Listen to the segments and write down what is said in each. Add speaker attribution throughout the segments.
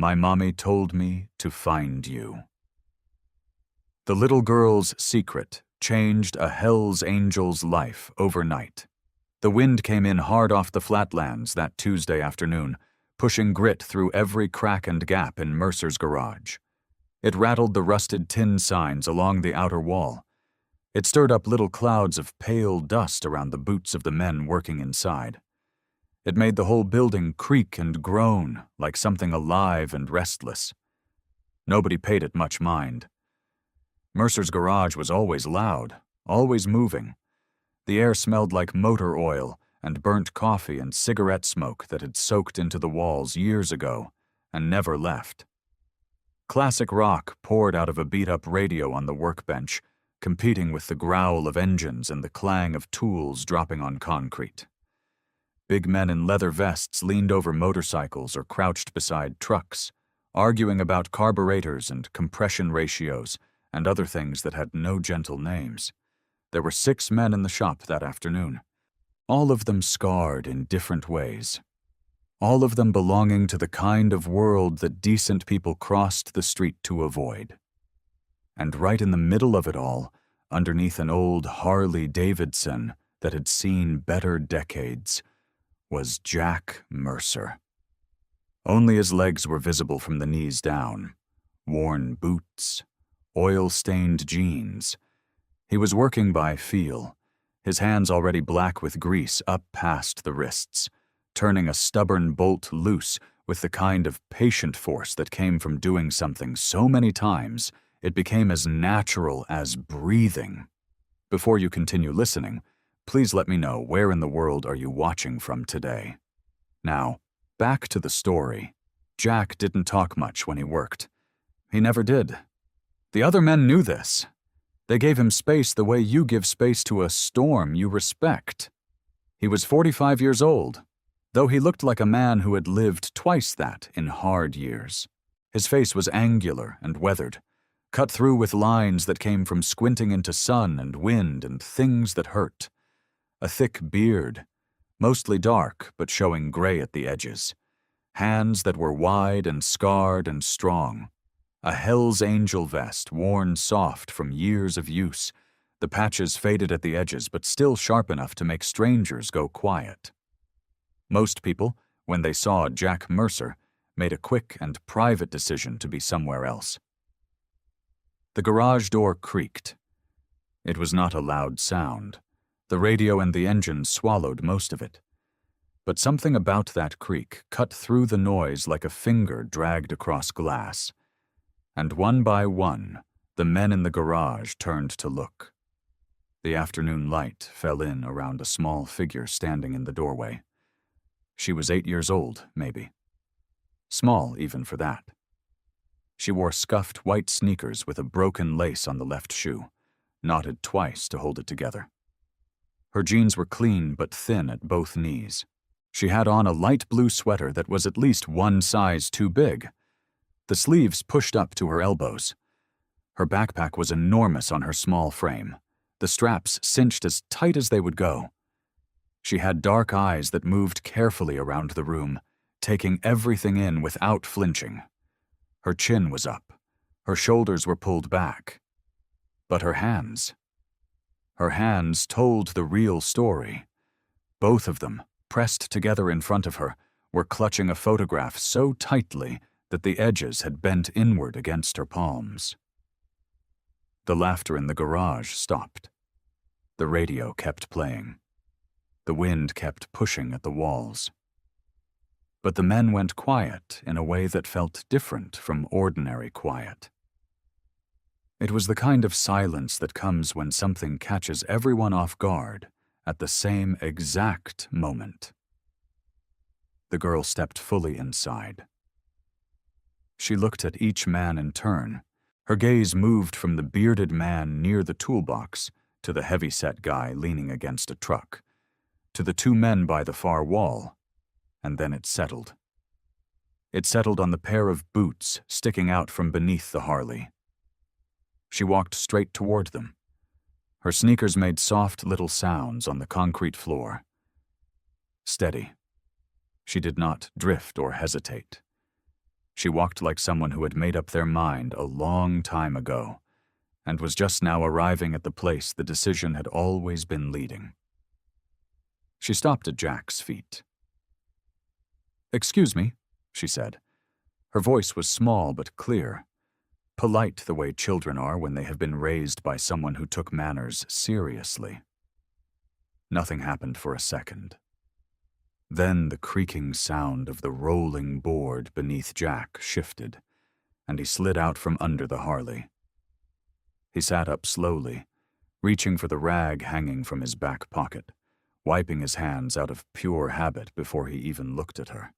Speaker 1: My mommy told me to find you. The little girl's secret changed a Hell's Angel's life overnight. The wind came in hard off the flatlands that Tuesday afternoon, pushing grit through every crack and gap in Mercer's garage. It rattled the rusted tin signs along the outer wall. It stirred up little clouds of pale dust around the boots of the men working inside. It made the whole building creak and groan like something alive and restless. Nobody paid it much mind. Mercer's garage was always loud, always moving. The air smelled like motor oil and burnt coffee and cigarette smoke that had soaked into the walls years ago and never left. Classic rock poured out of a beat-up radio on the workbench, competing with the growl of engines and the clang of tools dropping on concrete. Big men in leather vests leaned over motorcycles or crouched beside trucks, arguing about carburetors and compression ratios and other things that had no gentle names. There were 6 men in the shop that afternoon, all of them scarred in different ways. All of them belonging to the kind of world that decent people crossed the street to avoid. And right in the middle of it all, underneath an old Harley Davidson that had seen better decades, was Jack Mercer. Only his legs were visible from the knees down. Worn boots, oil-stained jeans. He was working by feel, his hands already black with grease up past the wrists, turning a stubborn bolt loose with the kind of patient force that came from doing something so many times it became as natural as breathing. Before you continue listening, please let me know where in the world are you watching from today. Now, back to the story. Jack didn't talk much when he worked. He never did. The other men knew this. They gave him space the way you give space to a storm you respect. He was 45 years old, though he looked like a man who had lived twice that in hard years. His face was angular and weathered, cut through with lines that came from squinting into sun and wind and things that hurt. A thick beard, mostly dark but showing gray at the edges. Hands that were wide and scarred and strong. A Hell's Angel vest worn soft from years of use, the patches faded at the edges but still sharp enough to make strangers go quiet. Most people, when they saw Jack Mercer, made a quick and private decision to be somewhere else. The garage door creaked. It was not a loud sound. The radio and the engine swallowed most of it. But something about that creak cut through the noise like a finger dragged across glass. And one by one, the men in the garage turned to look. The afternoon light fell in around a small figure standing in the doorway. She was 8 years old, maybe. Small even for that. She wore scuffed white sneakers with a broken lace on the left shoe, knotted twice to hold it together. Her jeans were clean but thin at both knees. She had on a light blue sweater that was at least one size too big. The sleeves pushed up to her elbows. Her backpack was enormous on her small frame, the straps cinched as tight as they would go. She had dark eyes that moved carefully around the room, taking everything in without flinching. Her chin was up. Her shoulders were pulled back. But her hands told the real story. Both of them, pressed together in front of her, were clutching a photograph so tightly that the edges had bent inward against her palms. The laughter in the garage stopped. The radio kept playing. The wind kept pushing at the walls. But the men went quiet in a way that felt different from ordinary quiet. It was the kind of silence that comes when something catches everyone off guard at the same exact moment. The girl stepped fully inside. She looked at each man in turn. Her gaze moved from the bearded man near the toolbox to the heavy-set guy leaning against a truck, to the 2 men by the far wall, and then it settled. It settled on the pair of boots sticking out from beneath the Harley. She walked straight toward them. Her sneakers made soft little sounds on the concrete floor. Steady. She did not drift or hesitate. She walked like someone who had made up their mind a long time ago, and was just now arriving at the place the decision had always been leading. She stopped at Jack's feet. "Excuse me," she said. Her voice was small but clear, polite the way children are when they have been raised by someone who took manners seriously. Nothing happened for a second. Then the creaking sound of the rolling board beneath Jack shifted, and he slid out from under the Harley. He sat up slowly, reaching for the rag hanging from his back pocket, wiping his hands out of pure habit before he even looked at her.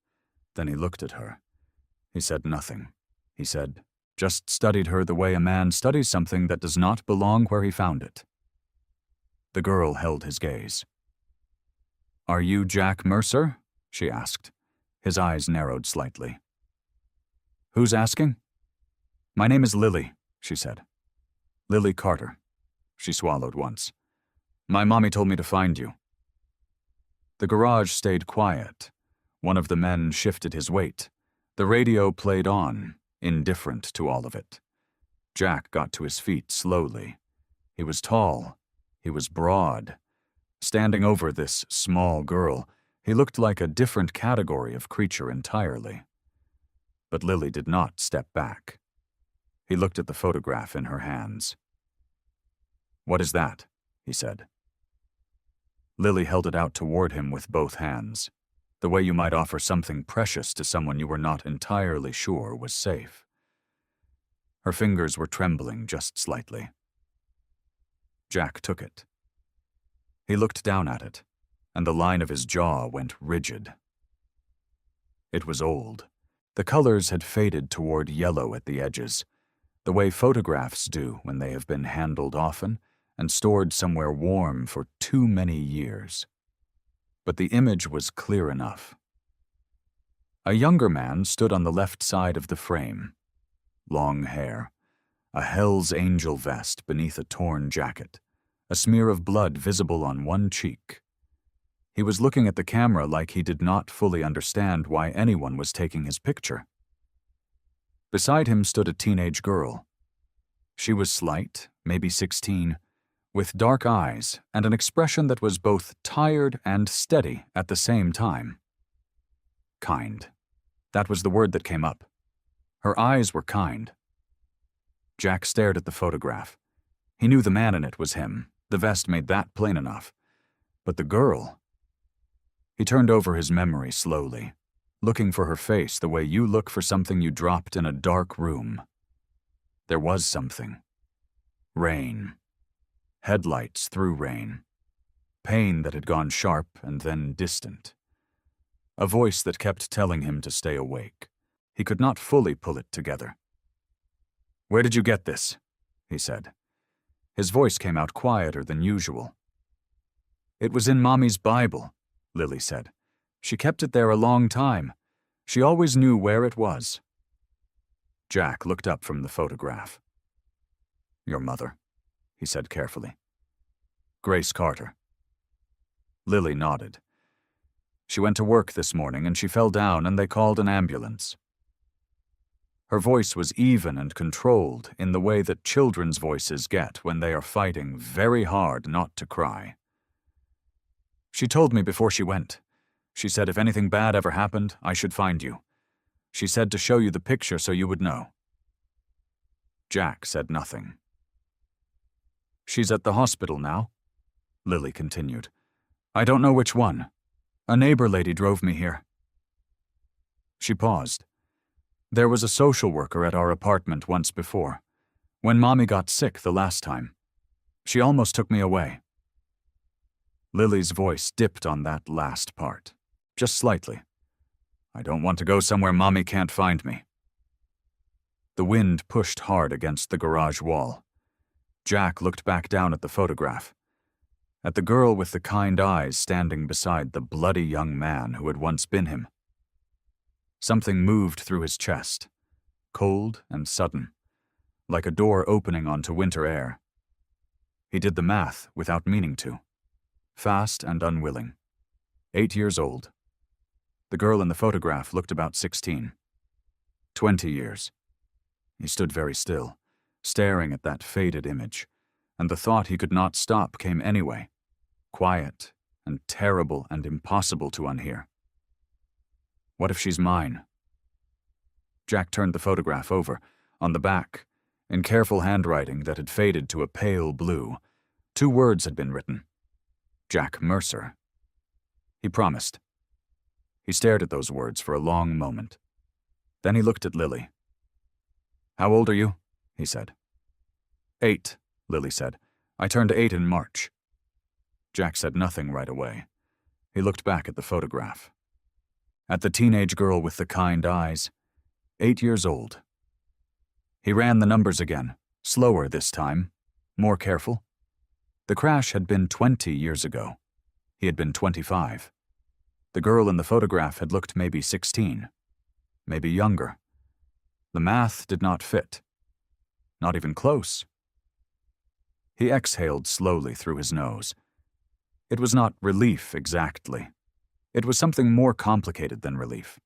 Speaker 1: Then he looked at her. He said nothing. He said, just studied her the way a man studies something that does not belong where he found it. The girl held his gaze. "Are you Jack Mercer?" she asked. His eyes narrowed slightly. "Who's asking?" "My name is Lily," she said. "Lily Carter." She swallowed once. "My mommy told me to find you." The garage stayed quiet. One of the men shifted his weight. The radio played on, indifferent to all of it. Jack got to his feet slowly. He was tall. He was broad. Standing over this small girl, he looked like a different category of creature entirely. But Lily did not step back. He looked at the photograph in her hands. "What is that?" he said. Lily held it out toward him with both hands, the way you might offer something precious to someone you were not entirely sure was safe. Her fingers were trembling just slightly. Jack took it. He looked down at it, and the line of his jaw went rigid. It was old. The colors had faded toward yellow at the edges, the way photographs do when they have been handled often and stored somewhere warm for too many years. But the image was clear enough. A younger man stood on the left side of the frame. Long hair, a Hell's Angel vest beneath a torn jacket, a smear of blood visible on one cheek. He was looking at the camera like he did not fully understand why anyone was taking his picture. Beside him stood a teenage girl. She was slight, maybe 16, with dark eyes and an expression that was both tired and steady at the same time. Kind. That was the word that came up. Her eyes were kind. Jack stared at the photograph. He knew the man in it was him. The vest made that plain enough. But the girl... He turned over his memory slowly, looking for her face the way you look for something you dropped in a dark room. There was something. Rain. Headlights through rain. Pain that had gone sharp and then distant. A voice that kept telling him to stay awake. He could not fully pull it together. "Where did you get this?" he said. His voice came out quieter than usual. "It was in Mommy's Bible," Lily said. "She kept it there a long time. She always knew where it was." Jack looked up from the photograph. "Your mother," he said carefully. "Grace Carter." Lily nodded. "She went to work this morning and she fell down and they called an ambulance." Her voice was even and controlled in the way that children's voices get when they are fighting very hard not to cry. "She told me before she went. She said if anything bad ever happened, I should find you. She said to show you the picture so you would know." Jack said nothing. "She's at the hospital now," Lily continued. "I don't know which one. A neighbor lady drove me here." She paused. "There was a social worker at our apartment once before, when Mommy got sick the last time. She almost took me away." Lily's voice dipped on that last part, just slightly. "I don't want to go somewhere Mommy can't find me." The wind pushed hard against the garage wall. Jack looked back down at the photograph, at the girl with the kind eyes standing beside the bloody young man who had once been him. Something moved through his chest, cold and sudden, like a door opening onto winter air. He did the math without meaning to, fast and unwilling. 8 years old. The girl in the photograph looked about 16. 20 years. He stood very still, staring at that faded image, and the thought he could not stop came anyway, quiet and terrible and impossible to unhear. What if she's mine? Jack turned the photograph over. On the back, in careful handwriting that had faded to a pale blue, 2 words had been written. Jack Mercer. He promised. He stared at those words for a long moment. Then he looked at Lily. "How old are you?" he said. 8, Lily said. "I turned 8 in March." Jack said nothing right away. He looked back at the photograph. At the teenage girl with the kind eyes. 8 years old. He ran the numbers again, slower this time, more careful. The crash had been 20 years ago. He had been 25. The girl in the photograph had looked maybe 16, maybe younger. The math did not fit. Not even close. He exhaled slowly through his nose. It was not relief exactly. It was something more complicated than relief.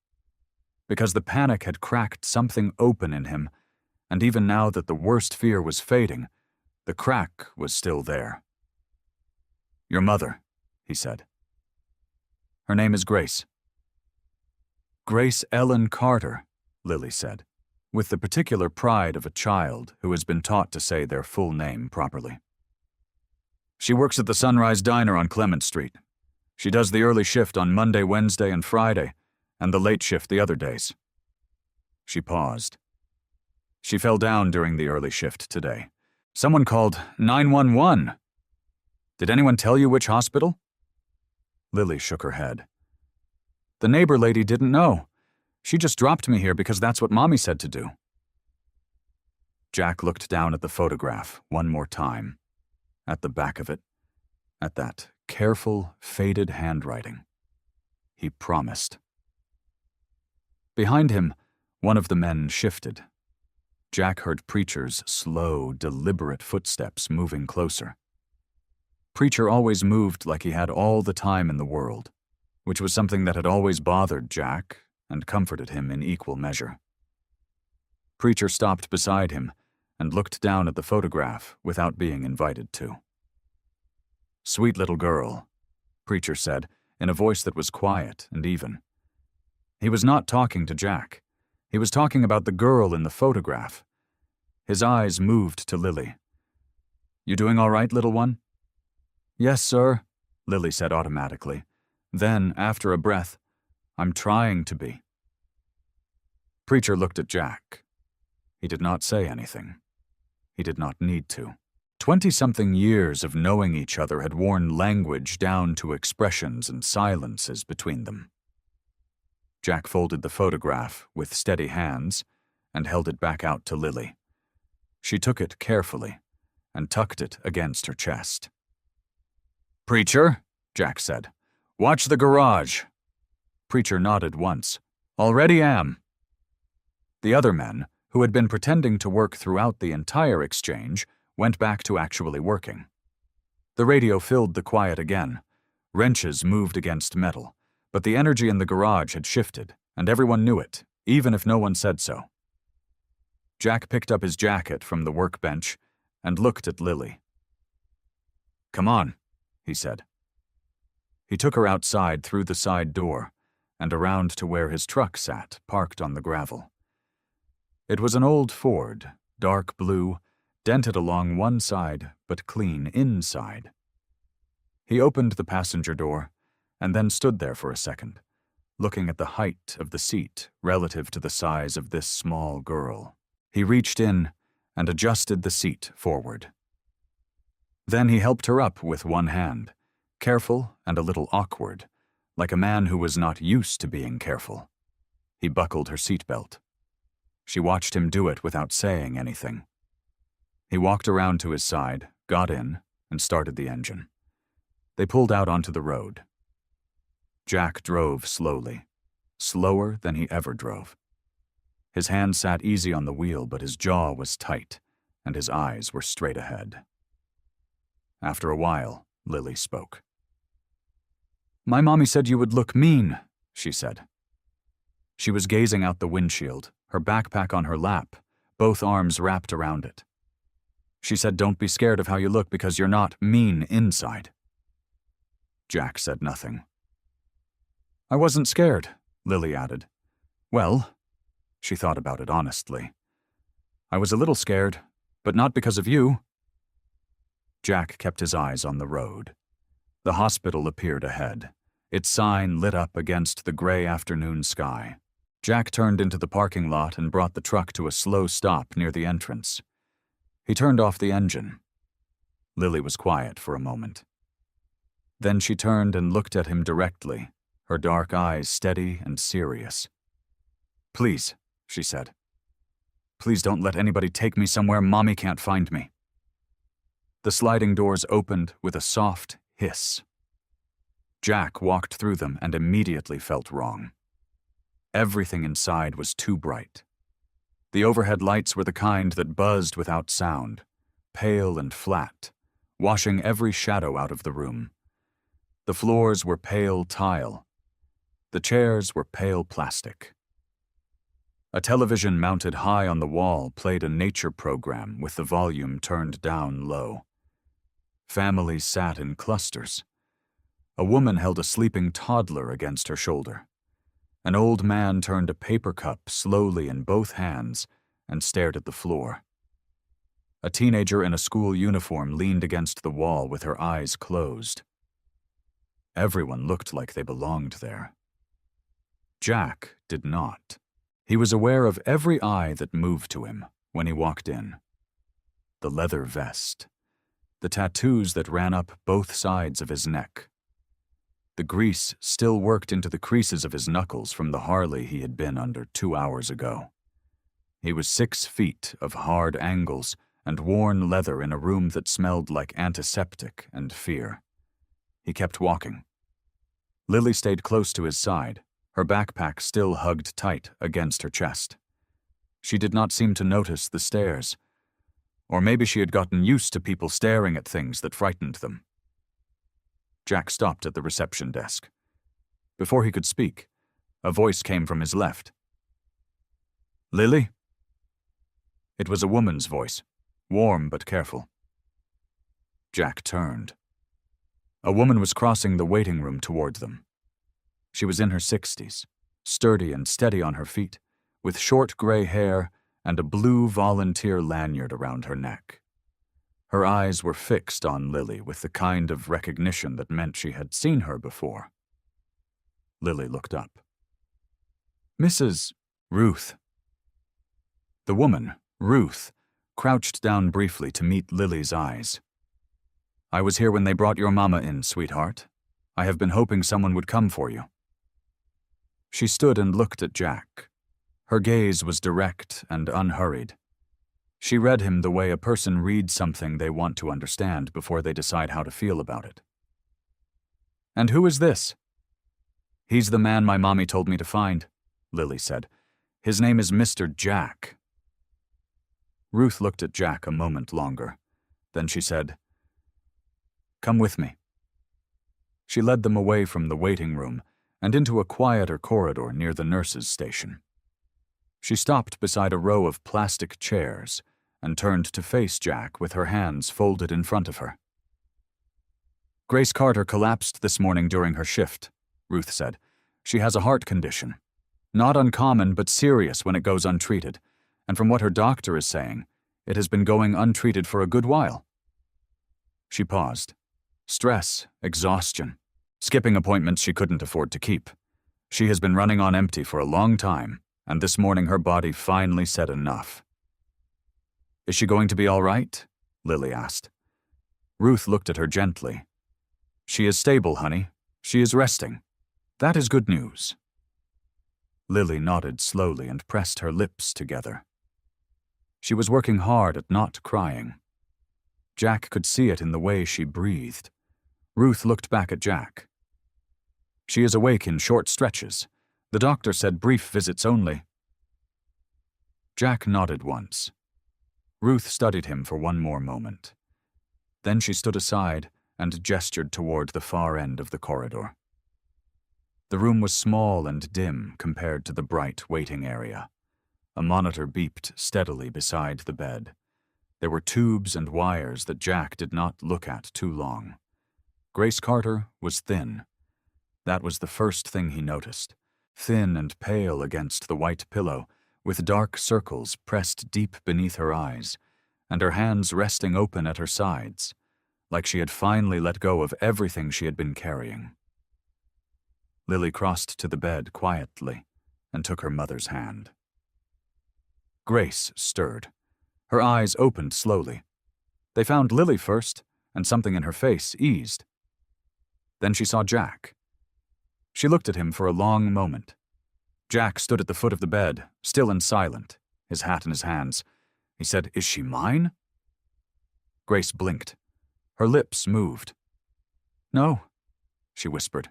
Speaker 1: Because the panic had cracked something open in him, and even now that the worst fear was fading, the crack was still there. "Your mother," he said. "Her name is Grace." "Grace Ellen Carter," Lily said, with the particular pride of a child who has been taught to say their full name properly. "She works at the Sunrise Diner on Clement Street. She does the early shift on Monday, Wednesday, and Friday, and the late shift the other days." She paused. "She fell down during the early shift today. Someone called 911. Did anyone tell you which hospital?" Lily shook her head. "The neighbor lady didn't know. She just dropped me here because that's what Mommy said to do." Jack looked down at the photograph one more time, at the back of it, at that careful, faded handwriting. He promised. Behind him, one of the men shifted. Jack heard Preacher's slow, deliberate footsteps moving closer. Preacher always moved like he had all the time in the world, which was something that had always bothered Jack and comforted him in equal measure. Preacher stopped beside him and looked down at the photograph without being invited to. "Sweet little girl," Preacher said in a voice that was quiet and even. He was not talking to Jack. He was talking about the girl in the photograph. His eyes moved to Lily. "You doing all right, little one?" "Yes, sir," Lily said automatically. Then, after a breath, "I'm trying to be." Preacher looked at Jack. He did not say anything. He did not need to. 20-something years of knowing each other had worn language down to expressions and silences between them. Jack folded the photograph with steady hands and held it back out to Lily. She took it carefully and tucked it against her chest. "Preacher," Jack said, "watch the garage." Preacher nodded once. "Already am." The other men, who had been pretending to work throughout the entire exchange, went back to actually working. The radio filled the quiet again. Wrenches moved against metal, but the energy in the garage had shifted, and everyone knew it, even if no one said so. Jack picked up his jacket from the workbench and looked at Lily. "Come on," he said. He took her outside through the side door and around to where his truck sat, parked on the gravel. It was an old Ford, dark blue, dented along one side but clean inside. He opened the passenger door and then stood there for a second, looking at the height of the seat relative to the size of this small girl. He reached in and adjusted the seat forward. Then he helped her up with one hand, careful and a little awkward, like a man who was not used to being careful. He buckled her seatbelt. She watched him do it without saying anything. He walked around to his side, got in, and started the engine. They pulled out onto the road. Jack drove slowly, slower than he ever drove. His hand sat easy on the wheel, but his jaw was tight, and his eyes were straight ahead. After a while, Lily spoke. "My mommy said you would look mean," she said. She was gazing out the windshield, her backpack on her lap, both arms wrapped around it. She said, "Don't be scared of how you look because you're not mean inside." Jack said nothing. "I wasn't scared," Lily added. "Well," she thought about it honestly, "I was a little scared, but not because of you." Jack kept his eyes on the road. The hospital appeared ahead, its sign lit up against the gray afternoon sky. Jack turned into the parking lot and brought the truck to a slow stop near the entrance. He turned off the engine. Lily was quiet for a moment. Then she turned and looked at him directly, her dark eyes steady and serious. "Please," she said. "Please don't let anybody take me somewhere Mommy can't find me." The sliding doors opened with a soft hiss. Jack walked through them and immediately felt wrong. Everything inside was too bright. The overhead lights were the kind that buzzed without sound, pale and flat, washing every shadow out of the room. The floors were pale tile. The chairs were pale plastic. A television mounted high on the wall played a nature program with the volume turned down low. Families sat in clusters. A woman held a sleeping toddler against her shoulder. An old man turned a paper cup slowly in both hands and stared at the floor. A teenager in a school uniform leaned against the wall with her eyes closed. Everyone looked like they belonged there. Jack did not. He was aware of every eye that moved to him when he walked in. The leather vest. The tattoos that ran up both sides of his neck. The grease still worked into the creases of his knuckles from the Harley he had been under 2 hours ago. He was 6 feet of hard angles and worn leather in a room that smelled like antiseptic and fear. He kept walking. Lily stayed close to his side, her backpack still hugged tight against her chest. She did not seem to notice the stares. Or maybe she had gotten used to people staring at things that frightened them. Jack stopped at the reception desk. Before he could speak, a voice came from his left. "Lily?" It was a woman's voice, warm but careful. Jack turned. A woman was crossing the waiting room toward them. She was in her 60s, sturdy and steady on her feet, with short gray hair and a blue volunteer lanyard around her neck. Her eyes were fixed on Lily with the kind of recognition that meant she had seen her before. Lily looked up. "Mrs. Ruth." The woman, Ruth, crouched down briefly to meet Lily's eyes. "I was here when they brought your mama in, sweetheart. I have been hoping someone would come for you." She stood and looked at Jack. Her gaze was direct and unhurried. She read him the way a person reads something they want to understand before they decide how to feel about it. "And who is this?" "He's the man my mommy told me to find," Lily said. "His name is Mr. Jack." Ruth looked at Jack a moment longer. Then she said, "Come with me." She led them away from the waiting room and into a quieter corridor near the nurses' station. She stopped beside a row of plastic chairs and turned to face Jack with her hands folded in front of her. "Grace Carter collapsed this morning during her shift," Ruth said. "She has a heart condition. Not uncommon, but serious when it goes untreated, and from what her doctor is saying, it has been going untreated for a good while." She paused. Stress, exhaustion, skipping appointments she couldn't afford to keep. She has been running on empty for a long time, and this morning her body finally said enough. "Is she going to be all right?" Lily asked. Ruth looked at her gently. "She is stable, honey. She is resting. That is good news." Lily nodded slowly and pressed her lips together. She was working hard at not crying. Jack could see it in the way she breathed. Ruth looked back at Jack. "She is awake in short stretches. The doctor said brief visits only." Jack nodded once. Ruth studied him for one more moment. Then she stood aside and gestured toward the far end of the corridor. The room was small and dim compared to the bright waiting area. A monitor beeped steadily beside the bed. There were tubes and wires that Jack did not look at too long. Grace Carter was thin. That was the first thing he noticed. Thin and pale against the white pillow, with dark circles pressed deep beneath her eyes, and her hands resting open at her sides, like she had finally let go of everything she had been carrying. Lily crossed to the bed quietly and took her mother's hand. Grace stirred. Her eyes opened slowly. They found Lily first, and something in her face eased. Then she saw Jack. She looked at him for a long moment. Jack stood at the foot of the bed, still and silent, his hat in his hands. He said, "Is she mine?" Grace blinked. Her lips moved. "No," she whispered.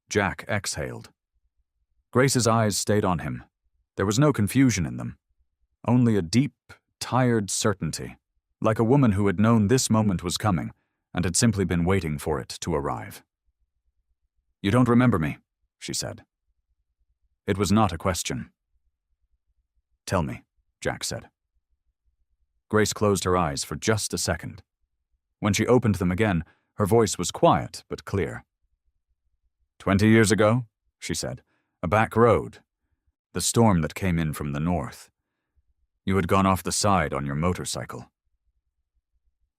Speaker 1: Jack exhaled. Grace's eyes stayed on him. There was no confusion in them, only a deep, tired certainty, like a woman who had known this moment was coming and had simply been waiting for it to arrive. "You don't remember me," she said. It was not a question. "Tell me," Jack said. Grace closed her eyes for just a second. When she opened them again, her voice was quiet but clear. 20 years ago," she said, "a back road. The storm that came in from the north. You had gone off the side on your motorcycle."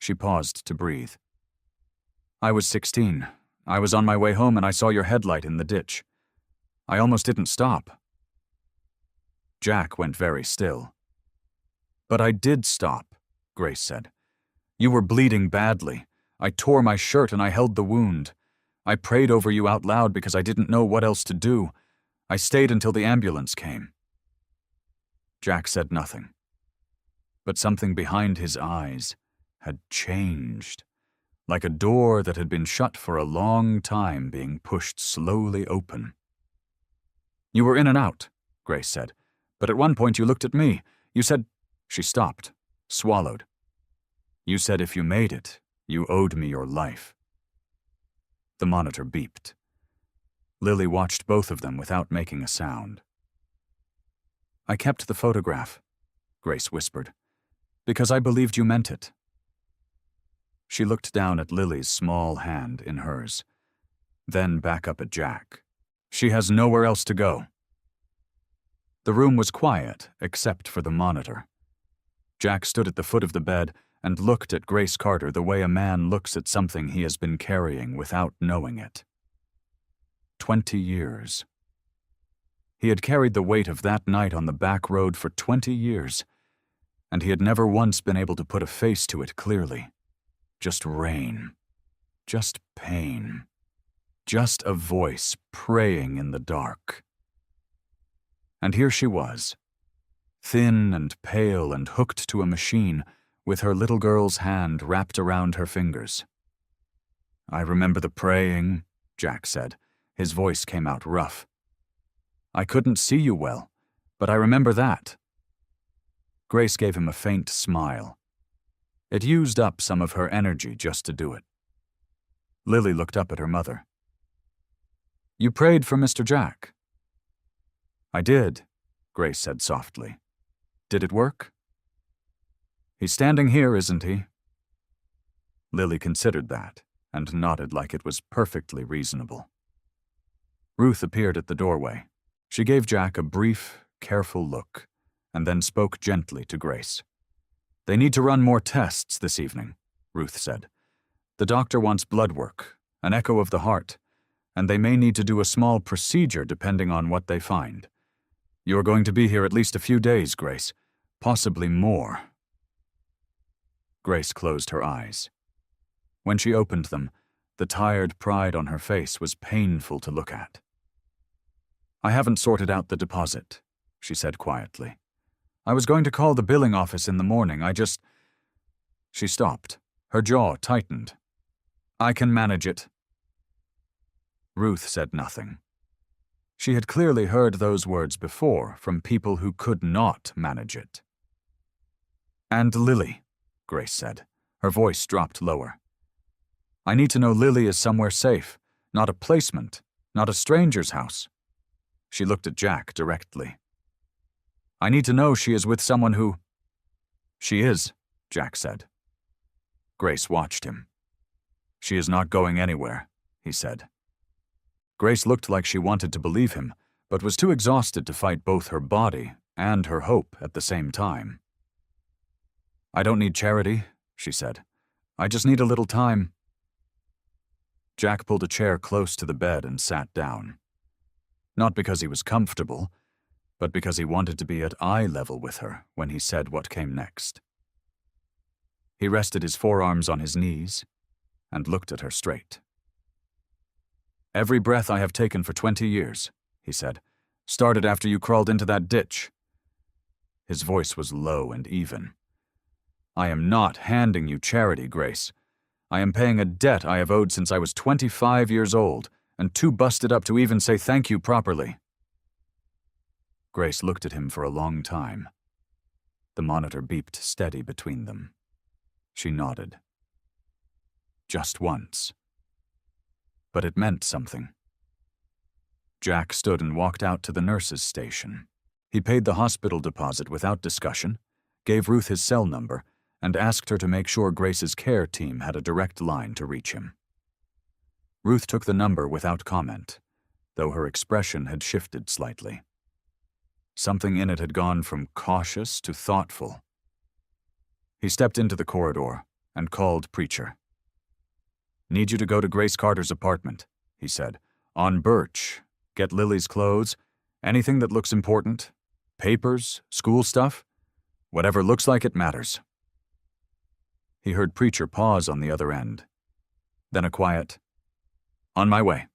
Speaker 1: She paused to breathe. "I was 16. I was on my way home and I saw your headlight in the ditch. I almost didn't stop." Jack went very still. "But I did stop," Grace said. "You were bleeding badly. I tore my shirt and I held the wound. I prayed over you out loud because I didn't know what else to do. I stayed until the ambulance came." Jack said nothing. But something behind his eyes had changed, like a door that had been shut for a long time being pushed slowly open. "You were in and out," Grace said, "but at one point you looked at me. You said—" She stopped, swallowed. "You said if you made it, you owed me your life." The monitor beeped. Lily watched both of them without making a sound. "I kept the photograph," Grace whispered, "because I believed you meant it." She looked down at Lily's small hand in hers, then back up at Jack. "She has nowhere else to go." The room was quiet, except for the monitor. Jack stood at the foot of the bed and looked at Grace Carter the way a man looks at something he has been carrying without knowing it. 20 years. He had carried the weight of that night on the back road for 20 years, and he had never once been able to put a face to it clearly. Just rain. Just pain. Just a voice praying in the dark. And here she was, thin and pale and hooked to a machine, with her little girl's hand wrapped around her fingers. "I remember the praying," Jack said. His voice came out rough. "I couldn't see you well, but I remember that." Grace gave him a faint smile. It used up some of her energy just to do it. Lily looked up at her mother. "You prayed for Mr. Jack?" "I did," Grace said softly. "Did it work?" "He's standing here, isn't he?" Lily considered that and nodded like it was perfectly reasonable. Ruth appeared at the doorway. She gave Jack a brief, careful look, and then spoke gently to Grace. "They need to run more tests this evening," Ruth said. "The doctor wants blood work, an echo of the heart, and they may need to do a small procedure depending on what they find. You are going to be here at least a few days, Grace, possibly more." Grace closed her eyes. When she opened them, the tired pride on her face was painful to look at. "I haven't sorted out the deposit," she said quietly. "I was going to call the billing office in the morning. She stopped. Her jaw tightened. "I can manage it." Ruth said nothing. She had clearly heard those words before from people who could not manage it. "And Lily," Grace said. Her voice dropped lower. "I need to know Lily is somewhere safe, not a placement, not a stranger's house." She looked at Jack directly. I need to know she is with someone who—" "She is," Jack said. Grace watched him. "She is not going anywhere," he said. Grace looked like she wanted to believe him, but was too exhausted to fight both her body and her hope at the same time. "I don't need charity," she said. "I just need a little time." Jack pulled a chair close to the bed and sat down. Not because he was comfortable, but because he wanted to be at eye level with her when he said what came next. He rested his forearms on his knees and looked at her straight. "Every breath I have taken for 20 years, he said, "started after you crawled into that ditch." His voice was low and even. "I am not handing you charity, Grace. I am paying a debt I have owed since I was 25 years old, and too busted up to even say thank you properly." Grace looked at him for a long time. The monitor beeped steady between them. She nodded. Just once. But it meant something. Jack stood and walked out to the nurse's station. He paid the hospital deposit without discussion, gave Ruth his cell number, and asked her to make sure Grace's care team had a direct line to reach him. Ruth took the number without comment, though her expression had shifted slightly. Something in it had gone from cautious to thoughtful. He stepped into the corridor and called Preacher. "Need you to go to Grace Carter's apartment," he said. "On Birch. Get Lily's clothes. Anything that looks important. Papers, school stuff. Whatever looks like it matters." He heard Preacher pause on the other end. Then a quiet, "On my way."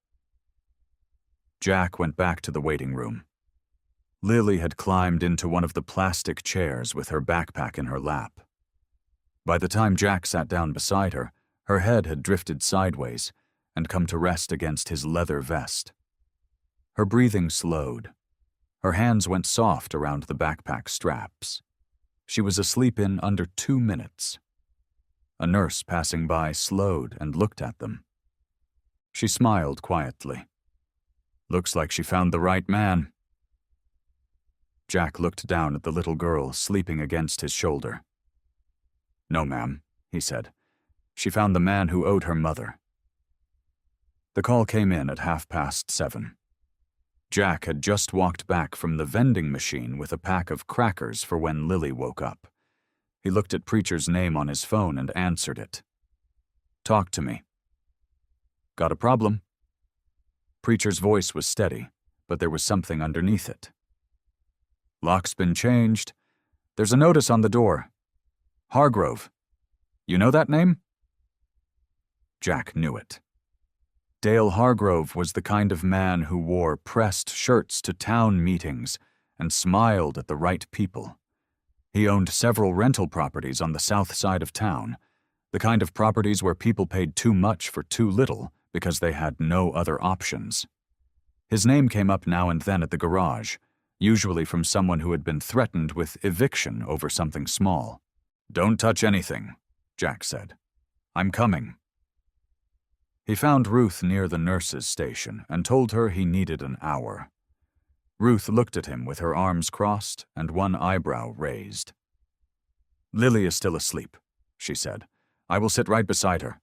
Speaker 1: Jack went back to the waiting room. Lily had climbed into one of the plastic chairs with her backpack in her lap. By the time Jack sat down beside her, her head had drifted sideways and come to rest against his leather vest. Her breathing slowed. Her hands went soft around the backpack straps. She was asleep in under 2 minutes. A nurse passing by slowed and looked at them. She smiled quietly. "Looks like she found the right man." Jack looked down at the little girl sleeping against his shoulder. "No, ma'am," he said. "She found the man who owed her mother." The call came in at 7:30. Jack had just walked back from the vending machine with a pack of crackers for when Lily woke up. He looked at Preacher's name on his phone and answered it. "Talk to me." "Got a problem?" Preacher's voice was steady, but there was something underneath it. "Lock's been changed. There's a notice on the door. Hargrove. You know that name?" Jack knew it. Dale Hargrove was the kind of man who wore pressed shirts to town meetings and smiled at the right people. He owned several rental properties on the south side of town, the kind of properties where people paid too much for too little because they had no other options. His name came up now and then at the garage, usually from someone who had been threatened with eviction over something small. "Don't touch anything," Jack said. "I'm coming." He found Ruth near the nurse's station and told her he needed an hour. Ruth looked at him with her arms crossed and one eyebrow raised. "Lily is still asleep," she said. "I will sit right beside her."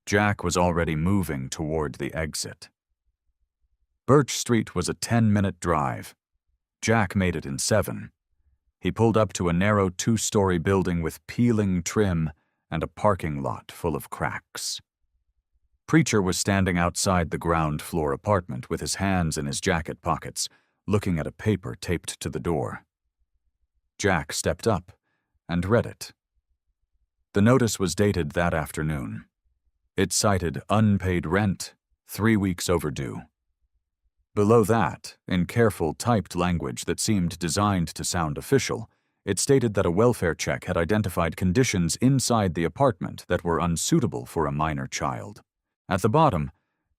Speaker 1: Jack was already moving toward the exit. Birch Street was a 10-minute drive. Jack made it in 7. He pulled up to a narrow 2-story building with peeling trim and a parking lot full of cracks. Preacher was standing outside the ground-floor apartment with his hands in his jacket pockets, looking at a paper taped to the door. Jack stepped up and read it. The notice was dated that afternoon. It cited unpaid rent, 3 weeks overdue. Below that, in careful typed language that seemed designed to sound official, it stated that a welfare check had identified conditions inside the apartment that were unsuitable for a minor child. At the bottom,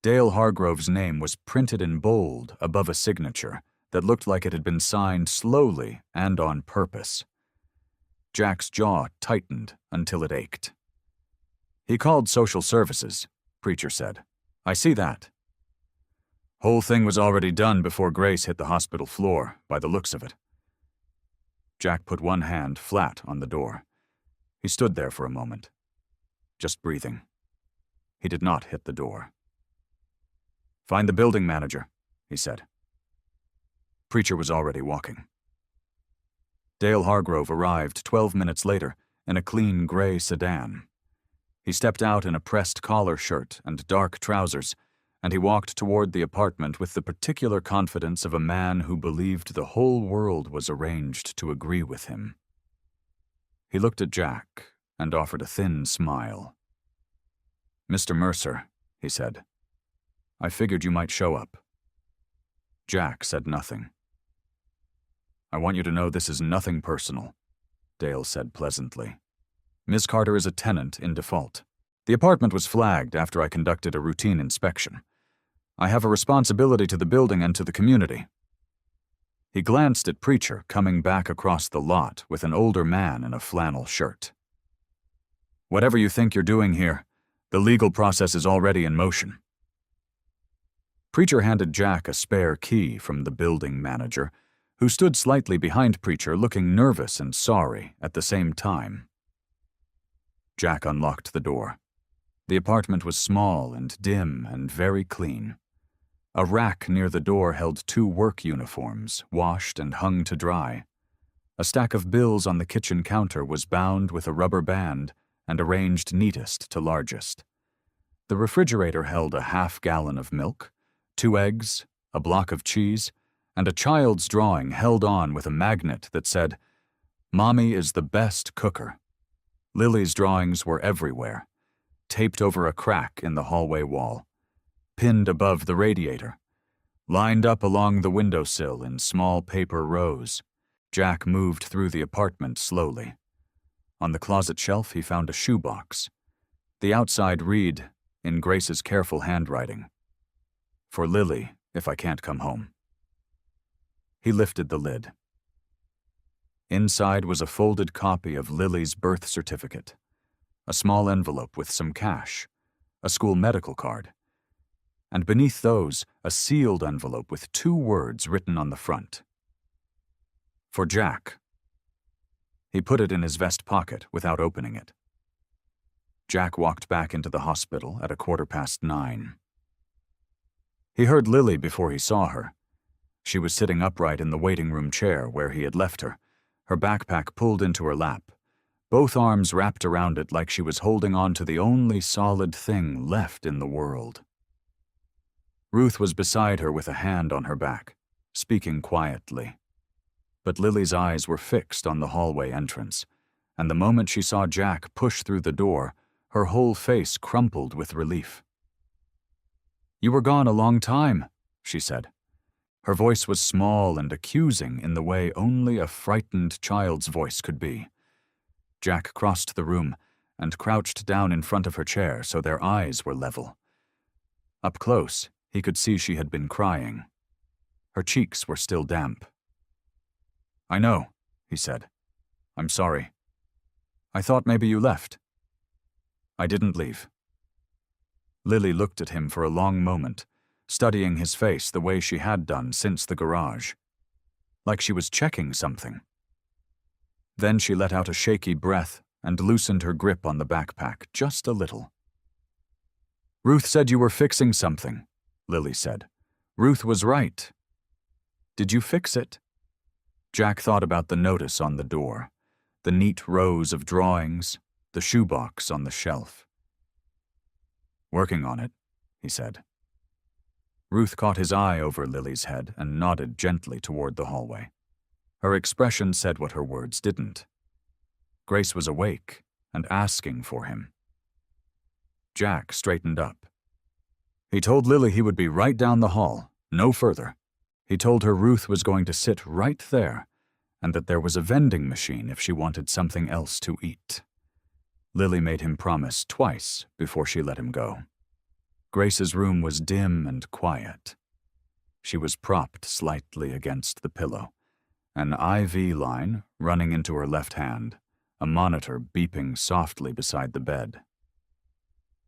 Speaker 1: Dale Hargrove's name was printed in bold above a signature that looked like it had been signed slowly and on purpose. Jack's jaw tightened until it ached. "He called social services," Preacher said. "I see that." "Whole thing was already done before Grace hit the hospital floor, by the looks of it. Jack put one hand flat on the door. He stood there for a moment, just breathing. He did not hit the door. "Find the building manager," he said. Preacher was already walking. Dale Hargrove arrived 12 minutes later in a clean gray sedan. He stepped out in a pressed collar shirt and dark trousers, and he walked toward the apartment with the particular confidence of a man who believed the whole world was arranged to agree with him. He looked at Jack and offered a thin smile. "Mr. Mercer," he said, "I figured you might show up." Jack said nothing. "I want you to know this is nothing personal," Dale said pleasantly. "Ms. Carter is a tenant in default. The apartment was flagged after I conducted a routine inspection. I have a responsibility to the building and to the community." He glanced at Preacher coming back across the lot with an older man in a flannel shirt. "Whatever you think you're doing here, the legal process is already in motion." Preacher handed Jack a spare key from the building manager, who stood slightly behind Preacher looking nervous and sorry at the same time. Jack unlocked the door. The apartment was small and dim and very clean. A rack near the door held 2 work uniforms, washed and hung to dry. A stack of bills on the kitchen counter was bound with a rubber band and arranged neatest to largest. The refrigerator held a half-gallon of milk, 2 eggs, a block of cheese, and a child's drawing held on with a magnet that said, "Mommy is the best cooker." Lily's drawings were everywhere, taped over a crack in the hallway wall, pinned above the radiator, lined up along the windowsill in small paper rows. Jack moved through the apartment slowly. On the closet shelf he found a shoebox. The outside read, in Grace's careful handwriting, "For Lily, if I can't come home." He lifted the lid. Inside was a folded copy of Lily's birth certificate, a small envelope with some cash, a school medical card, and beneath those, a sealed envelope with 2 words written on the front. "For Jack." He put it in his vest pocket without opening it. Jack walked back into the hospital at 9:15. He heard Lily before he saw her. She was sitting upright in the waiting room chair where he had left her, her backpack pulled into her lap, both arms wrapped around it like she was holding on to the only solid thing left in the world. Ruth was beside her with a hand on her back, speaking quietly. But Lily's eyes were fixed on the hallway entrance, and the moment she saw Jack push through the door, her whole face crumpled with relief. "You were gone a long time," she said. Her voice was small and accusing in the way only a frightened child's voice could be. Jack crossed the room and crouched down in front of her chair so their eyes were level. Up close, he could see she had been crying. Her cheeks were still damp. "I know," he said. "I'm sorry. I thought maybe you left." "I didn't leave." Lily looked at him for a long moment, studying his face the way she had done since the garage, like she was checking something. Then she let out a shaky breath and loosened her grip on the backpack just a little. "Ruth said you were fixing something," Lily said. "Ruth was right. Did you fix it?" Jack thought about the notice on the door, the neat rows of drawings, the shoebox on the shelf. "Working on it," he said. Ruth caught his eye over Lily's head and nodded gently toward the hallway. Her expression said what her words didn't. Grace was awake and asking for him. Jack straightened up. He told Lily he would be right down the hall, no further. He told her Ruth was going to sit right there, and that there was a vending machine if she wanted something else to eat. Lily made him promise twice before she let him go. Grace's room was dim and quiet. She was propped slightly against the pillow, an IV line running into her left hand, a monitor beeping softly beside the bed.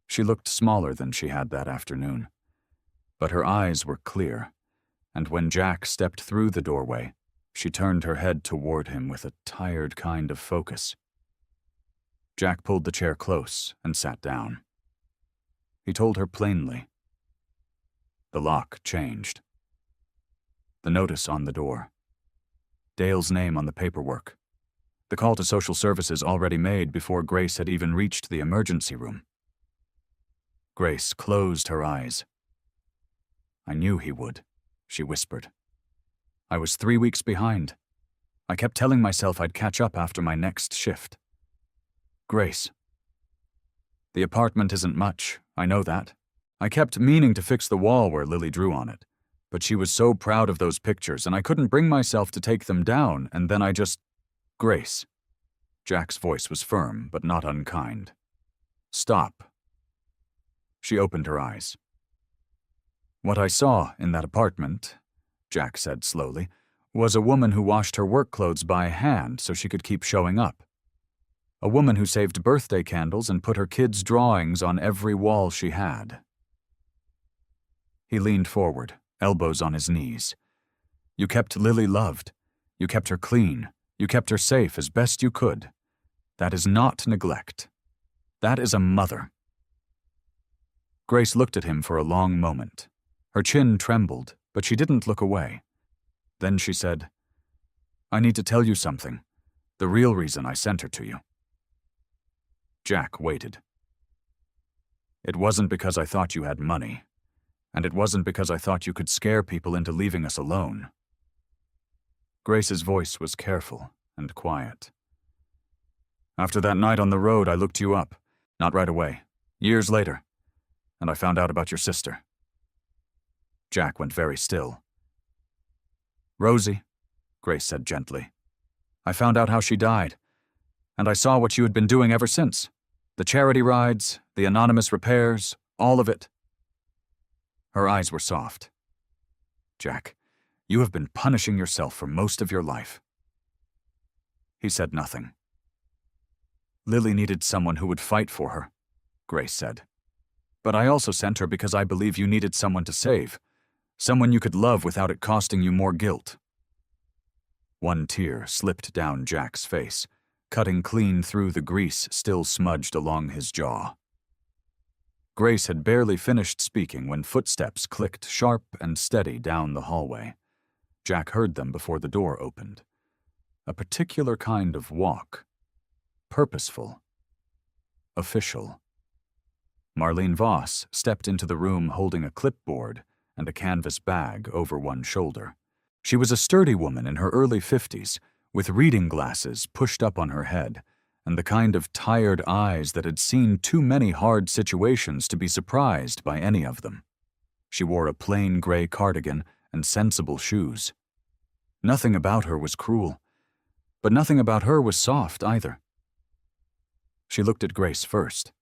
Speaker 1: She looked smaller than she had that afternoon, but her eyes were clear, and when Jack stepped through the doorway, She turned her head toward him with a tired kind of focus. Jack pulled the chair close and sat down. He told her plainly. The lock changed. The notice on the door. Dale's name on the paperwork. The call to social services already made before Grace had even reached the emergency room. Grace closed her eyes. I knew he would, she whispered. I was 3 weeks behind. I kept telling myself I'd catch up after my next shift. Grace. The apartment isn't much, I know that. I kept meaning to fix the wall where Lily drew on it, but she was so proud of those pictures and I couldn't bring myself to take them down, and then I just... Grace. Jack's voice was firm, but not unkind. Stop. She opened her eyes. What I saw in that apartment, Jack said slowly, was a woman who washed her work clothes by hand so she could keep showing up. A woman who saved birthday candles and put her kids' drawings on every wall she had. He leaned forward, elbows on his knees. You kept Lily loved. You kept her clean. You kept her safe as best you could. That is not neglect. That is a mother. Grace looked at him for a long moment. Her chin trembled, but she didn't look away. Then she said, I need to tell you something. The real reason I sent her to you. Jack waited. It wasn't because I thought you had money, and it wasn't because I thought you could scare people into leaving us alone. Grace's voice was careful and quiet. After that night on the road, I looked you up. Not right away. Years later. And I found out about your sister. Jack went very still. Rosie, Grace said gently. I found out how she died, and I saw what you had been doing ever since. The charity rides, the anonymous repairs, all of it. Her eyes were soft. Jack, you have been punishing yourself for most of your life. He said nothing. Lily needed someone who would fight for her, Grace said. But I also sent her because I believe you needed someone to save, someone you could love without it costing you more guilt. One tear slipped down Jack's face, cutting clean through the grease still smudged along his jaw. Grace had barely finished speaking when footsteps clicked sharp and steady down the hallway. Jack heard them before the door opened. A particular kind of walk. Purposeful. Official. Marlene Voss stepped into the room holding a clipboard and a canvas bag over one shoulder. She was a sturdy woman in her early 50s, with reading glasses pushed up on her head, and the kind of tired eyes that had seen too many hard situations to be surprised by any of them. She wore a plain gray cardigan and sensible shoes. Nothing about her was cruel, but nothing about her was soft either. She looked at Grace first.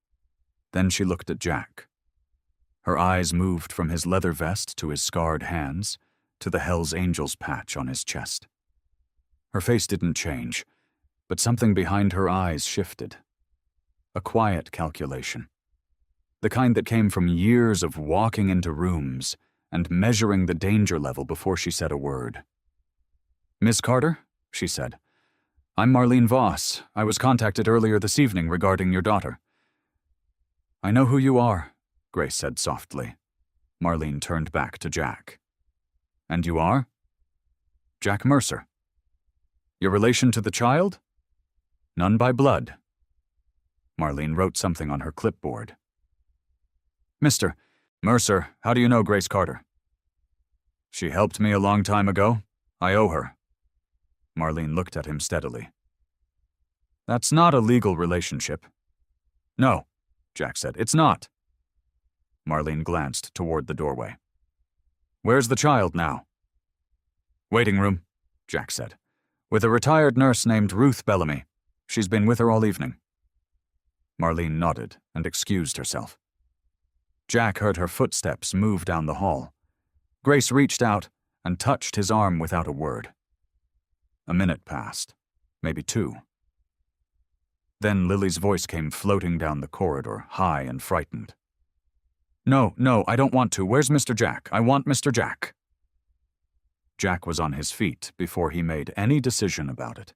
Speaker 1: Then she looked at Jack. Her eyes moved from his leather vest to his scarred hands to the Hell's Angels patch on his chest. Her face didn't change, but something behind her eyes shifted. A quiet calculation. The kind that came from years of walking into rooms and measuring the danger level before she said a word. Miss Carter, she said, I'm Marlene Voss. I was contacted earlier this evening regarding your daughter. I know who you are, Grace said softly. Marlene turned back to Jack. And you are? Jack Mercer. Your relation to the child? None by blood. Marlene wrote something on her clipboard. Mr. Mercer, how do you know Grace Carter? She helped me a long time ago. I owe her. Marlene looked at him steadily. That's not a legal relationship. No, Jack said, it's not. Marlene glanced toward the doorway. Where's the child now? Waiting room, Jack said, with a retired nurse named Ruth Bellamy. She's been with her all evening. Marlene nodded and excused herself. Jack heard her footsteps move down the hall. Grace reached out and touched his arm without a word. A minute passed, maybe 2. Then Lily's voice came floating down the corridor, high and frightened. No, I don't want to. Where's Mr. Jack? I want Mr. Jack. Jack was on his feet before he made any decision about it.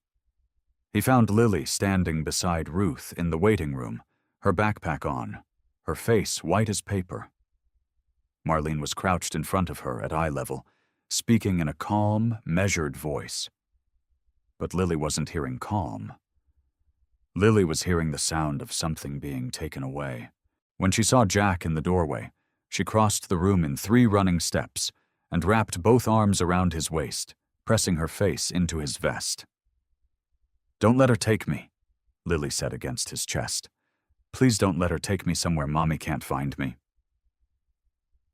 Speaker 1: He found Lily standing beside Ruth in the waiting room, her backpack on, her face white as paper. Marlene was crouched in front of her at eye level, speaking in a calm, measured voice. But Lily wasn't hearing calm. Lily was hearing the sound of something being taken away. When she saw Jack in the doorway, she crossed the room in 3 running steps and wrapped both arms around his waist, pressing her face into his vest. "Don't let her take me," Lily said against his chest. "Please don't let her take me somewhere Mommy can't find me."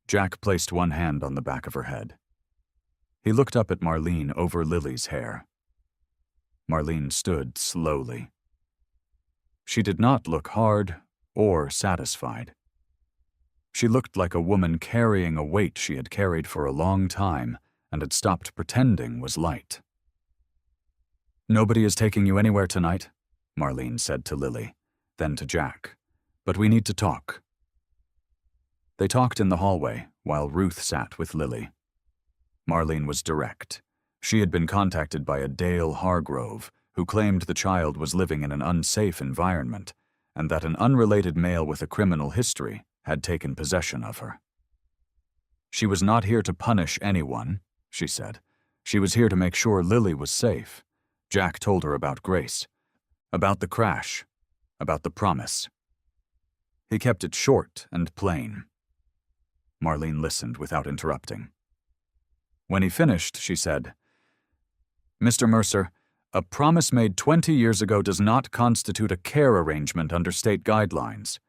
Speaker 1: Jack placed one hand on the back of her head. He looked up at Marlene over Lily's hair. Marlene stood slowly. She did not look hard or satisfied. She looked like a woman carrying a weight she had carried for a long time and had stopped pretending was light. "Nobody is taking you anywhere tonight," Marlene said to Lily, then to Jack. "But we need to talk." They talked in the hallway while Ruth sat with Lily. Marlene was direct. She had been contacted by a Dale Hargrove, who claimed the child was living in an unsafe environment and that an unrelated male with a criminal history had taken possession of her. She was not here to punish anyone, she said. She was here to make sure Lily was safe. Jack told her about Grace, about the crash, about the promise. He kept it short and plain. Marlene listened without interrupting. When he finished, she said, "Mr. Mercer, a promise made 20 years ago does not constitute a care arrangement under state guidelines.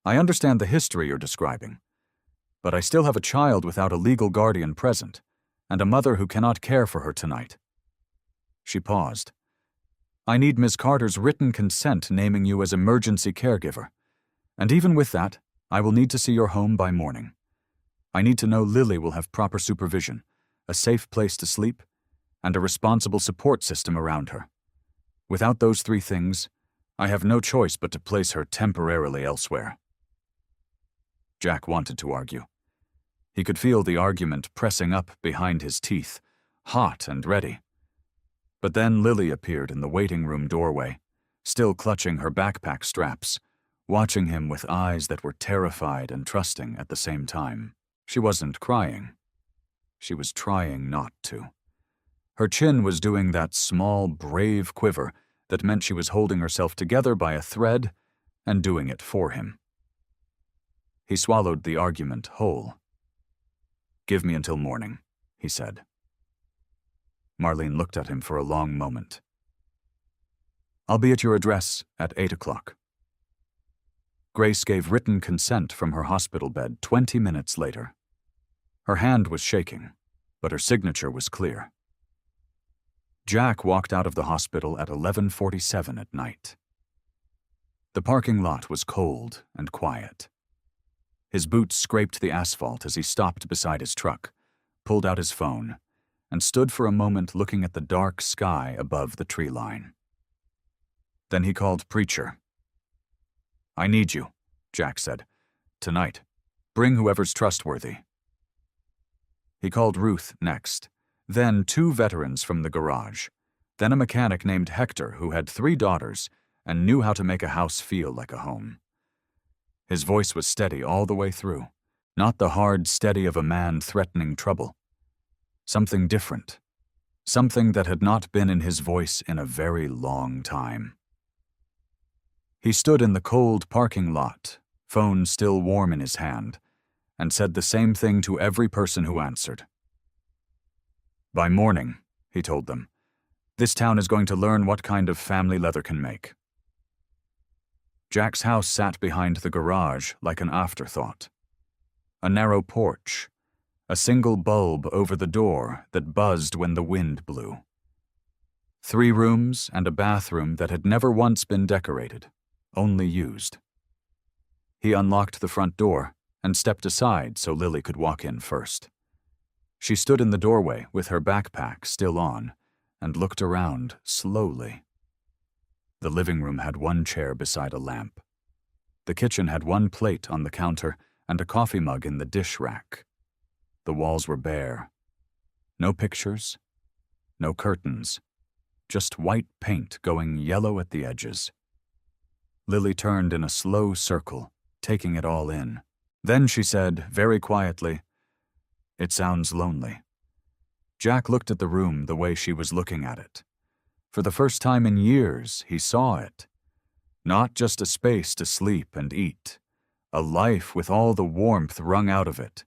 Speaker 1: I understand the history you're describing, but I still have a child without a legal guardian present, and a mother who cannot care for her tonight." She paused. "I need Ms. Carter's written consent naming you as emergency caregiver, and even with that, I will need to see your home by morning. I need to know Lily will have proper supervision, a safe place to sleep, and a responsible support system around her. Without those 3 things, I have no choice but to place her temporarily elsewhere." Jack wanted to argue. He could feel the argument pressing up behind his teeth, hot and ready. But then Lily appeared in the waiting room doorway, still clutching her backpack straps, watching him with eyes that were terrified and trusting at the same time. She wasn't crying. She was trying not to. Her chin was doing that small, brave quiver that meant she was holding herself together by a thread and doing it for him. He swallowed the argument whole. "Give me until morning," he said. Marlene looked at him for a long moment. "I'll be at your address at 8 o'clock. Grace gave written consent from her hospital bed 20 minutes later. Her hand was shaking, but her signature was clear. Jack walked out of the hospital at 11:47 at night. The parking lot was cold and quiet. His boots scraped the asphalt as he stopped beside his truck, pulled out his phone, and stood for a moment looking at the dark sky above the tree line. Then he called Preacher. "I need you," Jack said. "Tonight. Bring whoever's trustworthy." He called Ruth next, then 2 veterans from the garage, then a mechanic named Hector who had 3 daughters and knew how to make a house feel like a home. His voice was steady all the way through, not the hard steady of a man threatening trouble. Something different, something that had not been in his voice in a very long time. He stood in the cold parking lot, phone still warm in his hand, and said the same thing to every person who answered. "By morning," he told them, "this town is going to learn what kind of family leather can make." Jack's house sat behind the garage like an afterthought. A narrow porch, a single bulb over the door that buzzed when the wind blew. 3 rooms and a bathroom that had never once been decorated, only used. He unlocked the front door and stepped aside so Lily could walk in first. She stood in the doorway with her backpack still on and looked around slowly. The living room had 1 chair beside a lamp. The kitchen had 1 plate on the counter and a coffee mug in the dish rack. The walls were bare. No pictures, no curtains, just white paint going yellow at the edges. Lily turned in a slow circle, taking it all in. Then she said, very quietly, "It sounds lonely." Jack looked at the room the way she was looking at it. For the first time in years, he saw it. Not just a space to sleep and eat, a life with all the warmth wrung out of it.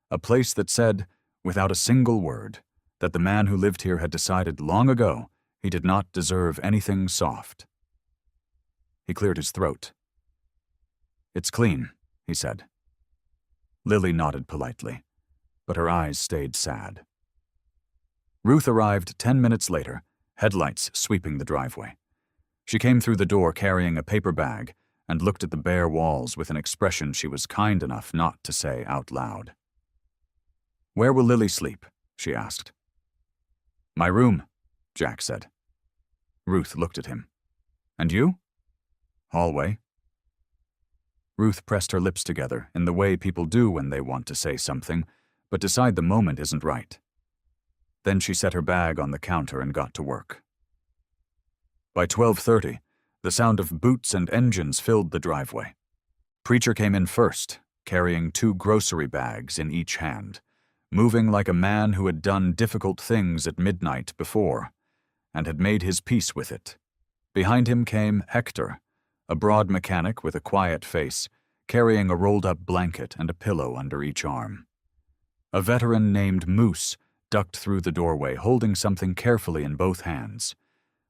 Speaker 1: A place that said, without a single word, that the man who lived here had decided long ago he did not deserve anything soft. He cleared his throat. "It's clean," he said. Lily nodded politely, but her eyes stayed sad. Ruth arrived 10 minutes later, headlights sweeping the driveway. She came through the door carrying a paper bag and looked at the bare walls with an expression she was kind enough not to say out loud. "Where will Lily sleep?" she asked. "My room," Jack said. Ruth looked at him. "And you?" "Hallway." Ruth pressed her lips together in the way people do when they want to say something, but decide the moment isn't right. Then she set her bag on the counter and got to work. By 12:30, the sound of boots and engines filled the driveway. Preacher came in first, carrying 2 grocery bags in each hand, moving like a man who had done difficult things at midnight before, and had made his peace with it. Behind him came Hector, a broad mechanic with a quiet face, carrying a rolled-up blanket and a pillow under each arm. A veteran named Moose ducked through the doorway, holding something carefully in both hands,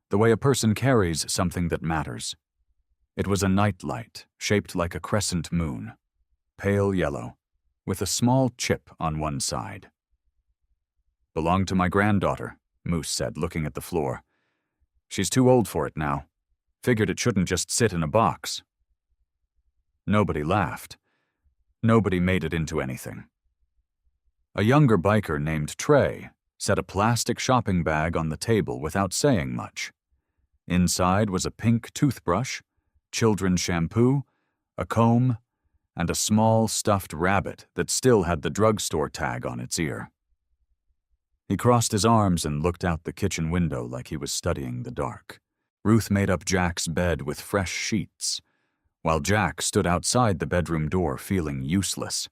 Speaker 1: the way a person carries something that matters. It was a nightlight, shaped like a crescent moon, pale yellow, with a small chip on one side. "Belonged to my granddaughter," Moose said, looking at the floor. "She's too old for it now. Figured it shouldn't just sit in a box." Nobody laughed. Nobody made it into anything. A younger biker named Trey set a plastic shopping bag on the table without saying much. Inside was a pink toothbrush, children's shampoo, a comb, and a small stuffed rabbit that still had the drugstore tag on its ear. He crossed his arms and looked out the kitchen window like he was studying the dark. Ruth made up Jack's bed with fresh sheets, while Jack stood outside the bedroom door feeling useless.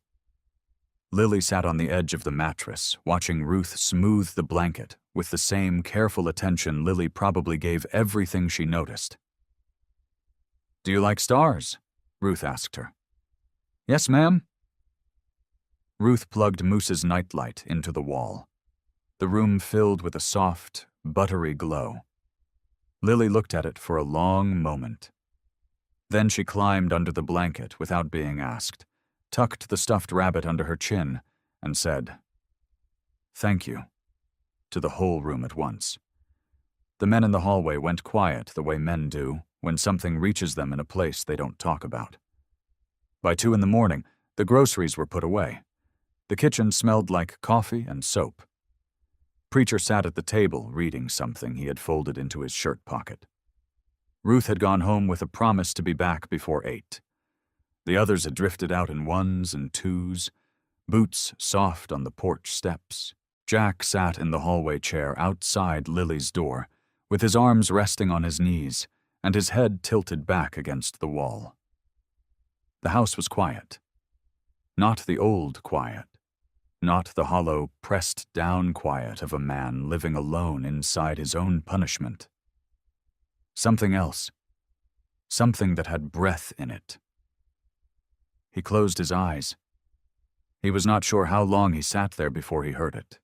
Speaker 1: Lily sat on the edge of the mattress, watching Ruth smooth the blanket with the same careful attention Lily probably gave everything she noticed. "Do you like stars?" Ruth asked her. "Yes, ma'am." Ruth plugged Moose's nightlight into the wall. The room filled with a soft, buttery glow. Lily looked at it for a long moment. Then she climbed under the blanket without being asked, tucked the stuffed rabbit under her chin, and said, "Thank you," to the whole room at once. The men in the hallway went quiet the way men do when something reaches them in a place they don't talk about. By 2 in the morning, the groceries were put away. The kitchen smelled like coffee and soap. Preacher sat at the table reading something he had folded into his shirt pocket. Ruth had gone home with a promise to be back before 8. The others had drifted out in 1s and 2s, boots soft on the porch steps. Jack sat in the hallway chair outside Lily's door, with his arms resting on his knees and his head tilted back against the wall. The house was quiet. Not the old quiet. Not the hollow, pressed-down quiet of a man living alone inside his own punishment. Something else. Something that had breath in it. He closed his eyes. He was not sure how long he sat there before he heard it.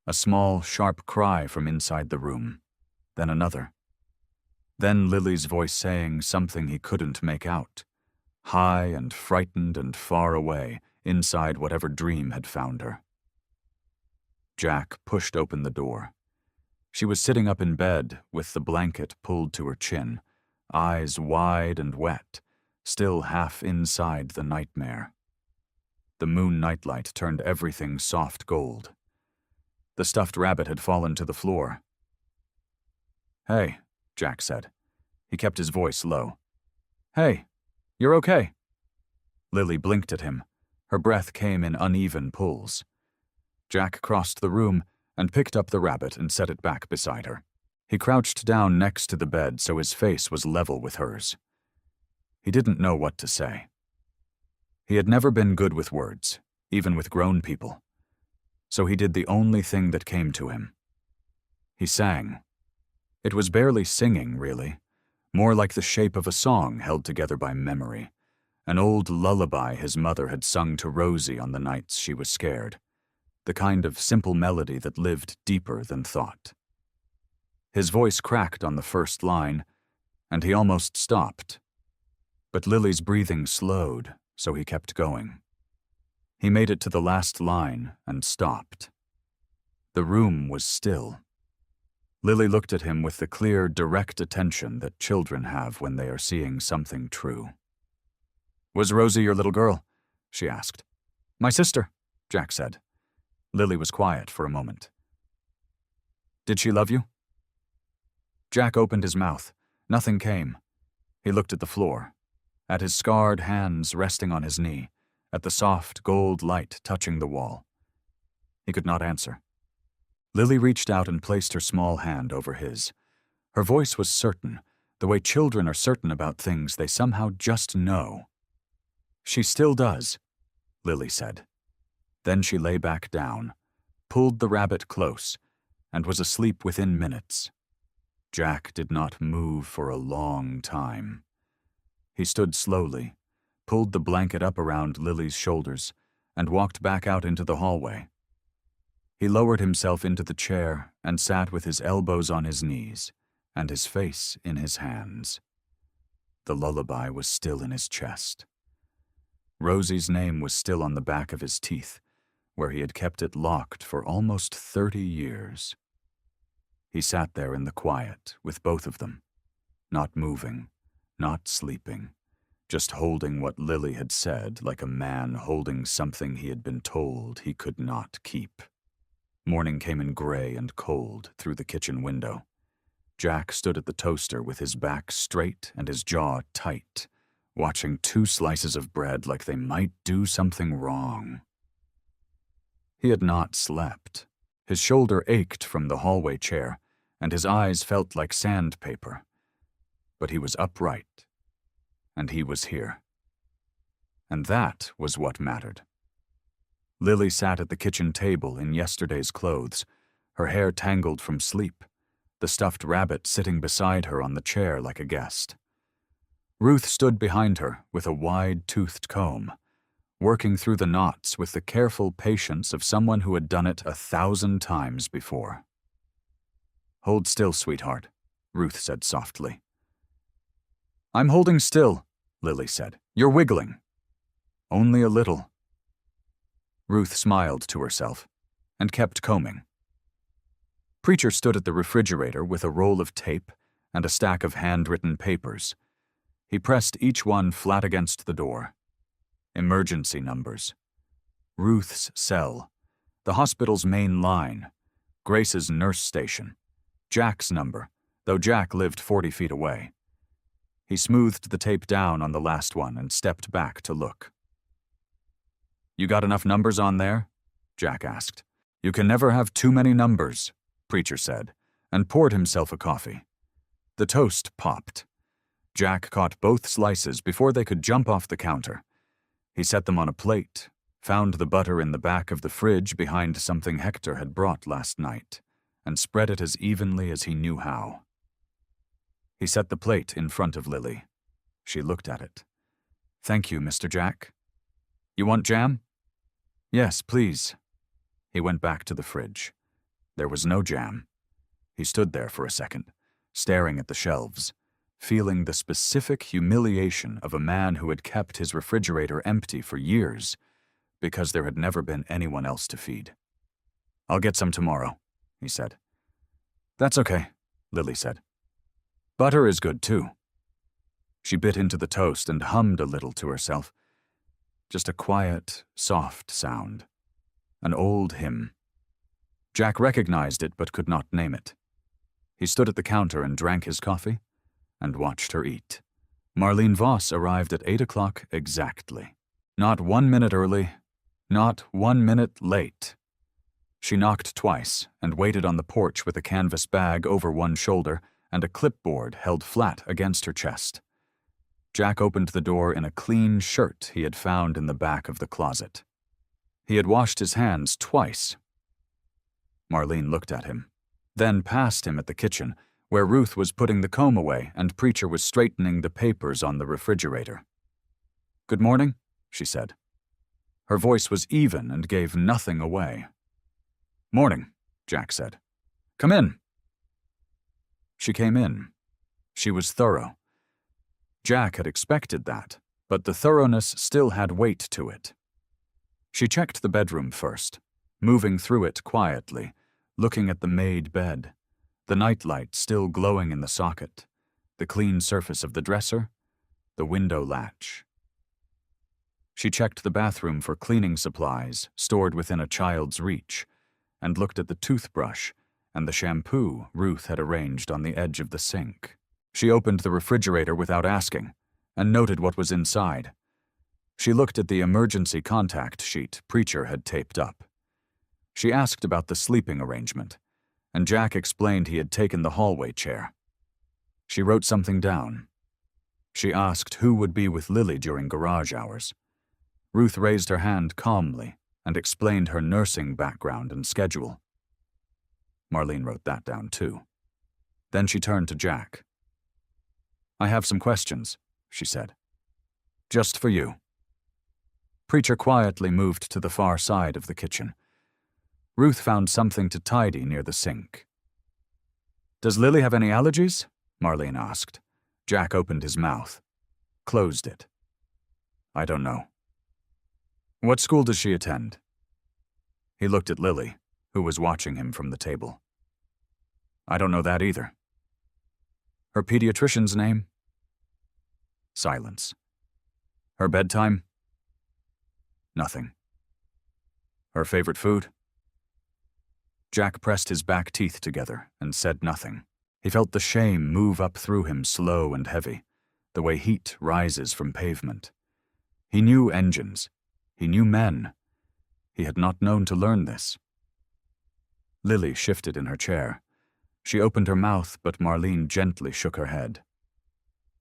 Speaker 1: A small, sharp cry from inside the room. Then another. Then Lily's voice saying something he couldn't make out. High and frightened and far away, inside whatever dream had found her. Jack pushed open the door. She was sitting up in bed with the blanket pulled to her chin, eyes wide and wet, still half inside the nightmare. The moon nightlight turned everything soft gold. The stuffed rabbit had fallen to the floor. "Hey," Jack said. He kept his voice low. "Hey, you're okay." Lily blinked at him. Her breath came in uneven pulls. Jack crossed the room and picked up the rabbit and set it back beside her. He crouched down next to the bed so his face was level with hers. He didn't know what to say. He had never been good with words, even with grown people, so he did the only thing that came to him. He sang. It was barely singing, really, more like the shape of a song held together by memory, an old lullaby his mother had sung to Rosie on the nights she was scared, the kind of simple melody that lived deeper than thought. His voice cracked on the first line, and he almost stopped. But Lily's breathing slowed, so he kept going. He made it to the last line and stopped. The room was still. Lily looked at him with the clear, direct attention that children have when they are seeing something true. "Was Rosie your little girl?" she asked. "My sister," Jack said. Lily was quiet for a moment. "Did she love you?" Jack opened his mouth. Nothing came. He looked at the floor, at his scarred hands resting on his knee, at the soft gold light touching the wall. He could not answer. Lily reached out and placed her small hand over his. Her voice was certain, the way children are certain about things they somehow just know. "She still does," Lily said. Then she lay back down, pulled the rabbit close, and was asleep within minutes. Jack did not move for a long time. He stood slowly, pulled the blanket up around Lily's shoulders, and walked back out into the hallway. He lowered himself into the chair and sat with his elbows on his knees and his face in his hands. The lullaby was still in his chest. Rosie's name was still on the back of his teeth, where he had kept it locked for almost 30 years. He sat there in the quiet with both of them, not moving, not sleeping, just holding what Lily had said like a man holding something he had been told he could not keep. Morning came in gray and cold through the kitchen window. Jack stood at the toaster with his back straight and his jaw tight, watching 2 slices of bread like they might do something wrong. He had not slept. His shoulder ached from the hallway chair, and his eyes felt like sandpaper. But he was upright, and he was here. And that was what mattered. Lily sat at the kitchen table in yesterday's clothes, her hair tangled from sleep, the stuffed rabbit sitting beside her on the chair like a guest. Ruth stood behind her with a wide-toothed comb, working through the knots with the careful patience of someone who had done it 1,000 times before. "Hold still, sweetheart," Ruth said softly. "I'm holding still," Lily said. "You're wiggling." "Only a little." Ruth smiled to herself and kept combing. Preacher stood at the refrigerator with a roll of tape and a stack of handwritten papers. He pressed each one flat against the door. Emergency numbers. Ruth's cell. The hospital's main line. Grace's nurse station. Jack's number, though Jack lived 40 feet away. He smoothed the tape down on the last one and stepped back to look. "You got enough numbers on there?" Jack asked. "You can never have too many numbers," Preacher said, and poured himself a coffee. The toast popped. Jack caught both slices before they could jump off the counter. He set them on a plate, found the butter in the back of the fridge behind something Hector had brought last night, and spread it as evenly as he knew how. He set the plate in front of Lily. She looked at it. "Thank you, Mr. Jack. You want jam?" "Yes, please." He went back to the fridge. There was no jam. He stood there for a second, staring at the shelves, feeling the specific humiliation of a man who had kept his refrigerator empty for years because there had never been anyone else to feed. "I'll get some tomorrow," he said. "That's okay," Lily said. "Butter is good, too." She bit into the toast and hummed a little to herself. Just a quiet, soft sound. An old hymn. Jack recognized it but could not name it. He stood at the counter and drank his coffee and watched her eat. Marlene Voss arrived at 8 o'clock exactly. Not 1 minute early, not 1 minute late. She knocked twice and waited on the porch with a canvas bag over one shoulder and a clipboard held flat against her chest. Jack opened the door in a clean shirt he had found in the back of the closet. He had washed his hands twice. Marlene looked at him, then past him at the kitchen, where Ruth was putting the comb away and Preacher was straightening the papers on the refrigerator. "Good morning," she said. Her voice was even and gave nothing away. "Morning," Jack said. "Come in." She came in. She was thorough. Jack had expected that, but the thoroughness still had weight to it. She checked the bedroom first, moving through it quietly, looking at the made bed, the nightlight still glowing in the socket, the clean surface of the dresser, the window latch. She checked the bathroom for cleaning supplies stored within a child's reach, and looked at the toothbrush and the shampoo Ruth had arranged on the edge of the sink. She opened the refrigerator without asking, and noted what was inside. She looked at the emergency contact sheet Preacher had taped up. She asked about the sleeping arrangement, and Jack explained he had taken the hallway chair. She wrote something down. She asked who would be with Lily during garage hours. Ruth raised her hand calmly and explained her nursing background and schedule. Marlene wrote that down too. Then she turned to Jack. "I have some questions," she said. "Just for you." Preacher quietly moved to the far side of the kitchen. Ruth found something to tidy near the sink. "Does Lily have any allergies?" Marlene asked. Jack opened his mouth, closed it. "I don't know." "What school does she attend?" He looked at Lily, who was watching him from the table. "I don't know that either." "Her pediatrician's name?" Silence. "Her bedtime?" Nothing. "Her favorite food?" Jack pressed his back teeth together and said nothing. He felt the shame move up through him slow and heavy, the way heat rises from pavement. He knew engines. He knew men. He had not known to learn this. Lily shifted in her chair. She opened her mouth, but Marlene gently shook her head.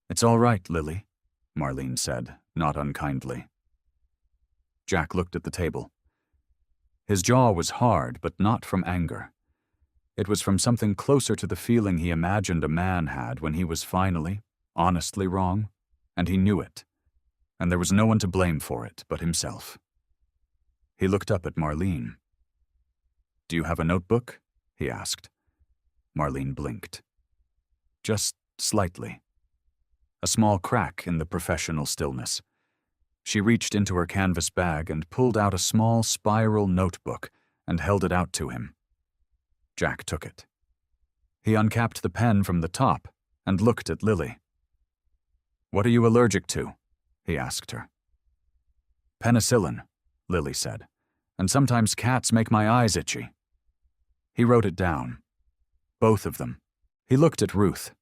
Speaker 1: "It's all right, Lily," Marlene said, not unkindly. Jack looked at the table. His jaw was hard, but not from anger. It was from something closer to the feeling he imagined a man had when he was finally, honestly wrong, and he knew it, and there was no one to blame for it but himself. He looked up at Marlene. "Do you have a notebook?" he asked. Marlene blinked. Just slightly. A small crack in the professional stillness. She reached into her canvas bag and pulled out a small spiral notebook and held it out to him. Jack took it. He uncapped the pen from the top and looked at Lily. "What are you allergic to?" he asked her. "Penicillin," Lily said, "and sometimes cats make my eyes itchy." He wrote it down. Both of them. He looked at Ruth.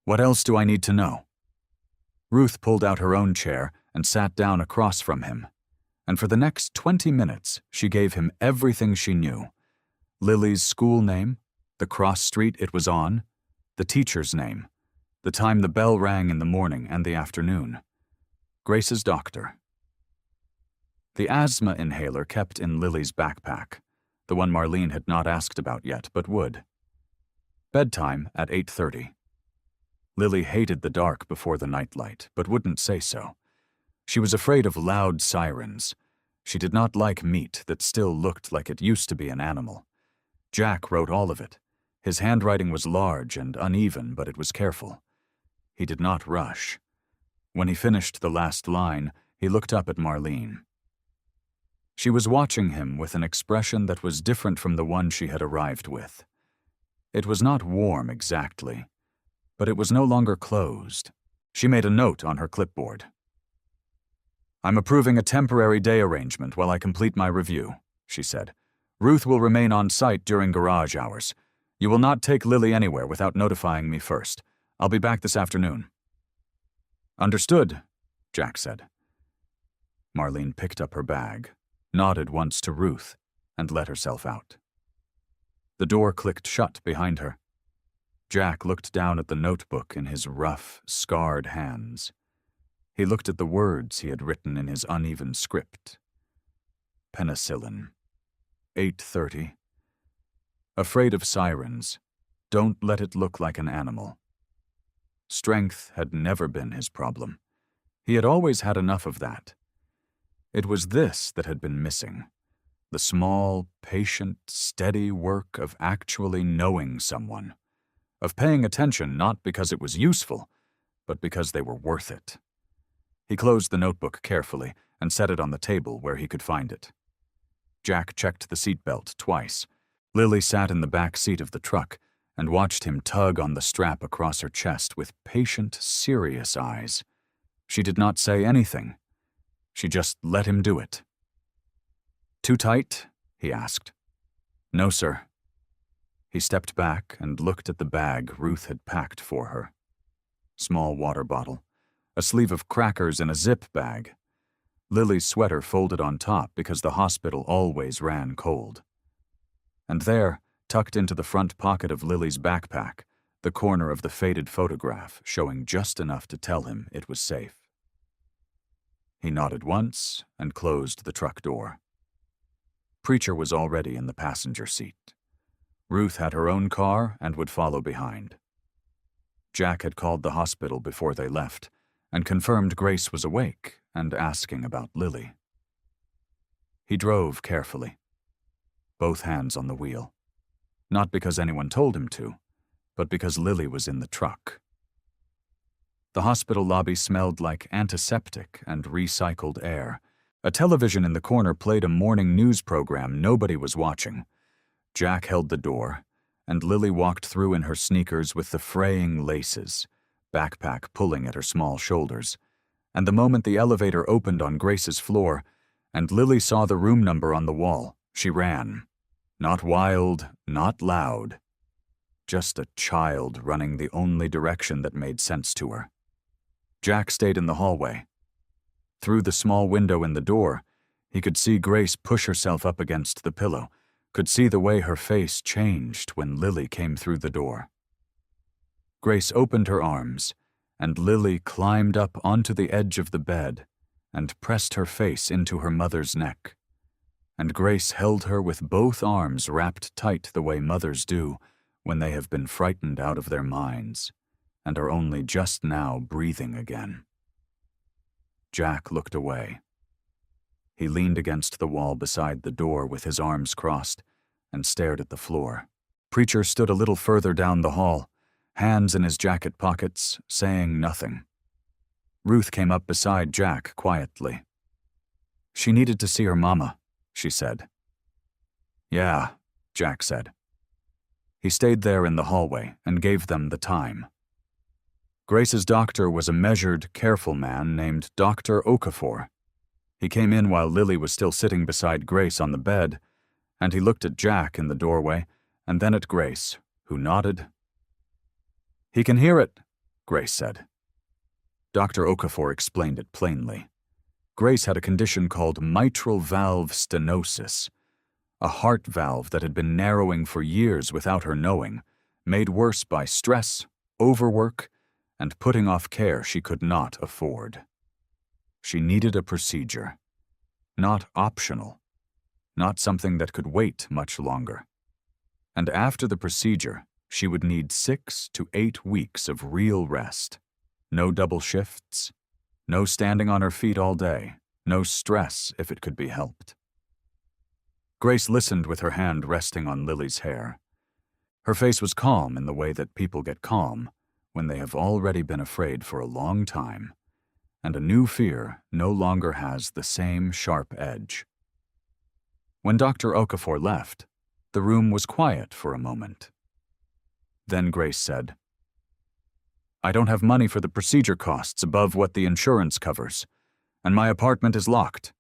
Speaker 1: "What else do I need to know?" Ruth pulled out her own chair and sat down across from him, and for the next 20 minutes she gave him everything she knew. Lily's school name, the cross street it was on, the teacher's name, the time the bell rang in the morning and the afternoon. Grace's doctor. The asthma inhaler kept in Lily's backpack, the one Marlene had not asked about yet, but would. Bedtime at 8:30. Lily hated the dark before the nightlight, but wouldn't say so. She was afraid of loud sirens. She did not like meat that still looked like it used to be an animal. Jack wrote all of it. His handwriting was large and uneven, but it was careful. He did not rush. When he finished the last line, he looked up at Marlene. She was watching him with an expression that was different from the one she had arrived with. It was not warm exactly, but it was no longer closed. She made a note on her clipboard. "I'm approving a temporary day arrangement while I complete my review," she said. "Ruth will remain on site during garage hours. You will not take Lily anywhere without notifying me first. I'll be back this afternoon." "Understood," Jack said. Marlene picked up her bag, nodded once to Ruth, and let herself out. The door clicked shut behind her. Jack looked down at the notebook in his rough, scarred hands. He looked at the words he had written in his uneven script. Penicillin. 8:30. Afraid of sirens. Don't let it look like an animal. Strength had never been his problem. He had always had enough of that. It was this that had been missing. The small, patient, steady work of actually knowing someone. Of paying attention not because it was useful, but because they were worth it. He closed the notebook carefully and set it on the table where he could find it. Jack checked the seatbelt twice. Lily sat in the back seat of the truck and watched him tug on the strap across her chest with patient, serious eyes. She did not say anything. She just let him do it. "Too tight?" he asked. "No, sir." He stepped back and looked at the bag Ruth had packed for her. Small water bottle, a sleeve of crackers in a zip bag. Lily's sweater folded on top because the hospital always ran cold. And there, tucked into the front pocket of Lily's backpack, the corner of the faded photograph showing just enough to tell him it was safe. He nodded once and closed the truck door. Preacher was already in the passenger seat. Ruth had her own car and would follow behind. Jack had called the hospital before they left and confirmed Grace was awake and asking about Lily. He drove carefully, both hands on the wheel, not because anyone told him to, but because Lily was in the truck. The hospital lobby smelled like antiseptic and recycled air. A television in the corner played a morning news program nobody was watching. Jack held the door, and Lily walked through in her sneakers with the fraying laces, backpack pulling at her small shoulders. And the moment the elevator opened on Grace's floor, and Lily saw the room number on the wall, she ran. Not wild, not loud. Just a child running the only direction that made sense to her. Jack stayed in the hallway. Through the small window in the door, he could see Grace push herself up against the pillow, could see the way her face changed when Lily came through the door. Grace opened her arms, and Lily climbed up onto the edge of the bed and pressed her face into her mother's neck. And Grace held her with both arms wrapped tight the way mothers do when they have been frightened out of their minds and are only just now breathing again. Jack looked away. He leaned against the wall beside the door with his arms crossed and stared at the floor. Preacher stood a little further down the hall, hands in his jacket pockets, saying nothing. Ruth came up beside Jack quietly. "She needed to see her mama," she said. "Yeah," Jack said. He stayed there in the hallway and gave them the time. Grace's doctor was a measured, careful man named Dr. Okafor. He came in while Lily was still sitting beside Grace on the bed, and he looked at Jack in the doorway and then at Grace, who nodded. "He can hear it," Grace said. Dr. Okafor explained it plainly. Grace had a condition called mitral valve stenosis, a heart valve that had been narrowing for years without her knowing, made worse by stress, overwork, and putting off care she could not afford. She needed a procedure. Not optional. Not something that could wait much longer. And after the procedure, she would need 6 to 8 weeks of real rest. No double shifts. No standing on her feet all day. No stress if it could be helped. Grace listened with her hand resting on Lily's hair. Her face was calm in the way that people get calm when they have already been afraid for a long time, and a new fear no longer has the same sharp edge. When Dr. Okafor left, the room was quiet for a moment. Then Grace said, "I don't have money for the procedure costs above what the insurance covers, and my apartment is locked,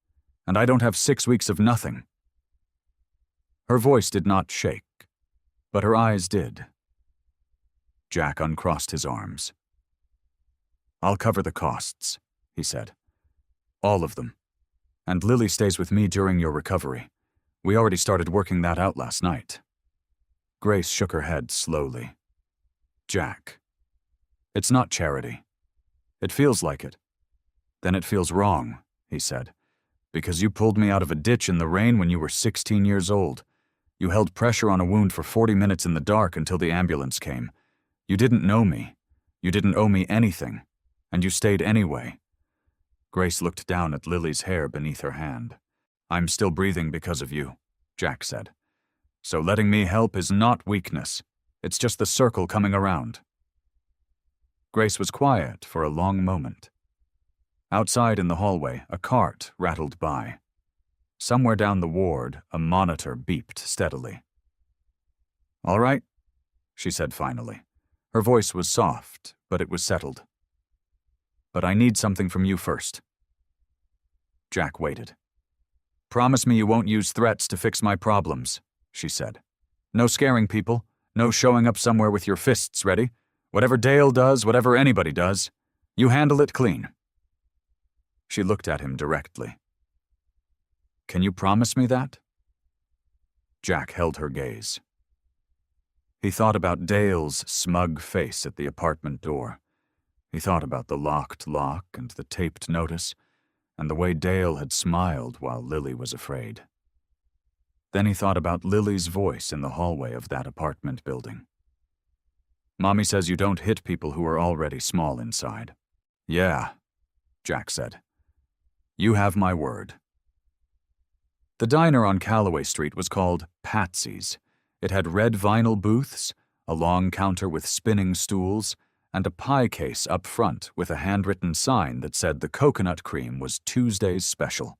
Speaker 1: and I don't have 6 weeks of nothing." Her voice did not shake, but her eyes did. Jack uncrossed his arms. "I'll cover the costs," he said. "All of them. And Lily stays with me during your recovery. We already started working that out last night. Grace shook her head slowly. Jack. It's not charity. It feels like it. Then it feels wrong, he said, because you pulled me out of a ditch in the rain when you were 16 years old. You held pressure on a wound for 40 minutes in the dark until the ambulance came. You didn't know me. You didn't owe me anything. And you stayed anyway. Grace looked down at Lily's hair beneath her hand. I'm still breathing because of you, Jack said. So letting me help is not weakness. It's just the circle coming around. Grace was quiet for a long moment. Outside in the hallway, a cart rattled by. Somewhere down the ward, a monitor beeped steadily. All right, she said finally. Her voice was soft, but it was settled. But I need something from you first. Jack waited. Promise me you won't use threats to fix my problems, she said. No scaring people, no showing up somewhere with your fists ready. Whatever Dale does, whatever anybody does, you handle it clean. She looked at him directly. Can you promise me that? Jack held her gaze. He thought about Dale's smug face at the apartment door. He thought about the locked lock and the taped notice, and the way Dale had smiled while Lily was afraid. Then he thought about Lily's voice in the hallway of that apartment building. Mommy says you don't hit people who are already small inside. Yeah, Jack said. You have my word. The diner on Calloway Street was called Patsy's. It had red vinyl booths, a long counter with spinning stools, and a pie case up front with a handwritten sign that said the coconut cream was Tuesday's special.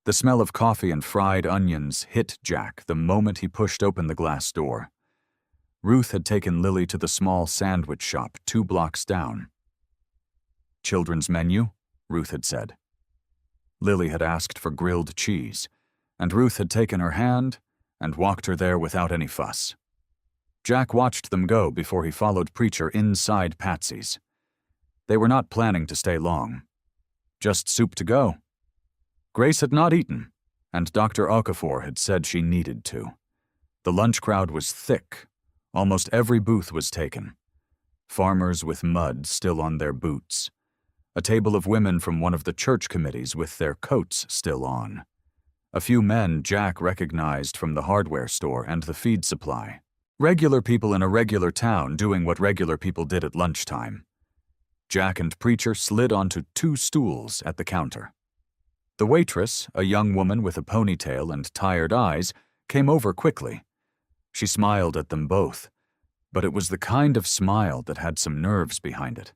Speaker 1: The smell of coffee and fried onions hit Jack the moment he pushed open the glass door. Ruth had taken Lily to the small sandwich shop 2 blocks down. Children's menu, Ruth had said. Lily had asked for grilled cheese, and Ruth had taken her hand and walked her there without any fuss. Jack watched them go before he followed Preacher inside Patsy's. They were not planning to stay long. Just soup to go. Grace had not eaten, and Dr. Okafor had said she needed to. The lunch crowd was thick. Almost every booth was taken. Farmers with mud still on their boots. A table of women from one of the church committees with their coats still on. A few men Jack recognized from the hardware store and the feed supply. Regular people in a regular town doing what regular people did at lunchtime. Jack and Preacher slid onto 2 stools at the counter. The waitress, a young woman with a ponytail and tired eyes, came over quickly. She smiled at them both, but it was the kind of smile that had some nerves behind it.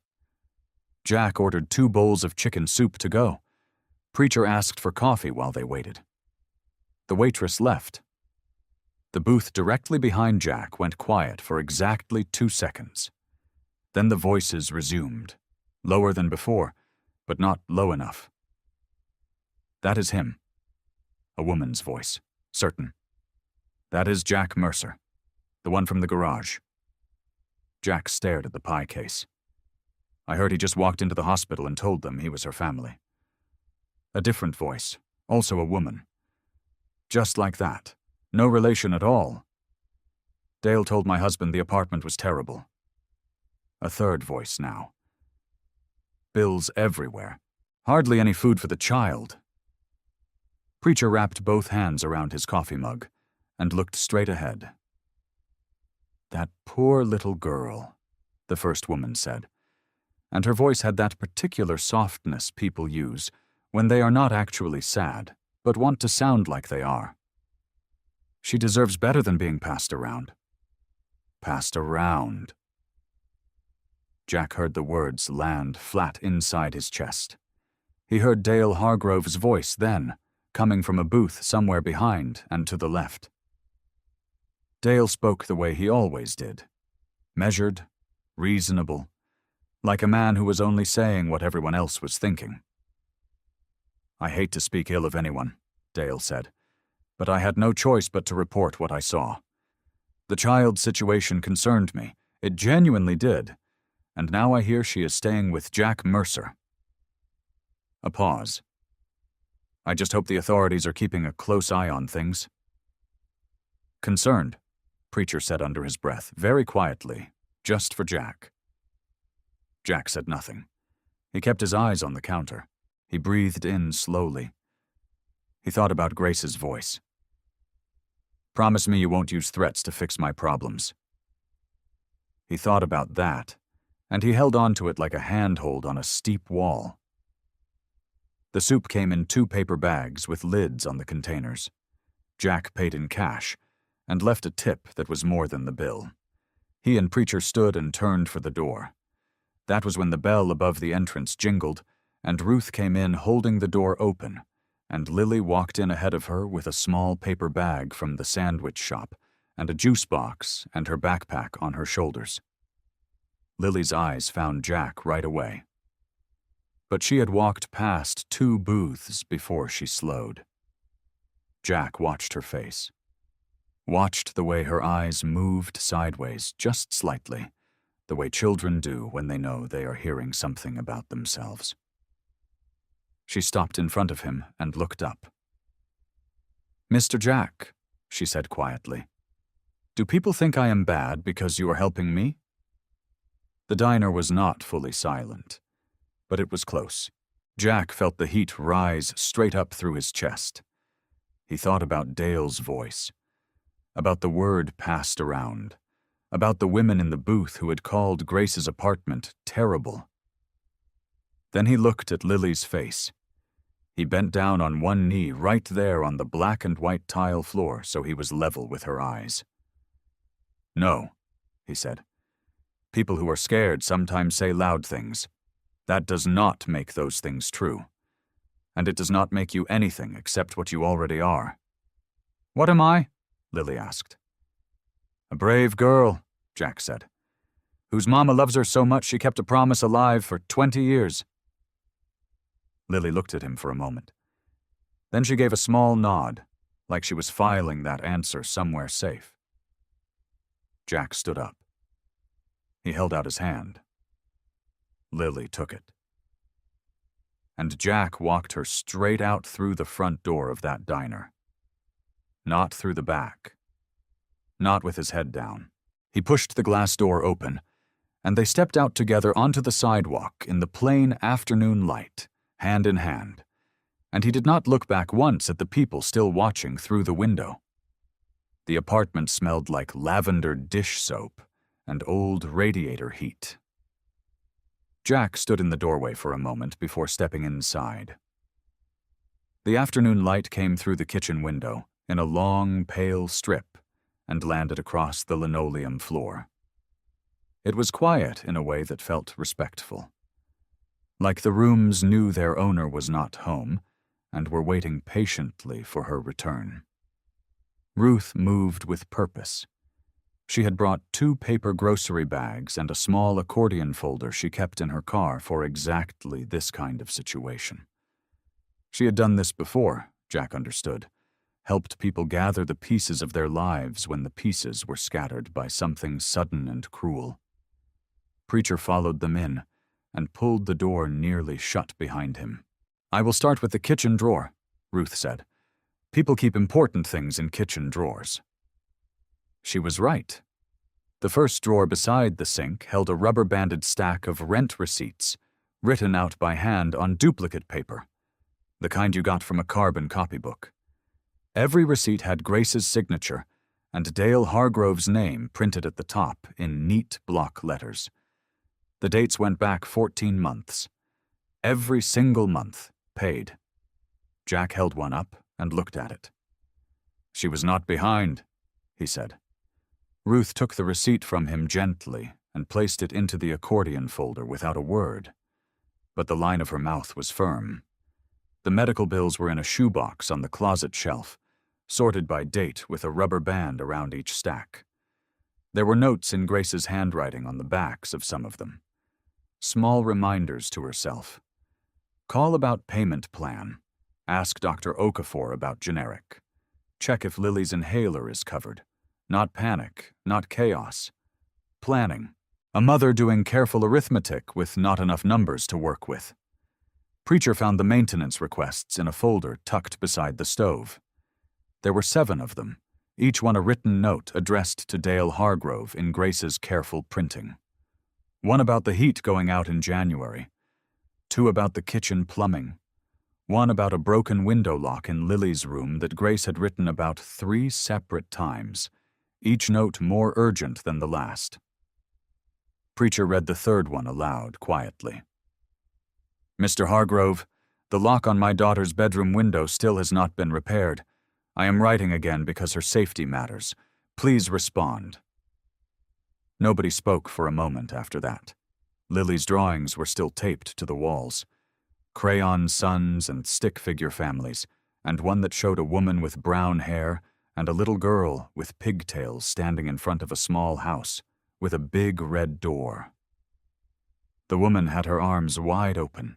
Speaker 1: Jack ordered 2 bowls of chicken soup to go. Preacher asked for coffee while they waited. The waitress left. The booth directly behind Jack went quiet for exactly 2 seconds. Then the voices resumed, lower than before, but not low enough. That is him. A woman's voice, certain. That is Jack Mercer, the one from the garage. Jack stared at the pie case. I heard he just walked into the hospital and told them he was her family. A different voice, also a woman. Just like that. No relation at all. Dale told my husband the apartment was terrible. A third voice now. Bills everywhere. Hardly any food for the child. Preacher wrapped both hands around his coffee mug and looked straight ahead. That poor little girl, the first woman said, and her voice had that particular softness people use when they are not actually sad, but want to sound like they are. She deserves better than being passed around. Passed around. Jack heard the words land flat inside his chest. He heard Dale Hargrove's voice then, coming from a booth somewhere behind and to the left. Dale spoke the way he always did. Measured, reasonable, like a man who was only saying what everyone else was thinking. I hate to speak ill of anyone, Dale said, but I had no choice but to report what I saw. The child's situation concerned me. It genuinely did. And now I hear she is staying with Jack Mercer. A pause. I just hope the authorities are keeping a close eye on things." "Concerned," Preacher said under his breath, very quietly, just for Jack. Jack said nothing. He kept his eyes on the counter. He breathed in slowly. He thought about Grace's voice. "Promise me you won't use threats to fix my problems." He thought about that, and he held on to it like a handhold on a steep wall. The soup came in 2 paper bags with lids on the containers. Jack paid in cash and left a tip that was more than the bill. He and Preacher stood and turned for the door. That was when the bell above the entrance jingled, and Ruth came in holding the door open, and Lily walked in ahead of her with a small paper bag from the sandwich shop and a juice box and her backpack on her shoulders. Lily's eyes found Jack right away. But she had walked past 2 booths before she slowed. Jack watched her face. Watched the way her eyes moved sideways just slightly, the way children do when they know they are hearing something about themselves. She stopped in front of him and looked up. "Mr. Jack," she said quietly, "do people think I am bad because you are helping me?" The diner was not fully silent, but it was close. Jack felt the heat rise straight up through his chest. He thought about Dale's voice, about the word passed around, about the women in the booth who had called Grace's apartment terrible. Then he looked at Lily's face. He bent down on one knee right there on the black and white tile floor so he was level with her eyes. "No," he said. "People who are scared sometimes say loud things. That does not make those things true. And it does not make you anything except what you already are." "What am I?" Lily asked. "A brave girl," Jack said, "whose mama loves her so much she kept a promise alive for 20 years. Lily looked at him for a moment. Then she gave a small nod, like she was filing that answer somewhere safe. Jack stood up. He held out his hand. Lily took it. And Jack walked her straight out through the front door of that diner. Not through the back. Not with his head down. He pushed the glass door open, and they stepped out together onto the sidewalk in the plain afternoon light, hand in hand, and he did not look back once at the people still watching through the window. The apartment smelled like lavender dish soap and old radiator heat. Jack stood in the doorway for a moment before stepping inside. The afternoon light came through the kitchen window in a long, pale strip and landed across the linoleum floor. It was quiet in a way that felt respectful. Like the rooms knew their owner was not home and were waiting patiently for her return. Ruth moved with purpose. She had brought 2 paper grocery bags and a small accordion folder she kept in her car for exactly this kind of situation. She had done this before, Jack understood, helped people gather the pieces of their lives when the pieces were scattered by something sudden and cruel. Preacher followed them in and pulled the door nearly shut behind him. "I will start with the kitchen drawer," Ruth said. "People keep important things in kitchen drawers." She was right. The first drawer beside the sink held a rubber-banded stack of rent receipts, written out by hand on duplicate paper, the kind you got from a carbon copybook. Every receipt had Grace's signature and Dale Hargrove's name printed at the top in neat block letters. The dates went back 14 months. Every single month, paid. Jack held one up and looked at it. "She was not behind," he said. Ruth took the receipt from him gently and placed it into the accordion folder without a word. But the line of her mouth was firm. The medical bills were in a shoebox on the closet shelf, sorted by date with a rubber band around each stack. There were notes in Grace's handwriting on the backs of some of them. Small reminders to herself. Call about payment plan. Ask Dr. Okafor about generic. Check if Lily's inhaler is covered. Not panic, not chaos. Planning. A mother doing careful arithmetic with not enough numbers to work with. Preacher found the maintenance requests in a folder tucked beside the stove. There were 7 of them, each one a written note addressed to Dale Hargrove in Grace's careful printing. One about the heat going out in January, 2 about the kitchen plumbing, 1 about a broken window lock in Lily's room that Grace had written about 3 separate times, each note more urgent than the last. Preacher read the 3rd one aloud, quietly. Mr. Hargrove, the lock on my daughter's bedroom window still has not been repaired. I am writing again because her safety matters. Please respond. Nobody spoke for a moment after that. Lily's drawings were still taped to the walls. Crayon suns and stick figure families, and one that showed a woman with brown hair and a little girl with pigtails standing in front of a small house with a big red door. The woman had her arms wide open.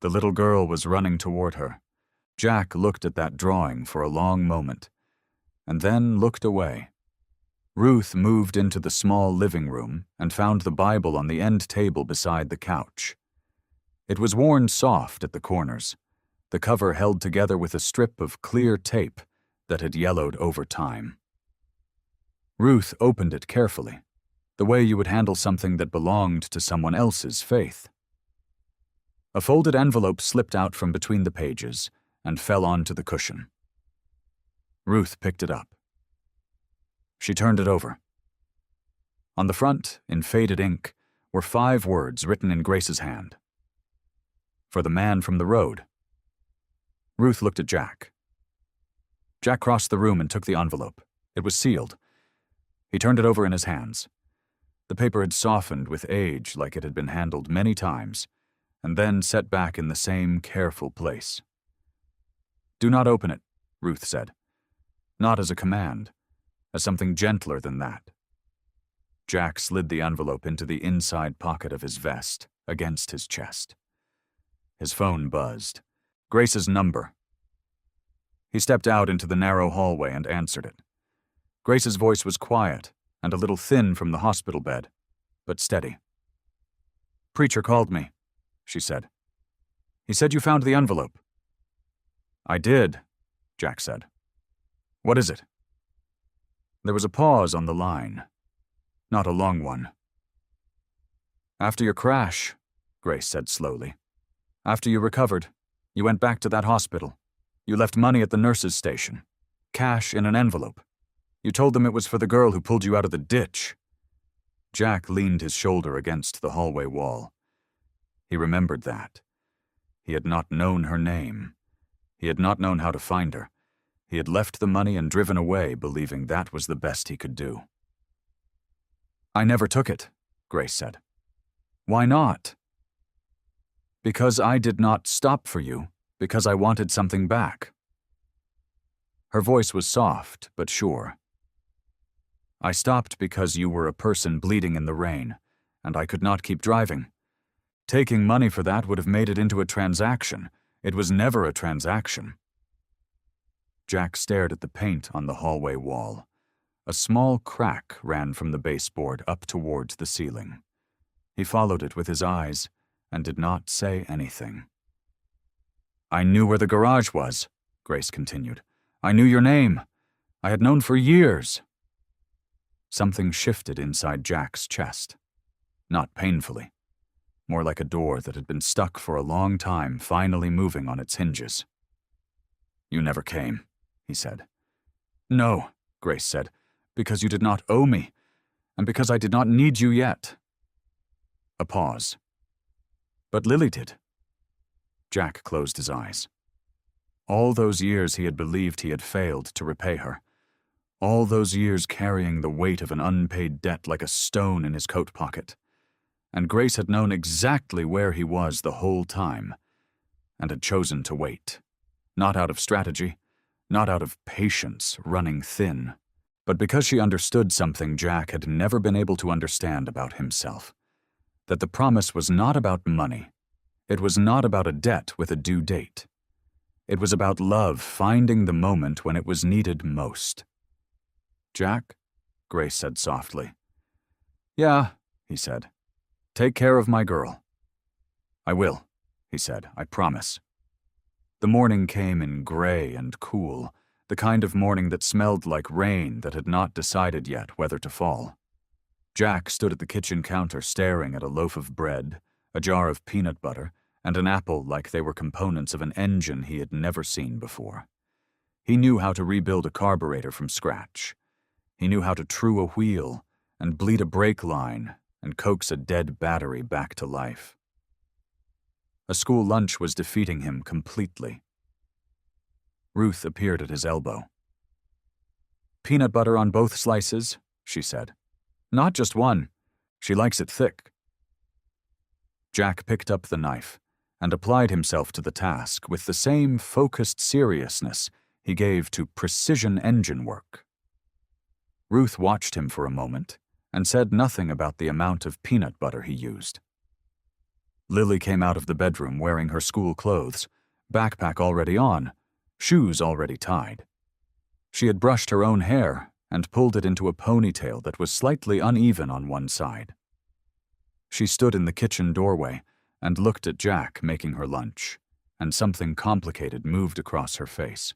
Speaker 1: The little girl was running toward her. Jack looked at that drawing for a long moment, and then looked away. Ruth moved into the small living room and found the Bible on the end table beside the couch. It was worn soft at the corners, the cover held together with a strip of clear tape that had yellowed over time. Ruth opened it carefully, the way you would handle something that belonged to someone else's faith. A folded envelope slipped out from between the pages and fell onto the cushion. Ruth picked it up. She turned it over. On the front, in faded ink, were 5 words written in Grace's hand. For the man from the road. Ruth looked at Jack. Jack crossed the room and took the envelope. It was sealed. He turned it over in his hands. The paper had softened with age like it had been handled many times, and then set back in the same careful place. Do not open it, Ruth said. Not as a command, as something gentler than that. Jack slid the envelope into the inside pocket of his vest, against his chest. His phone buzzed. Grace's number. He stepped out into the narrow hallway and answered it. Grace's voice was quiet and a little thin from the hospital bed, but steady. Preacher called me, she said. He said you found the envelope. I did, Jack said. What is it? There was a pause on the line. Not a long one. After your crash, Grace said slowly. After you recovered, you went back to that hospital. You left money at the nurse's station. Cash in an envelope. You told them it was for the girl who pulled you out of the ditch. Jack leaned his shoulder against the hallway wall. He remembered that. He had not known her name. He had not known how to find her. He had left the money and driven away, believing that was the best he could do. I never took it, Grace said. Why not? Because I did not stop for you, because I wanted something back. Her voice was soft, but sure. I stopped because you were a person bleeding in the rain, and I could not keep driving. Taking money for that would have made it into a transaction. It was never a transaction. Jack stared at the paint on the hallway wall. A small crack ran from the baseboard up towards the ceiling. He followed it with his eyes and did not say anything. I knew where the garage was, Grace continued. I knew your name. I had known for years. Something shifted inside Jack's chest. Not painfully. More like a door that had been stuck for a long time, finally moving on its hinges. You never came, he said. No, Grace said, because you did not owe me, and because I did not need you yet. A pause. But Lily did. Jack closed his eyes. All those years he had believed he had failed to repay her. All those years carrying the weight of an unpaid debt like a stone in his coat pocket. And Grace had known exactly where he was the whole time, and had chosen to wait. Not out of strategy, not out of patience running thin, but because she understood something Jack had never been able to understand about himself. That the promise was not about money. It was not about a debt with a due date. It was about love finding the moment when it was needed most. Jack, Grace said softly. Yeah, he said. Take care of my girl. I will, he said. "I promise." The morning came in gray and cool, the kind of morning that smelled like rain that had not decided yet whether to fall. Jack stood at the kitchen counter staring at a loaf of bread, a jar of peanut butter, and an apple like they were components of an engine he had never seen before. He knew how to rebuild a carburetor from scratch. He knew how to true a wheel and bleed a brake line and coax a dead battery back to life. A school lunch was defeating him completely. Ruth appeared at his elbow. "Peanut butter on both slices," she said. "Not just one. She likes it thick." Jack picked up the knife and applied himself to the task with the same focused seriousness he gave to precision engine work. Ruth watched him for a moment and said nothing about the amount of peanut butter he used. Lily came out of the bedroom wearing her school clothes, backpack already on, shoes already tied. She had brushed her own hair and pulled it into a ponytail that was slightly uneven on one side. She stood in the kitchen doorway and looked at Jack making her lunch, and something complicated moved across her face.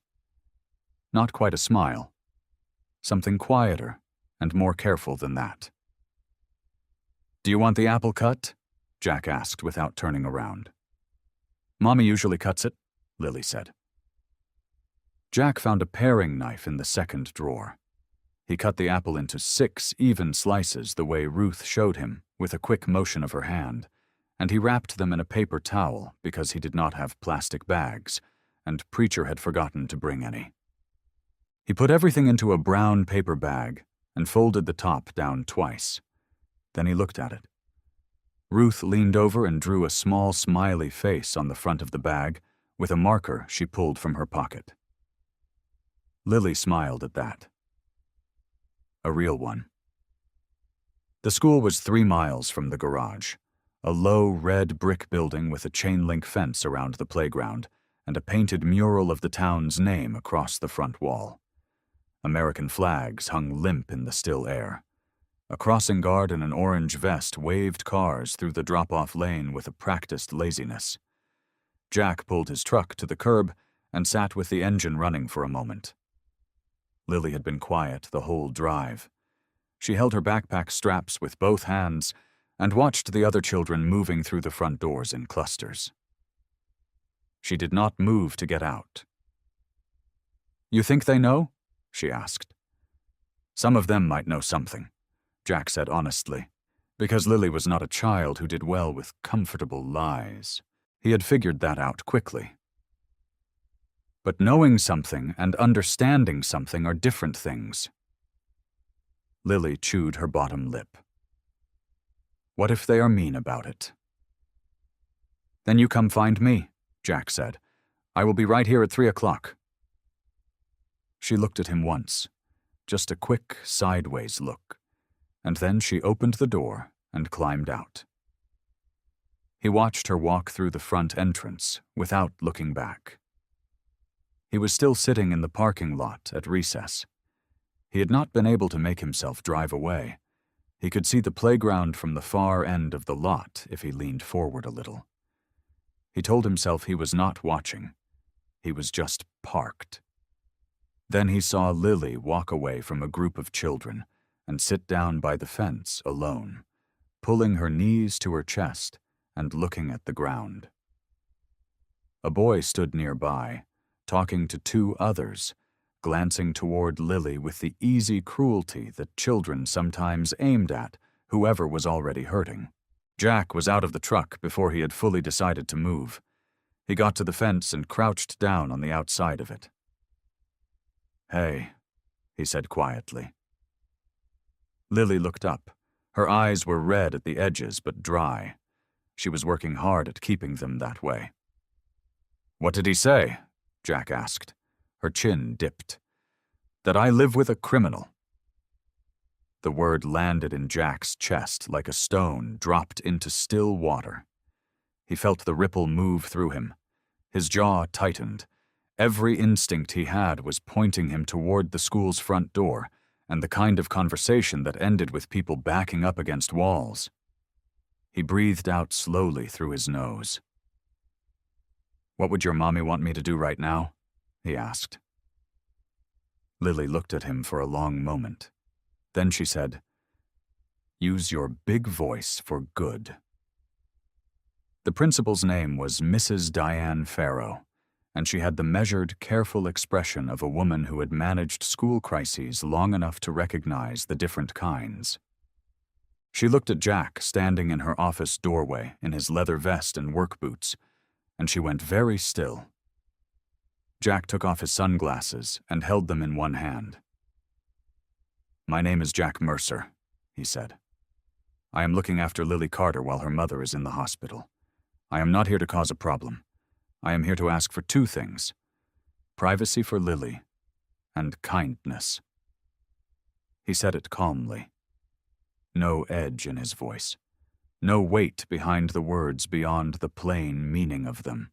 Speaker 1: Not quite a smile. Something quieter and more careful than that. "Do you want the apple cut?" Jack asked without turning around. "Mommy usually cuts it," Lily said. Jack found a paring knife in the second drawer. He cut the apple into 6 even slices the way Ruth showed him, with a quick motion of her hand, and he wrapped them in a paper towel because he did not have plastic bags, and Preacher had forgotten to bring any. He put everything into a brown paper bag and folded the top down twice. Then he looked at it. Ruth leaned over and drew a small smiley face on the front of the bag with a marker she pulled from her pocket. Lily smiled at that. A real one. The school was 3 miles from the garage, a low red brick building with a chain-link fence around the playground and a painted mural of the town's name across the front wall. American flags hung limp in the still air. A crossing guard in an orange vest waved cars through the drop-off lane with a practiced laziness. Jack pulled his truck to the curb and sat with the engine running for a moment. Lily had been quiet the whole drive. She held her backpack straps with both hands and watched the other children moving through the front doors in clusters. She did not move to get out. "You think they know?" she asked. "Some of them might know something," Jack said honestly, because Lily was not a child who did well with comfortable lies. He had figured that out quickly. But knowing something and understanding something are different things. Lily chewed her bottom lip. "What if they are mean about it?" "Then you come find me," Jack said. "I will be right here at 3 o'clock. She looked at him once, just a quick sideways look, and then she opened the door and climbed out. He watched her walk through the front entrance without looking back. He was still sitting in the parking lot at recess. He had not been able to make himself drive away. He could see the playground from the far end of the lot if he leaned forward a little. He told himself he was not watching. He was just parked. Then he saw Lily walk away from a group of children and sit down by the fence alone, pulling her knees to her chest and looking at the ground. A boy stood nearby, talking to 2 others, glancing toward Lily with the easy cruelty that children sometimes aimed at whoever was already hurting. Jack was out of the truck before he had fully decided to move. He got to the fence and crouched down on the outside of it. "Hey," he said quietly. Lily looked up. Her eyes were red at the edges but dry. She was working hard at keeping them that way. "What did he say?" Jack asked. Her chin dipped. "That I live with a criminal." The word landed in Jack's chest like a stone dropped into still water. He felt the ripple move through him. His jaw tightened. Every instinct he had was pointing him toward the school's front door and the kind of conversation that ended with people backing up against walls. He breathed out slowly through his nose. What would your mommy want me to do right now? He asked. Lily looked at him for a long moment. Then she said, Use your big voice for good. The principal's name was Mrs. Diane Farrow, and she had the measured, careful expression of a woman who had managed school crises long enough to recognize the different kinds. She looked at Jack standing in her office doorway in his leather vest and work boots, and she went very still. Jack took off his sunglasses and held them in one hand. My name is Jack Mercer, he said. I am looking after Lily Carter while her mother is in the hospital. I am not here to cause a problem. I am here to ask for two things: privacy for Lily and kindness. He said it calmly. No edge in his voice. No weight behind the words beyond the plain meaning of them.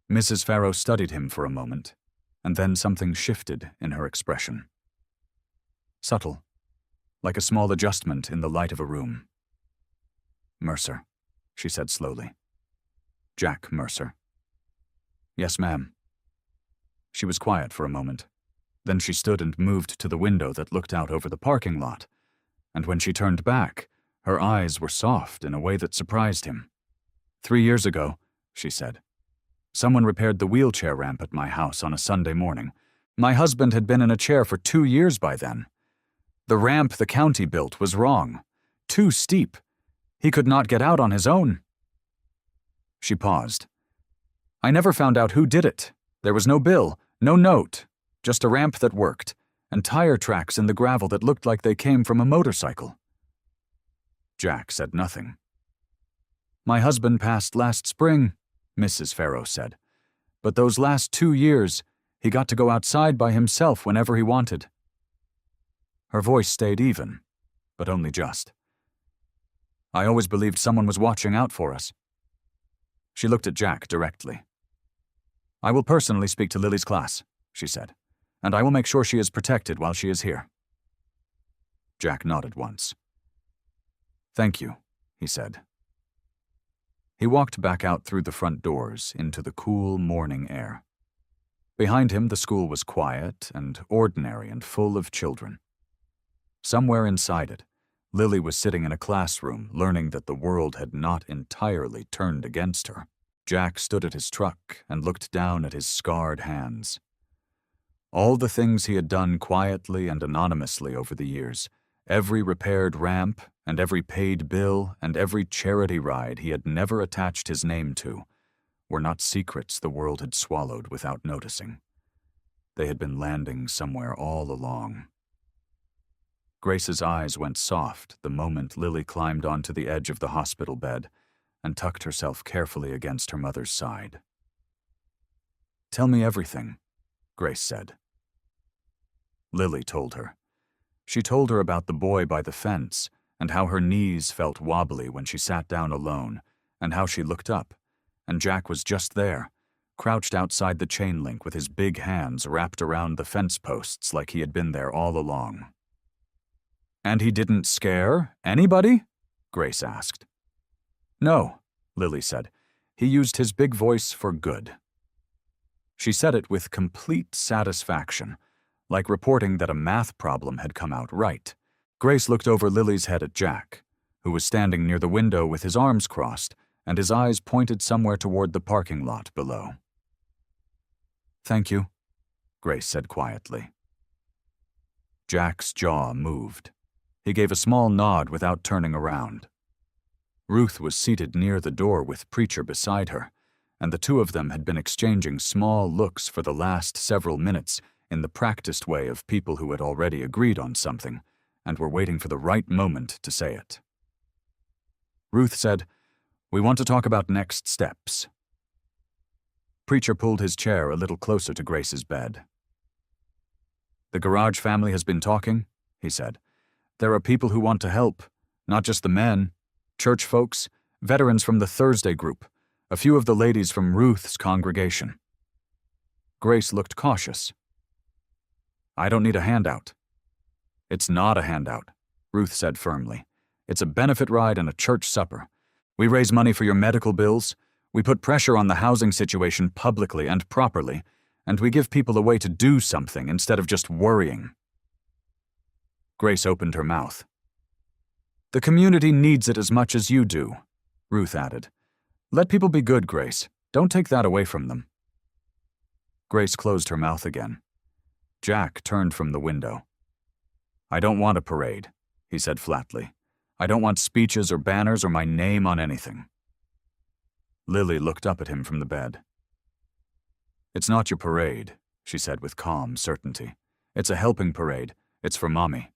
Speaker 1: Mrs. Farrow studied him for a moment, and then something shifted in her expression. Subtle, like a small adjustment in the light of a room. Mercer, she said slowly. Jack Mercer. Yes, ma'am. She was quiet for a moment. Then she stood and moved to the window that looked out over the parking lot, and when she turned back, her eyes were soft in a way that surprised him. 3 years ago, she said, someone repaired the wheelchair ramp at my house on a Sunday morning. My husband had been in a chair for 2 years by then. The ramp the county built was wrong, too steep. He could not get out on his own. She paused. I never found out who did it. There was no bill, no note, just a ramp that worked, and tire tracks in the gravel that looked like they came from a motorcycle. Jack said nothing. My husband passed last spring, Mrs. Farrow said, but those last 2 years, he got to go outside by himself whenever he wanted. Her voice stayed even, but only just. I always believed someone was watching out for us. She looked at Jack directly. I will personally speak to Lily's class, she said, and I will make sure she is protected while she is here. Jack nodded once. Thank you, he said. He walked back out through the front doors into the cool morning air. Behind him, the school was quiet and ordinary and full of children. Somewhere inside it, Lily was sitting in a classroom learning that the world had not entirely turned against her. Jack stood at his truck and looked down at his scarred hands. All the things he had done quietly and anonymously over the years, every repaired ramp and every paid bill and every charity ride he had never attached his name to, were not secrets the world had swallowed without noticing. They had been landing somewhere all along. Grace's eyes went soft the moment Lily climbed onto the edge of the hospital bed and tucked herself carefully against her mother's side. Tell me everything, Grace said. Lily told her. She told her about the boy by the fence and how her knees felt wobbly when she sat down alone and how she looked up, and Jack was just there, crouched outside the chain link with his big hands wrapped around the fence posts like he had been there all along. And he didn't scare anybody? Grace asked. No, Lily said. He used his big voice for good. She said it with complete satisfaction, like reporting that a math problem had come out right. Grace looked over Lily's head at Jack, who was standing near the window with his arms crossed and his eyes pointed somewhere toward the parking lot below. Thank you, Grace said quietly. Jack's jaw moved. He gave a small nod without turning around. Ruth was seated near the door with Preacher beside her, and the two of them had been exchanging small looks for the last several minutes in the practiced way of people who had already agreed on something and were waiting for the right moment to say it. Ruth said, "We want to talk about next steps." Preacher pulled his chair a little closer to Grace's bed. "The Garage family has been talking," he said. "There are people who want to help, not just the men, church folks, veterans from the Thursday group, a few of the ladies from Ruth's congregation." Grace looked cautious. "I don't need a handout." "It's not a handout," Ruth said firmly. "It's a benefit ride and a church supper. We raise money for your medical bills. We put pressure on the housing situation publicly and properly, and we give people a way to do something instead of just worrying." Grace opened her mouth. "The community needs it as much as you do," Ruth added. "Let people be good, Grace. Don't take that away from them." Grace closed her mouth again. Jack turned from the window. "I don't want a parade," he said flatly. "I don't want speeches or banners or my name on anything." Lily looked up at him from the bed. "It's not your parade," she said with calm certainty. "It's a helping parade. It's for Mommy."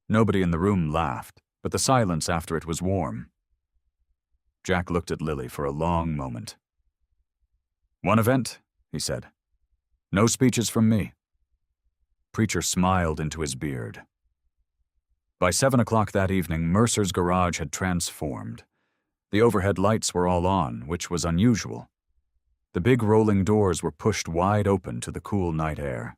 Speaker 1: Nobody in the room laughed, but the silence after it was warm. Jack looked at Lily for a long moment. "One event," he said. "No speeches from me." Preacher smiled into his beard. By 7 o'clock that evening, Mercer's garage had transformed. The overhead lights were all on, which was unusual. The big rolling doors were pushed wide open to the cool night air.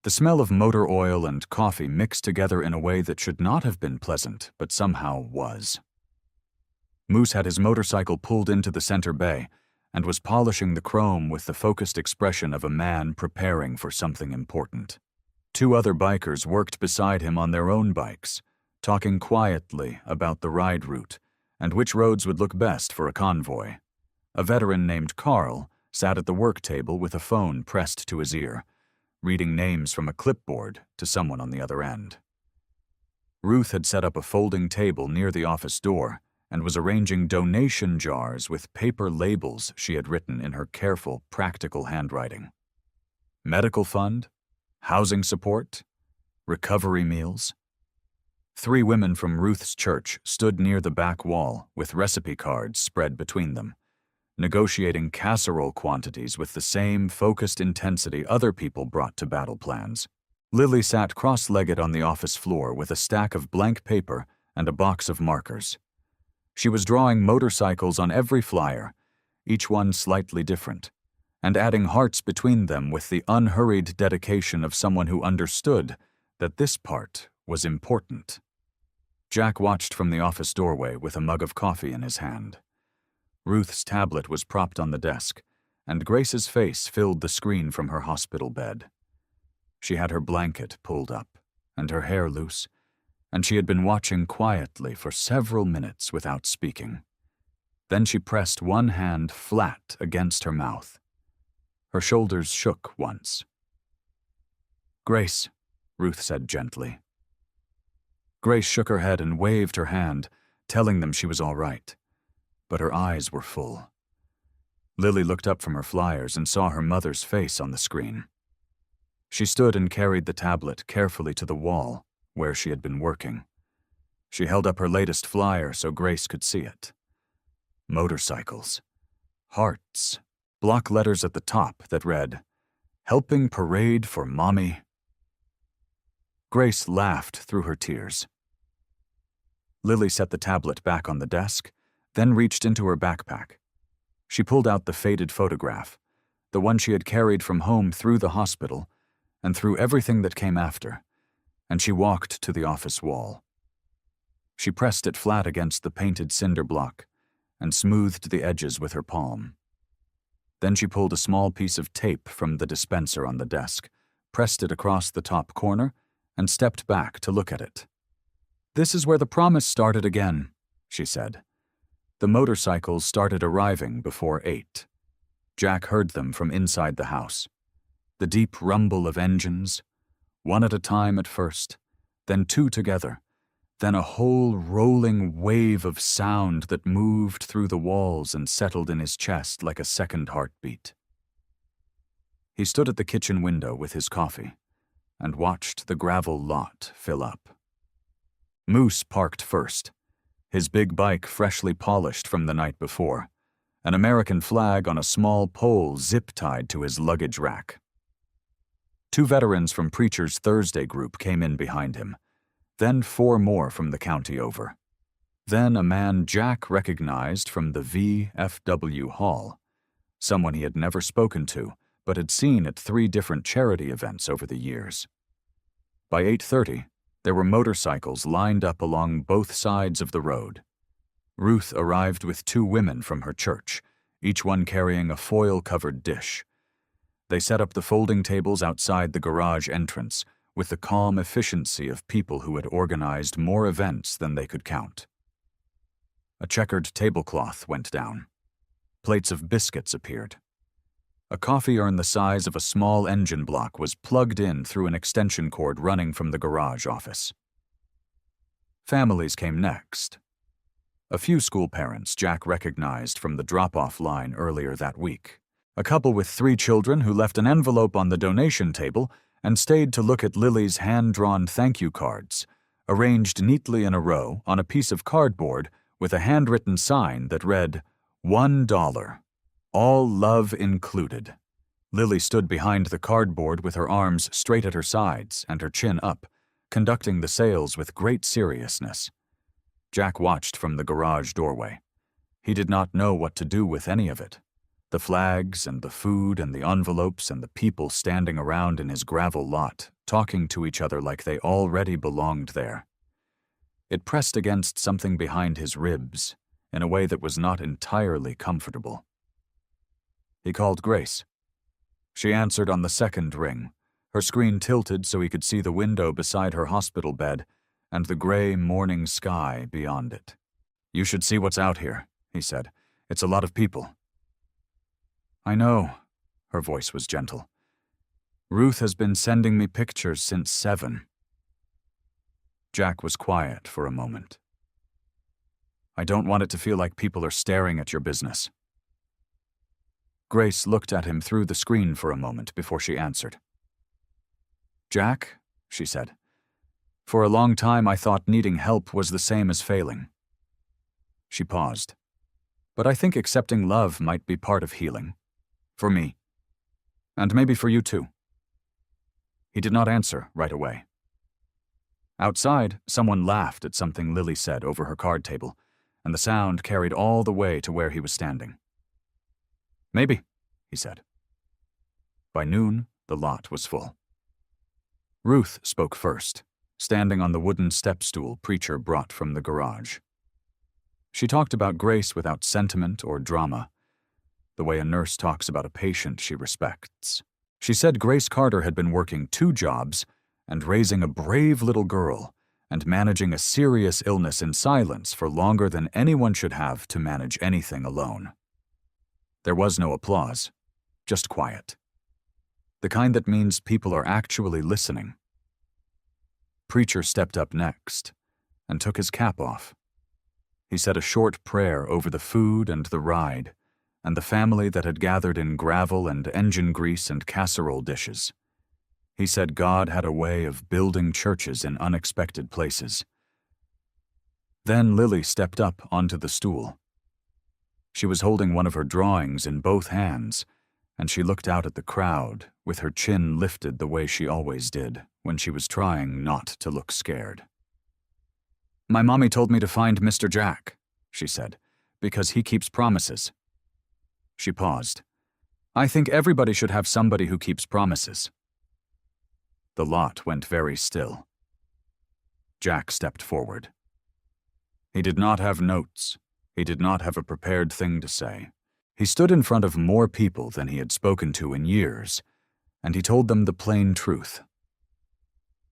Speaker 1: The smell of motor oil and coffee mixed together in a way that should not have been pleasant, but somehow was. Moose had his motorcycle pulled into the center bay and was polishing the chrome with the focused expression of a man preparing for something important. 2 other bikers worked beside him on their own bikes, talking quietly about the ride route and which roads would look best for a convoy. A veteran named Carl sat at the work table with a phone pressed to his ear, reading names from a clipboard to someone on the other end. Ruth had set up a folding table near the office door and was arranging donation jars with paper labels she had written in her careful, practical handwriting. Medical fund, housing support, recovery meals. 3 women from Ruth's church stood near the back wall with recipe cards spread between them, negotiating casserole quantities with the same focused intensity other people brought to battle plans. Lily sat cross-legged on the office floor with a stack of blank paper and a box of markers. She was drawing motorcycles on every flyer, each one slightly different, and adding hearts between them with the unhurried dedication of someone who understood that this part was important. Jack watched from the office doorway with a mug of coffee in his hand. Ruth's tablet was propped on the desk, and Grace's face filled the screen from her hospital bed. She had her blanket pulled up and her hair loose, and she had been watching quietly for several minutes without speaking. Then she pressed one hand flat against her mouth. Her shoulders shook once. "Grace," Ruth said gently. Grace shook her head and waved her hand, telling them she was all right. But her eyes were full. Lily looked up from her flyers and saw her mother's face on the screen. She stood and carried the tablet carefully to the wall, where she had been working. She held up her latest flyer so Grace could see it. Motorcycles. Hearts. Block letters at the top that read, "Helping Parade for Mommy." Grace laughed through her tears. Lily set the tablet back on the desk, then reached into her backpack. She pulled out the faded photograph, the one she had carried from home through the hospital and through everything that came after, and she walked to the office wall. She pressed it flat against the painted cinder block and smoothed the edges with her palm. Then she pulled a small piece of tape from the dispenser on the desk, pressed it across the top corner, and stepped back to look at it. "This is where the promise started again," she said. The motorcycles started arriving before 8. Jack heard them from inside the house. The deep rumble of engines, one at a time at first, then 2 together, then a whole rolling wave of sound that moved through the walls and settled in his chest like a second heartbeat. He stood at the kitchen window with his coffee and watched the gravel lot fill up. Moose parked first, his big bike freshly polished from the night before, an American flag on a small pole zip-tied to his luggage rack. 2 veterans from Preacher's Thursday group came in behind him, then 4 more from the county over. Then a man Jack recognized from the VFW Hall, someone he had never spoken to but had seen at 3 different charity events over the years. By 8:30, there were motorcycles lined up along both sides of the road. Ruth arrived with 2 women from her church, each one carrying a foil-covered dish. They set up the folding tables outside the garage entrance with the calm efficiency of people who had organized more events than they could count. A checkered tablecloth went down. Plates of biscuits appeared. A coffee urn the size of a small engine block was plugged in through an extension cord running from the garage office. Families came next. A few school parents Jack recognized from the drop-off line earlier that week. A couple with 3 children who left an envelope on the donation table and stayed to look at Lily's hand-drawn thank you cards, arranged neatly in a row on a piece of cardboard with a handwritten sign that read, $1, all love included. Lily stood behind the cardboard with her arms straight at her sides and her chin up, conducting the sales with great seriousness. Jack watched from the garage doorway. He did not know what to do with any of it. The flags and the food and the envelopes and the people standing around in his gravel lot, talking to each other like they already belonged there. It pressed against something behind his ribs in a way that was not entirely comfortable. He called Grace. She answered on the second ring, her screen tilted so he could see the window beside her hospital bed and the gray morning sky beyond it. "You should see what's out here," he said. "It's a lot of people." "I know," her voice was gentle. "Ruth has been sending me pictures since 7. Jack was quiet for a moment. "I don't want it to feel like people are staring at your business." Grace looked at him through the screen for a moment before she answered. "Jack," she said, "for a long time I thought needing help was the same as failing." She paused. "But I think accepting love might be part of healing. For me. And maybe for you too." He did not answer right away. Outside, someone laughed at something Lily said over her card table, and the sound carried all the way to where he was standing. "Maybe," he said. By noon, the lot was full. Ruth spoke first, standing on the wooden step stool Preacher brought from the garage. She talked about Grace without sentiment or drama, the way a nurse talks about a patient she respects. She said Grace Carter had been working 2 jobs and raising a brave little girl and managing a serious illness in silence for longer than anyone should have to manage anything alone. There was no applause, just quiet. The kind that means people are actually listening. Preacher stepped up next and took his cap off. He said a short prayer over the food and the ride, and the family that had gathered in gravel and engine grease and casserole dishes. He said God had a way of building churches in unexpected places. Then Lily stepped up onto the stool. She was holding one of her drawings in both hands, and she looked out at the crowd with her chin lifted the way she always did when she was trying not to look scared. "My mommy told me to find Mr. Jack," she said, "because he keeps promises." She paused. "I think everybody should have somebody who keeps promises." The lot went very still. Jack stepped forward. He did not have notes. He did not have a prepared thing to say. He stood in front of more people than he had spoken to in years, and he told them the plain truth.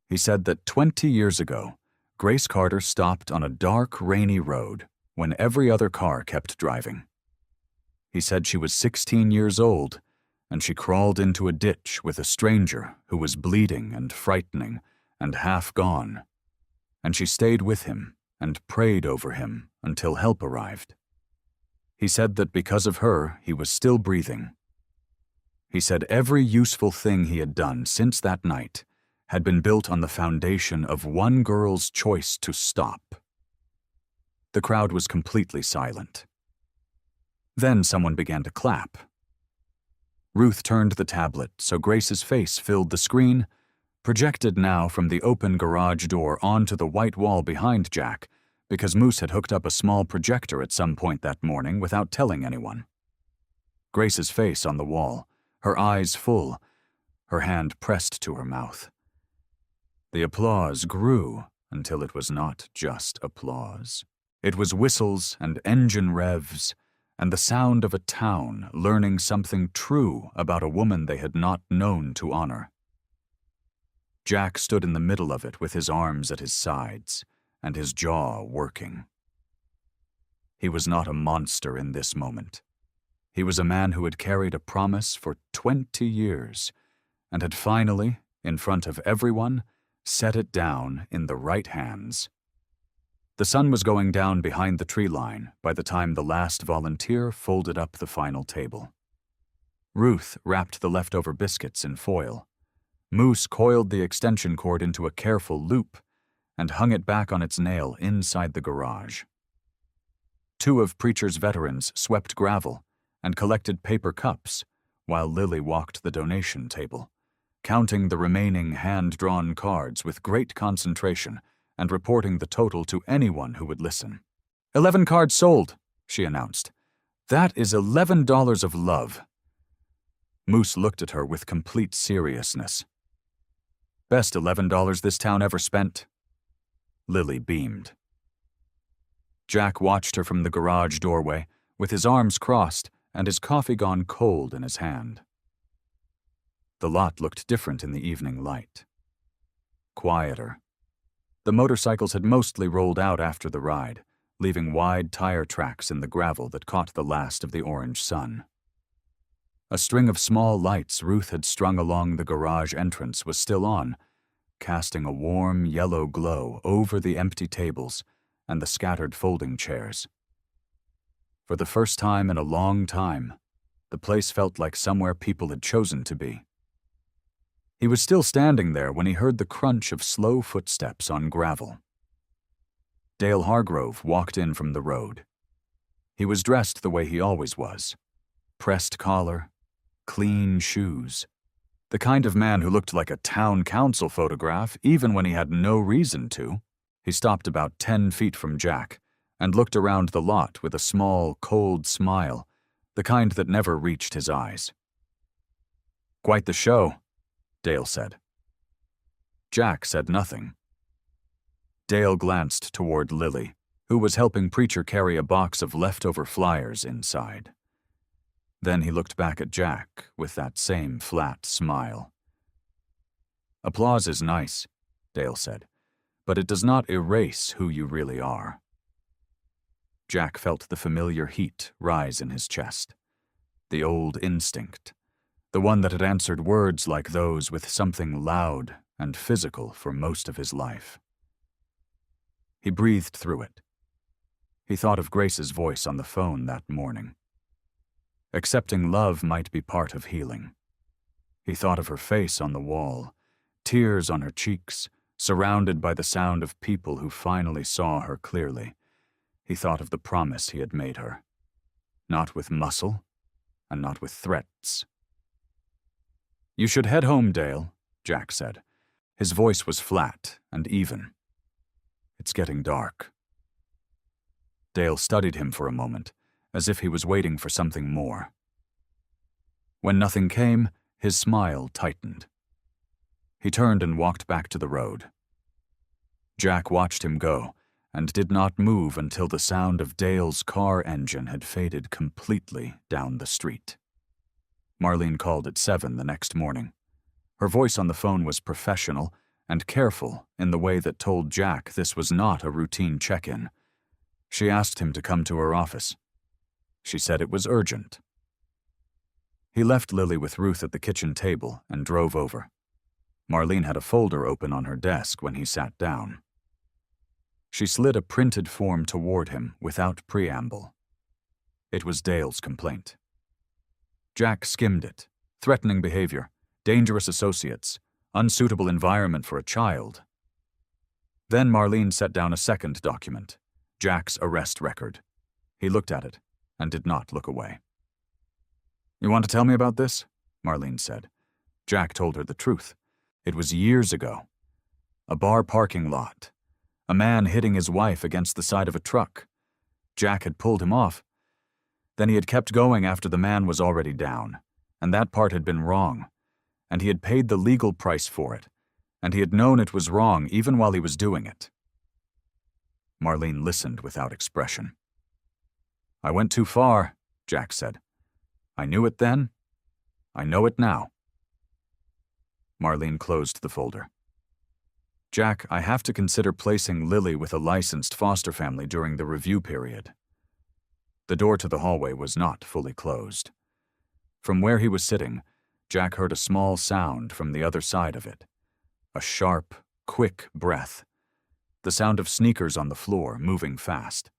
Speaker 1: He said that 20 years ago, Grace Carter stopped on a dark, rainy road when every other car kept driving. He said she was 16 years old, and she crawled into a ditch with a stranger who was bleeding and frightening and half gone, and she stayed with him and prayed over him until help arrived. He said that because of her, he was still breathing. He said every useful thing he had done since that night had been built on the foundation of one girl's choice to stop. The crowd was completely silent. Then someone began to clap. Ruth turned the tablet so Grace's face filled the screen, projected now from the open garage door onto the white wall behind Jack, because Moose had hooked up a small projector at some point that morning without telling anyone. Grace's face on the wall, her eyes full, her hand pressed to her mouth. The applause grew until it was not just applause. It was whistles and engine revs and the sound of a town learning something true about a woman they had not known to honor. Jack stood in the middle of it with his arms at his sides and his jaw working. He was not a monster in this moment. He was a man who had carried a promise for 20 years and had finally, in front of everyone, set it down in the right hands. The sun was going down behind the tree line by the time the last volunteer folded up the final table. Ruth wrapped the leftover biscuits in foil. Moose coiled the extension cord into a careful loop and hung it back on its nail inside the garage. Two of Preacher's veterans swept gravel and collected paper cups while Lily walked the donation table, counting the remaining hand-drawn cards with great concentration and reporting the total to anyone who would listen. 11 cards sold, she announced. That is $11 of love. Moose looked at her with complete seriousness. Best $11 this town ever spent. Lily beamed. Jack watched her from the garage doorway, with his arms crossed and his coffee gone cold in his hand. The lot looked different in the evening light. Quieter. The motorcycles had mostly rolled out after the ride, leaving wide tire tracks in the gravel that caught the last of the orange sun. A string of small lights Ruth had strung along the garage entrance was still on, casting a warm yellow glow over the empty tables and the scattered folding chairs. For the first time in a long time, the place felt like somewhere people had chosen to be. He was still standing there when he heard the crunch of slow footsteps on gravel. Dale Hargrove walked in from the road. He was dressed the way he always was. Pressed collar, clean shoes. The kind of man who looked like a town council photograph even when he had no reason to. He stopped about 10 feet from Jack and looked around the lot with a small, cold smile, the kind that never reached his eyes. "Quite the show," Dale said. Jack said nothing. Dale glanced toward Lily, who was helping Preacher carry a box of leftover flyers inside. Then he looked back at Jack with that same flat smile. "Applause is nice," Dale said, "but it does not erase who you really are." Jack felt the familiar heat rise in his chest. The old instinct. The one that had answered words like those with something loud and physical for most of his life. He breathed through it. He thought of Grace's voice on the phone that morning. Accepting love might be part of healing. He thought of her face on the wall, tears on her cheeks, surrounded by the sound of people who finally saw her clearly. He thought of the promise he had made her. Not with muscle, and not with threats. "You should head home, Dale," Jack said. His voice was flat and even. "It's getting dark." Dale studied him for a moment, as if he was waiting for something more. When nothing came, his smile tightened. He turned and walked back to the road. Jack watched him go, and did not move until the sound of Dale's car engine had faded completely down the street. Marlene called at 7 the next morning. Her voice on the phone was professional and careful in the way that told Jack this was not a routine check-in. She asked him to come to her office. She said it was urgent. He left Lily with Ruth at the kitchen table and drove over. Marlene had a folder open on her desk when he sat down. She slid a printed form toward him without preamble. It was Dale's complaint. Jack skimmed it. Threatening behavior, dangerous associates, unsuitable environment for a child. Then Marlene set down a second document, Jack's arrest record. He looked at it and did not look away. "You want to tell me about this?" Marlene said. Jack told her the truth. It was years ago. A bar parking lot. A man hitting his wife against the side of a truck. Jack had pulled him off. Then he had kept going after the man was already down, and that part had been wrong, and he had paid the legal price for it, and he had known it was wrong even while he was doing it. Marlene listened without expression. "I went too far," Jack said. "I knew it then. I know it now." Marlene closed the folder. "Jack, I have to consider placing Lily with a licensed foster family during the review period." The door to the hallway was not fully closed. From where he was sitting, Jack heard a small sound from the other side of it. A sharp, quick breath. The sound of sneakers on the floor, moving fast.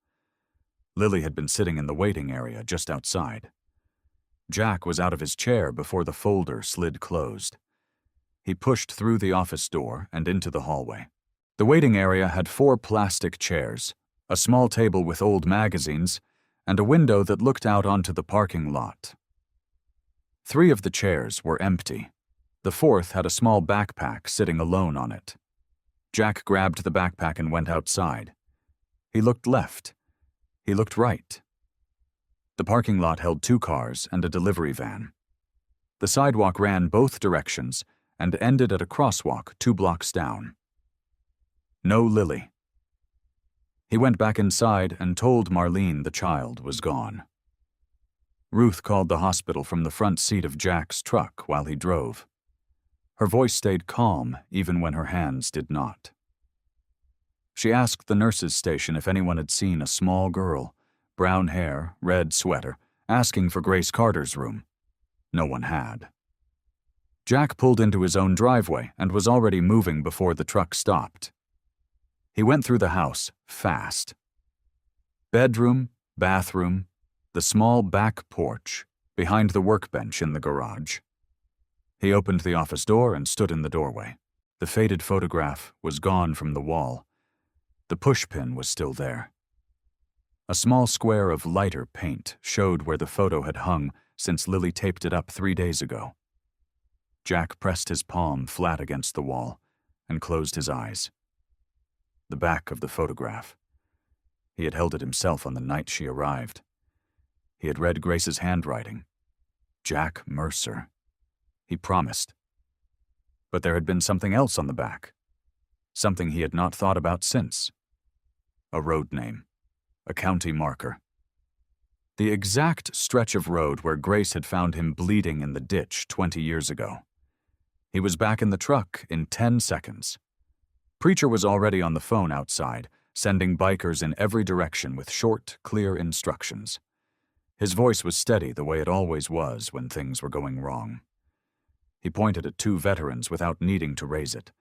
Speaker 1: Lily had been sitting in the waiting area just outside. Jack was out of his chair before the folder slid closed. He pushed through the office door and into the hallway. The waiting area had 4 plastic chairs, a small table with old magazines, and a window that looked out onto the parking lot. 3 of the chairs were empty. The 4th had a small backpack sitting alone on it. Jack grabbed the backpack and went outside. He looked left. He looked right. The parking lot held 2 cars and a delivery van. The sidewalk ran both directions and ended at a crosswalk 2 blocks down. No Lily. He went back inside and told Marlene the child was gone. Ruth called the hospital from the front seat of Jack's truck while he drove. Her voice stayed calm even when her hands did not. She asked the nurses' station if anyone had seen a small girl, brown hair, red sweater, asking for Grace Carter's room. No one had. Jack pulled into his own driveway and was already moving before the truck stopped. He went through the house fast. Bedroom, bathroom, the small back porch, behind the workbench in the garage. He opened the office door and stood in the doorway. The faded photograph was gone from the wall. The pushpin was still there. A small square of lighter paint showed where the photo had hung since Lily taped it up 3 days ago. Jack pressed his palm flat against the wall and closed his eyes. The back of the photograph. He had held it himself on the night she arrived. He had read Grace's handwriting. Jack Mercer. He promised. But there had been something else on the back. Something he had not thought about since. A road name. A county marker. The exact stretch of road where Grace had found him bleeding in the ditch 20 years ago. He was back in the truck in 10 seconds. Preacher was already on the phone outside, sending bikers in every direction with short, clear instructions. His voice was steady the way it always was when things were going wrong. He pointed at 2 veterans without needing to raise it,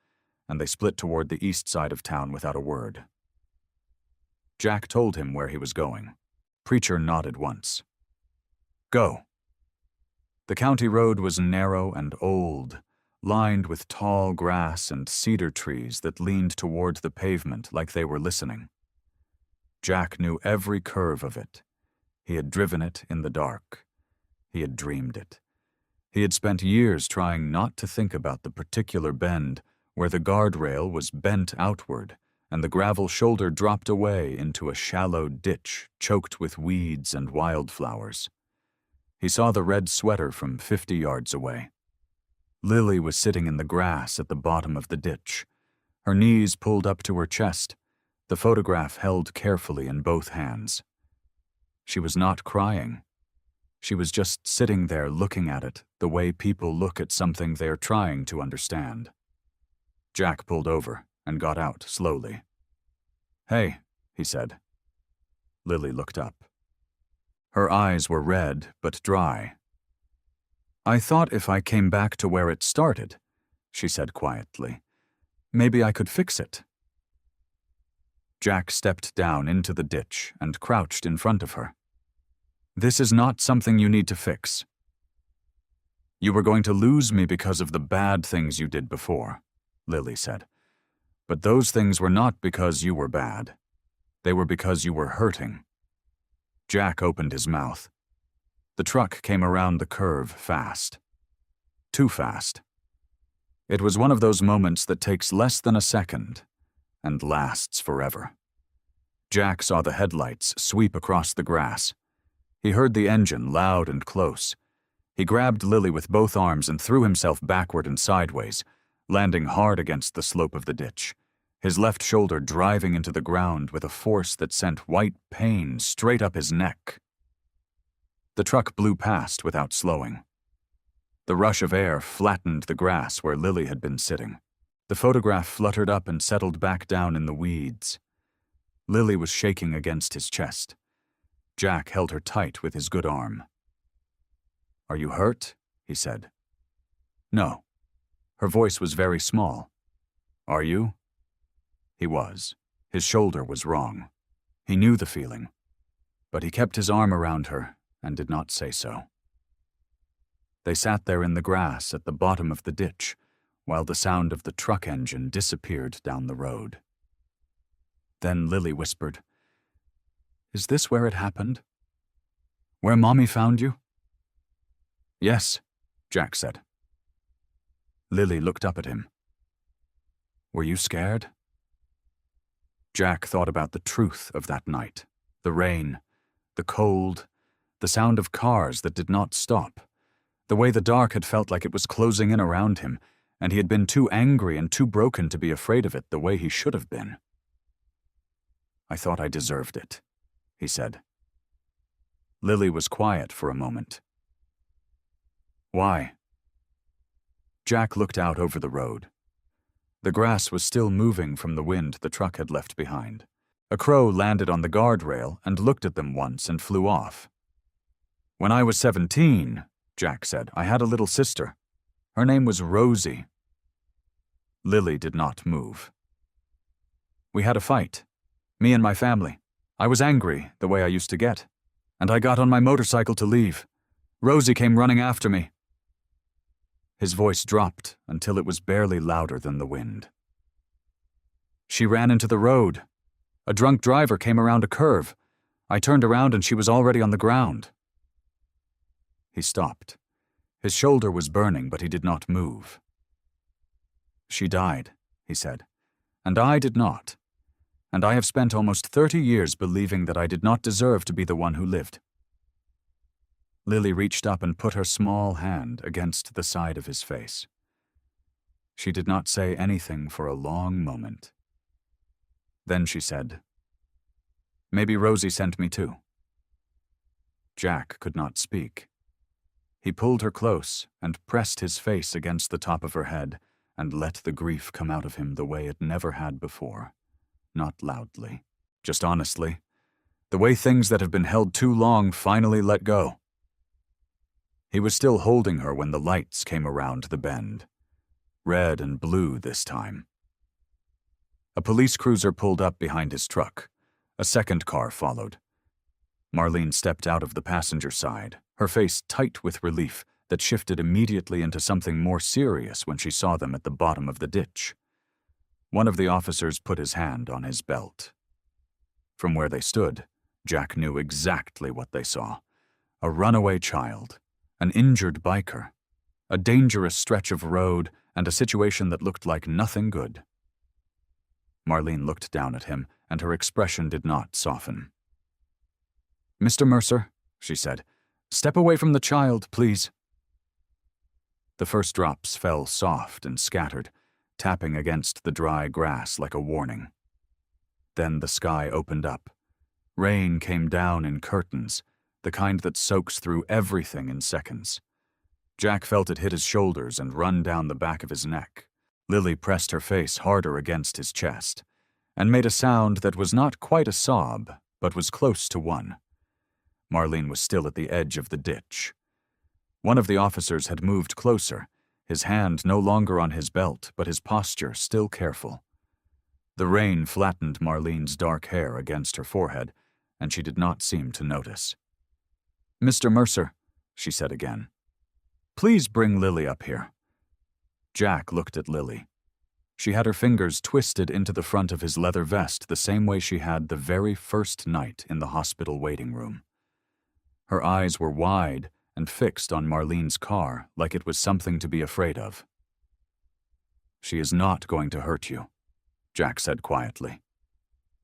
Speaker 1: and they split toward the east side of town without a word. Jack told him where he was going. Preacher nodded once. Go. The county road was narrow and old, lined with tall grass and cedar trees that leaned toward the pavement like they were listening. Jack knew every curve of it. He had driven it in the dark. He had dreamed it. He had spent years trying not to think about the particular bend where the guardrail was bent outward and the gravel shoulder dropped away into a shallow ditch choked with weeds and wildflowers. He saw the red sweater from 50 yards away. Lily was sitting in the grass at the bottom of the ditch, her knees pulled up to her chest, the photograph held carefully in both hands. She was not crying. She was just sitting there looking at it the way people look at something they are trying to understand. Jack pulled over and got out slowly. Hey, he said. Lily looked up. Her eyes were red but dry. I thought if I came back to where it started, she said quietly, maybe I could fix it. Jack stepped down into the ditch and crouched in front of her. This is not something you need to fix. You were going to lose me because of the bad things you did before, Lily said. But those things were not because you were bad. They were because you were hurting. Jack opened his mouth. The truck came around the curve fast. Too fast. It was one of those moments that takes less than a second and lasts forever. Jack saw the headlights sweep across the grass. He heard the engine loud and close. He grabbed Lily with both arms and threw himself backward and sideways, landing hard against the slope of the ditch, his left shoulder driving into the ground with a force that sent white pain straight up his neck. The truck blew past without slowing. The rush of air flattened the grass where Lily had been sitting. The photograph fluttered up and settled back down in the weeds. Lily was shaking against his chest. Jack held her tight with his good arm. "Are you hurt?" he said. "No." Her voice was very small. "Are you?" He was. His shoulder was wrong. He knew the feeling. But he kept his arm around her and did not say so. They sat there in the grass at the bottom of the ditch, while the sound of the truck engine disappeared down the road. Then Lily whispered, "Is this where it happened? Where Mommy found you?" "Yes," Jack said. Lily looked up at him. "Were you scared?" Jack thought about the truth of that night, the rain, the cold, the sound of cars that did not stop, the way the dark had felt like it was closing in around him, and he had been too angry and too broken to be afraid of it the way he should have been. "I thought I deserved it," he said. Lily was quiet for a moment. "Why?" Jack looked out over the road. The grass was still moving from the wind the truck had left behind. A crow landed on the guardrail and looked at them once and flew off. "When I was 17, Jack said, I had a little sister. Her name was Rosie." Lily did not move. "We had a fight. Me and my family. I was angry, the way I used to get, and I got on my motorcycle to leave. Rosie came running after me." His voice dropped until it was barely louder than the wind. "She ran into the road. A drunk driver came around a curve. I turned around and she was already on the ground." He stopped. His shoulder was burning, but he did not move. "She died," he said, "and I did not. And I have spent almost 30 years believing that I did not deserve to be the one who lived." Lily reached up and put her small hand against the side of his face. She did not say anything for a long moment. Then she said, "Maybe Rosie sent me too." Jack could not speak. He pulled her close and pressed his face against the top of her head and let the grief come out of him the way it never had before. Not loudly, just honestly. The way things that have been held too long finally let go. He was still holding her when the lights came around the bend. Red and blue this time. A police cruiser pulled up behind his truck. A second car followed. Marlene stepped out of the passenger side, her face tight with relief that shifted immediately into something more serious when she saw them at the bottom of the ditch. One of the officers put his hand on his belt. From where they stood, Jack knew exactly what they saw. A runaway child, an injured biker, a dangerous stretch of road, and a situation that looked like nothing good. Marlene looked down at him, and her expression did not soften. "Mr. Mercer," she said, "step away from the child, please." The first drops fell soft and scattered, tapping against the dry grass like a warning. Then the sky opened up. Rain came down in curtains, the kind that soaks through everything in seconds. Jack felt it hit his shoulders and run down the back of his neck. Lily pressed her face harder against his chest and made a sound that was not quite a sob, but was close to one. Marlene was still at the edge of the ditch. One of the officers had moved closer, his hand no longer on his belt, but his posture still careful. The rain flattened Marlene's dark hair against her forehead, and she did not seem to notice. "Mr. Mercer," she said again, "please bring Lily up here." Jack looked at Lily. She had her fingers twisted into the front of his leather vest the same way she had the very first night in the hospital waiting room. Her eyes were wide and fixed on Marlene's car like it was something to be afraid of. "She is not going to hurt you," Jack said quietly.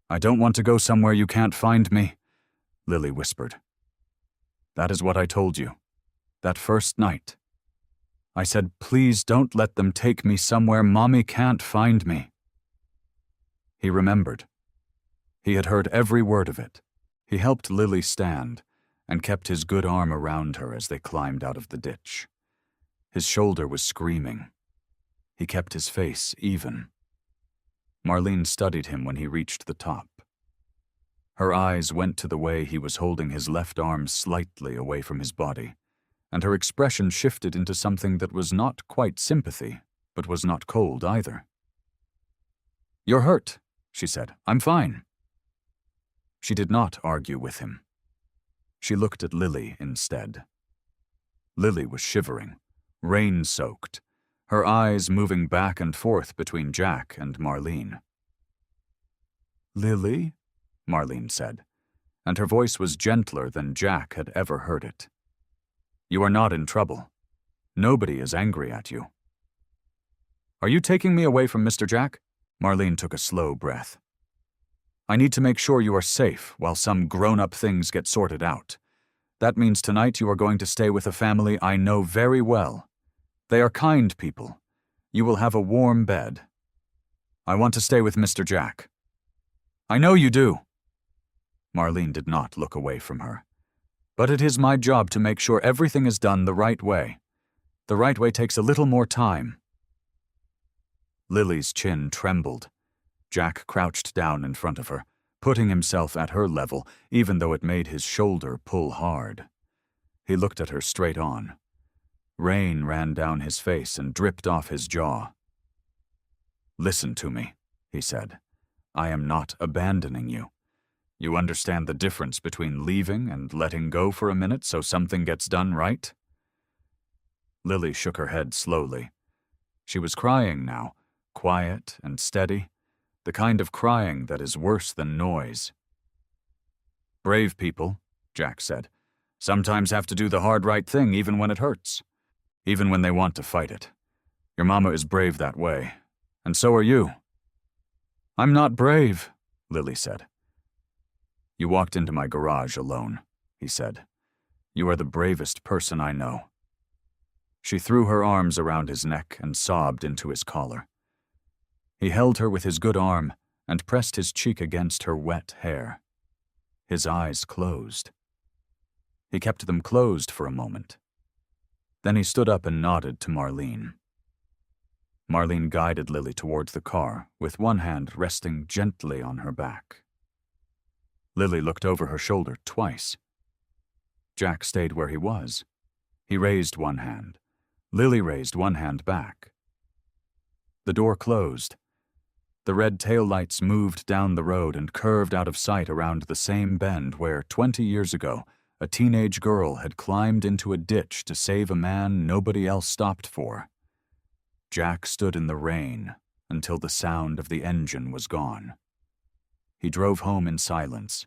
Speaker 1: "I don't want to go somewhere you can't find me," Lily whispered. "That is what I told you, that first night. I said, please don't let them take me somewhere Mommy can't find me." He remembered. He had heard every word of it. He helped Lily stand, and kept his good arm around her as they climbed out of the ditch. His shoulder was screaming. He kept his face even. Marlene studied him when he reached the top. Her eyes went to the way he was holding his left arm slightly away from his body, and her expression shifted into something that was not quite sympathy, but was not cold either. "You're hurt," she said. "I'm fine." She did not argue with him. She looked at Lily instead. Lily was shivering, rain-soaked, her eyes moving back and forth between Jack and Marlene. "Lily?" Marlene said, and her voice was gentler than Jack had ever heard it. "You are not in trouble. Nobody is angry at you." "Are you taking me away from Mr. Jack?" Marlene took a slow breath. "I need to make sure you are safe while some grown-up things get sorted out. That means tonight you are going to stay with a family I know very well. They are kind people. You will have a warm bed. I want to stay with Mr. Jack." "I know you do." Marlene did not look away from her. "But it is my job to make sure everything is done the right way. The right way takes a little more time." Lily's chin trembled. Jack crouched down in front of her, putting himself at her level, even though it made his shoulder pull hard. He looked at her straight on. Rain ran down his face and dripped off his jaw. "Listen to me," he said. "I am not abandoning you. You understand the difference between leaving and letting go for a minute so something gets done right?" Lily shook her head slowly. She was crying now, quiet and steady, the kind of crying that is worse than noise. "Brave people," Jack said, "sometimes have to do the hard right thing even when it hurts, even when they want to fight it. Your mama is brave that way, and so are you." "I'm not brave," Lily said. "You walked into my garage alone," he said. "You are the bravest person I know." She threw her arms around his neck and sobbed into his collar. He held her with his good arm and pressed his cheek against her wet hair. His eyes closed. He kept them closed for a moment. Then he stood up and nodded to Marlene. Marlene guided Lily towards the car, with one hand resting gently on her back. Lily looked over her shoulder twice. Jack stayed where he was. He raised one hand. Lily raised one hand back. The door closed. The red taillights moved down the road and curved out of sight around the same bend where, 20 years ago, a teenage girl had climbed into a ditch to save a man nobody else stopped for. Jack stood in the rain until the sound of the engine was gone. He drove home in silence.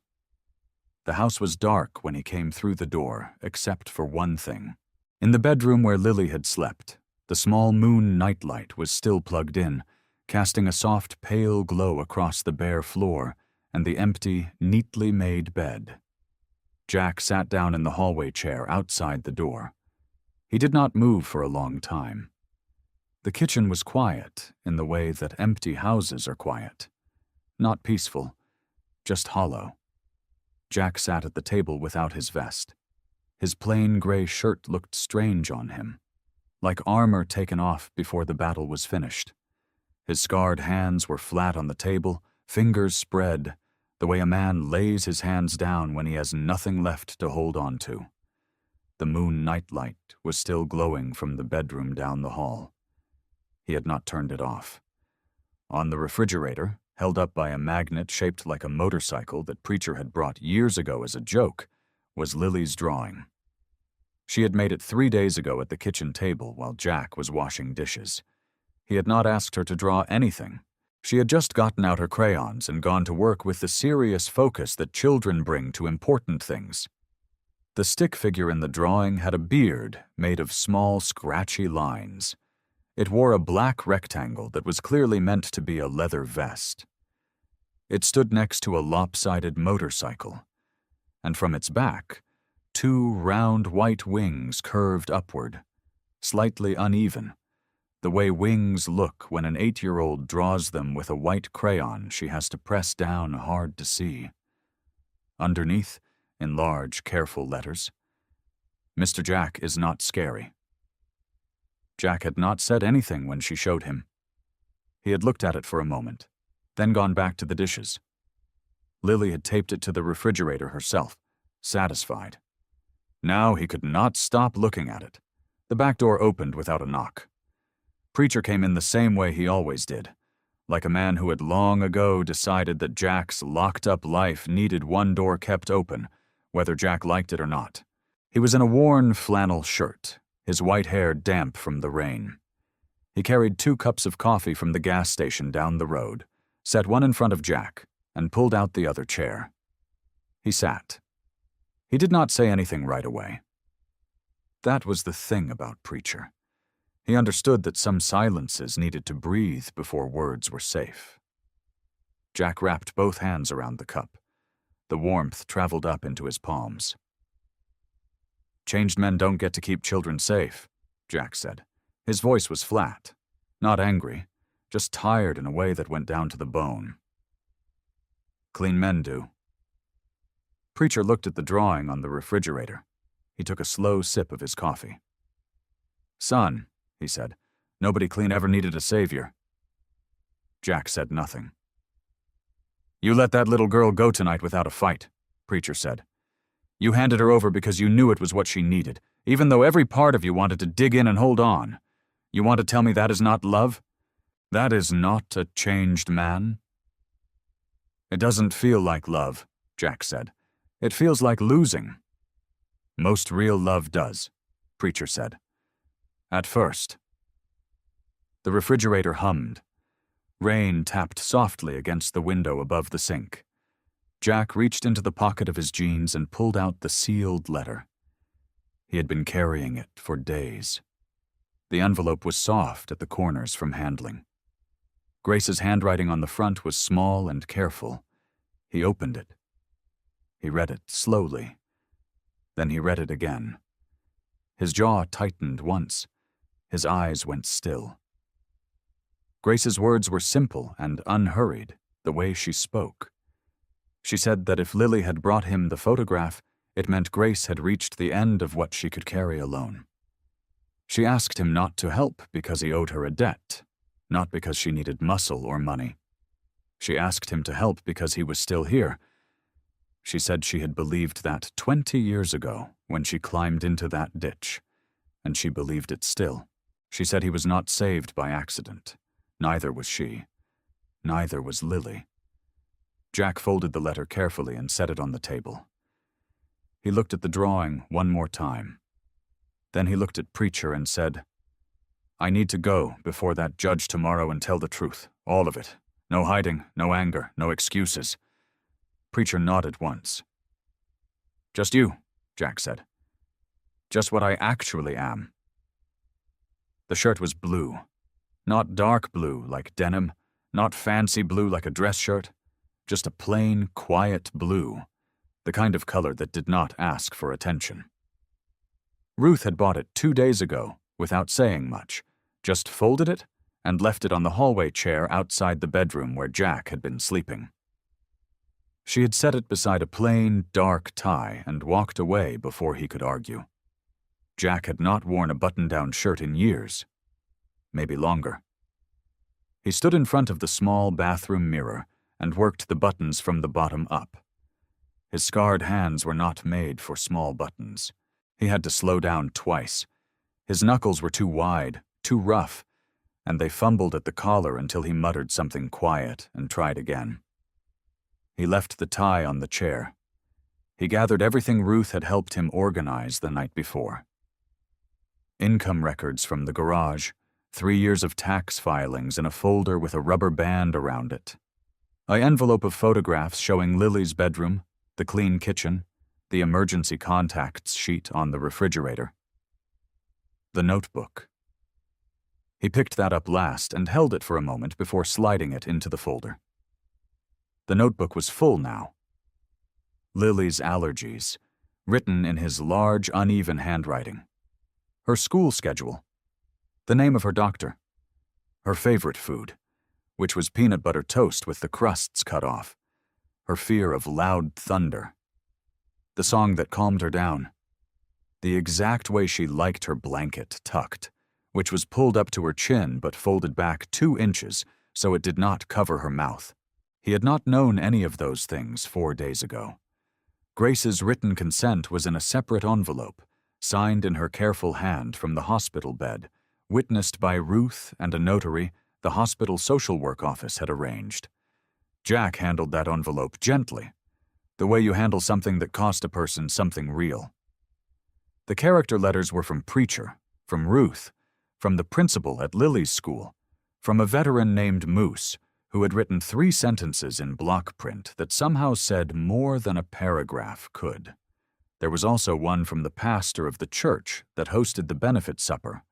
Speaker 1: The house was dark when he came through the door, except for one thing. In the bedroom where Lily had slept, the small moon nightlight was still plugged in, casting a soft, pale glow across the bare floor and the empty, neatly made bed. Jack sat down in the hallway chair outside the door. He did not move for a long time. The kitchen was quiet in the way that empty houses are quiet. Not peaceful, just hollow. Jack sat at the table without his vest. His plain gray shirt looked strange on him, like armor taken off before the battle was finished. His scarred hands were flat on the table, fingers spread, the way a man lays his hands down when he has nothing left to hold on to. The moon nightlight was still glowing from the bedroom down the hall. He had not turned it off. On the refrigerator, held up by a magnet shaped like a motorcycle that Preacher had brought years ago as a joke, was Lily's drawing. She had made it 3 days ago at the kitchen table while Jack was washing dishes. He had not asked her to draw anything. She had just gotten out her crayons and gone to work with the serious focus that children bring to important things. The stick figure in the drawing had a beard made of small, scratchy lines. It wore a black rectangle that was clearly meant to be a leather vest. It stood next to a lopsided motorcycle, and from its back, 2 round white wings curved upward, slightly uneven, the way wings look when an 8-year-old draws them with a white crayon she has to press down hard to see. Underneath, in large, careful letters. Mr. Jack is not scary. Jack had not said anything when she showed him. He had looked at it for a moment, then gone back to the dishes. Lily had taped it to the refrigerator herself, satisfied. Now he could not stop looking at it. The back door opened without a knock. Preacher came in the same way he always did, like a man who had long ago decided that Jack's locked-up life needed one door kept open, whether Jack liked it or not. He was in a worn flannel shirt, his white hair damp from the rain. He carried 2 cups of coffee from the gas station down the road, set one in front of Jack, and pulled out the other chair. He sat. He did not say anything right away. That was the thing about Preacher. He understood that some silences needed to breathe before words were safe. Jack wrapped both hands around the cup. The warmth traveled up into his palms. "Changed men don't get to keep children safe," Jack said. His voice was flat, not angry, just tired in a way that went down to the bone. "Clean men do." Preacher looked at the drawing on the refrigerator. He took a slow sip of his coffee. "Son," he said, "nobody clean ever needed a savior." Jack said nothing. "You let that little girl go tonight without a fight," Preacher said. "You handed her over because you knew it was what she needed, even though every part of you wanted to dig in and hold on. You want to tell me that is not love? That is not a changed man?" "It doesn't feel like love," Jack said. "It feels like losing." "Most real love does," Preacher said. "At first." The refrigerator hummed. Rain tapped softly against the window above the sink. Jack reached into the pocket of his jeans and pulled out the sealed letter. He had been carrying it for days. The envelope was soft at the corners from handling. Grace's handwriting on the front was small and careful. He opened it. He read it slowly. Then he read it again. His jaw tightened once. His eyes went still. Grace's words were simple and unhurried, the way she spoke. She said that if Lily had brought him the photograph, it meant Grace had reached the end of what she could carry alone. She asked him not to help because he owed her a debt, not because she needed muscle or money. She asked him to help because he was still here. She said she had believed that 20 years ago when she climbed into that ditch, and she believed it still. She said he was not saved by accident. Neither was she. Neither was Lily. Jack folded the letter carefully and set it on the table. He looked at the drawing one more time. Then he looked at Preacher and said, "I need to go before that judge tomorrow and tell the truth, all of it. No hiding, no anger, no excuses." Preacher nodded once. "Just you," Jack said. "Just what I actually am." The shirt was blue. Not dark blue like denim, not fancy blue like a dress shirt. Just a plain, quiet blue, the kind of color that did not ask for attention. Ruth had bought it 2 days ago, without saying much, just folded it and left it on the hallway chair outside the bedroom where Jack had been sleeping. She had set it beside a plain, dark tie and walked away before he could argue. Jack had not worn a button-down shirt in years, maybe longer. He stood in front of the small bathroom mirror and worked the buttons from the bottom up. His scarred hands were not made for small buttons. He had to slow down twice. His knuckles were too wide, too rough, and they fumbled at the collar until he muttered something quiet and tried again. He left the tie on the chair. He gathered everything Ruth had helped him organize the night before. Income records from the garage, 3 years of tax filings in a folder with a rubber band around it. An envelope of photographs showing Lily's bedroom, the clean kitchen, the emergency contacts sheet on the refrigerator. The notebook. He picked that up last and held it for a moment before sliding it into the folder. The notebook was full now. Lily's allergies, written in his large, uneven handwriting. Her school schedule. The name of her doctor. Her favorite food, which was peanut butter toast with the crusts cut off. Her fear of loud thunder. the song that calmed her down. The exact way she liked her blanket tucked, which was pulled up to her chin but folded back 2 inches so it did not cover her mouth. He had not known any of those things 4 days ago. Grace's written consent was in a separate envelope, signed in her careful hand from the hospital bed, witnessed by Ruth and a notary the hospital social work office had arranged. Jack handled that envelope gently, the way you handle something that cost a person something real. The character letters were from Preacher, from Ruth, from the principal at Lily's school, from a veteran named Moose, who had written 3 sentences in block print that somehow said more than a paragraph could. There was also one from the pastor of the church that hosted the benefit supper,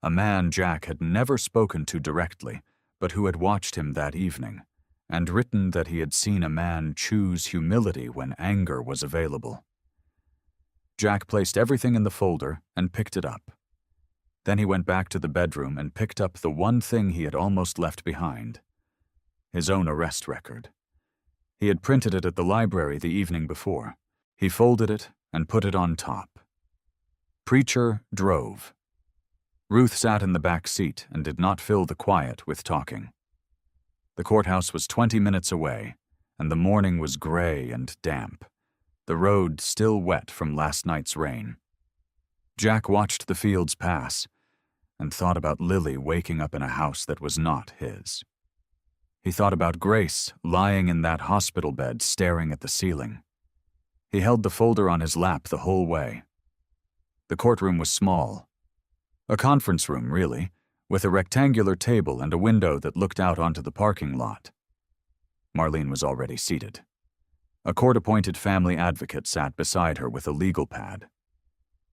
Speaker 1: a man Jack had never spoken to directly, but who had watched him that evening, and written that he had seen a man choose humility when anger was available. Jack placed everything in the folder and picked it up. Then he went back to the bedroom and picked up the one thing he had almost left behind: his own arrest record. He had printed it at the library the evening before. He folded it and put it on top. Preacher drove. Ruth sat in the back seat and did not fill the quiet with talking. The courthouse was 20 minutes away, and the morning was gray and damp, the road still wet from last night's rain. Jack watched the fields pass and thought about Lily waking up in a house that was not his. He thought about Grace lying in that hospital bed staring at the ceiling. He held the folder on his lap the whole way. The courtroom was small. A conference room, really, with a rectangular table and a window that looked out onto the parking lot. Marlene was already seated. A court-appointed family advocate sat beside her with a legal pad.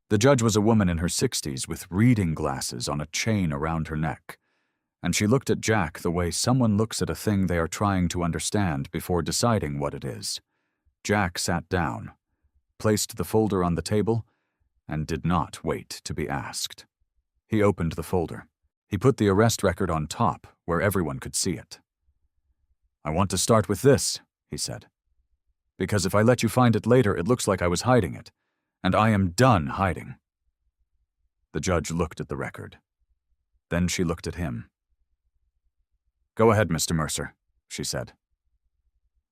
Speaker 1: The judge was a woman in her 60s with reading glasses on a chain around her neck, and she looked at Jack the way someone looks at a thing they are trying to understand before deciding what it is. Jack sat down, placed the folder on the table, and did not wait to be asked. He opened the folder. He put the arrest record on top, where everyone could see it. "I want to start with this," he said, "because if I let you find it later, it looks like I was hiding it, and I am done hiding." The judge looked at the record. Then she looked at him. "Go ahead, Mr. Mercer," she said.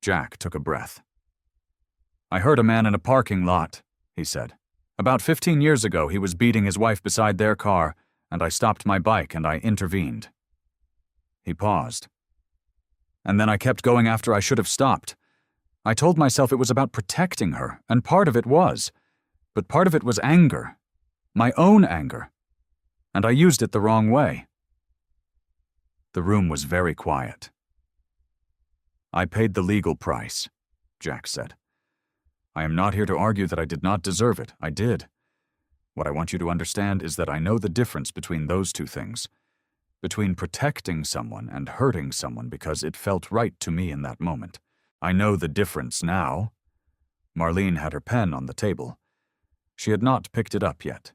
Speaker 1: Jack took a breath. "I heard a man in a parking lot," he said. "About 15 years ago, he was beating his wife beside their car, and I stopped my bike and I intervened." He paused. "And then I kept going after I should have stopped. I told myself it was about protecting her, and part of it was. But part of it was anger. My own anger. And I used it the wrong way." The room was very quiet. "I paid the legal price," Jack said. "I am not here to argue that I did not deserve it. I did. What I want you to understand is that I know the difference between those 2 things. Between protecting someone and hurting someone because it felt right to me in that moment. I know the difference now." Marlene had her pen on the table. She had not picked it up yet.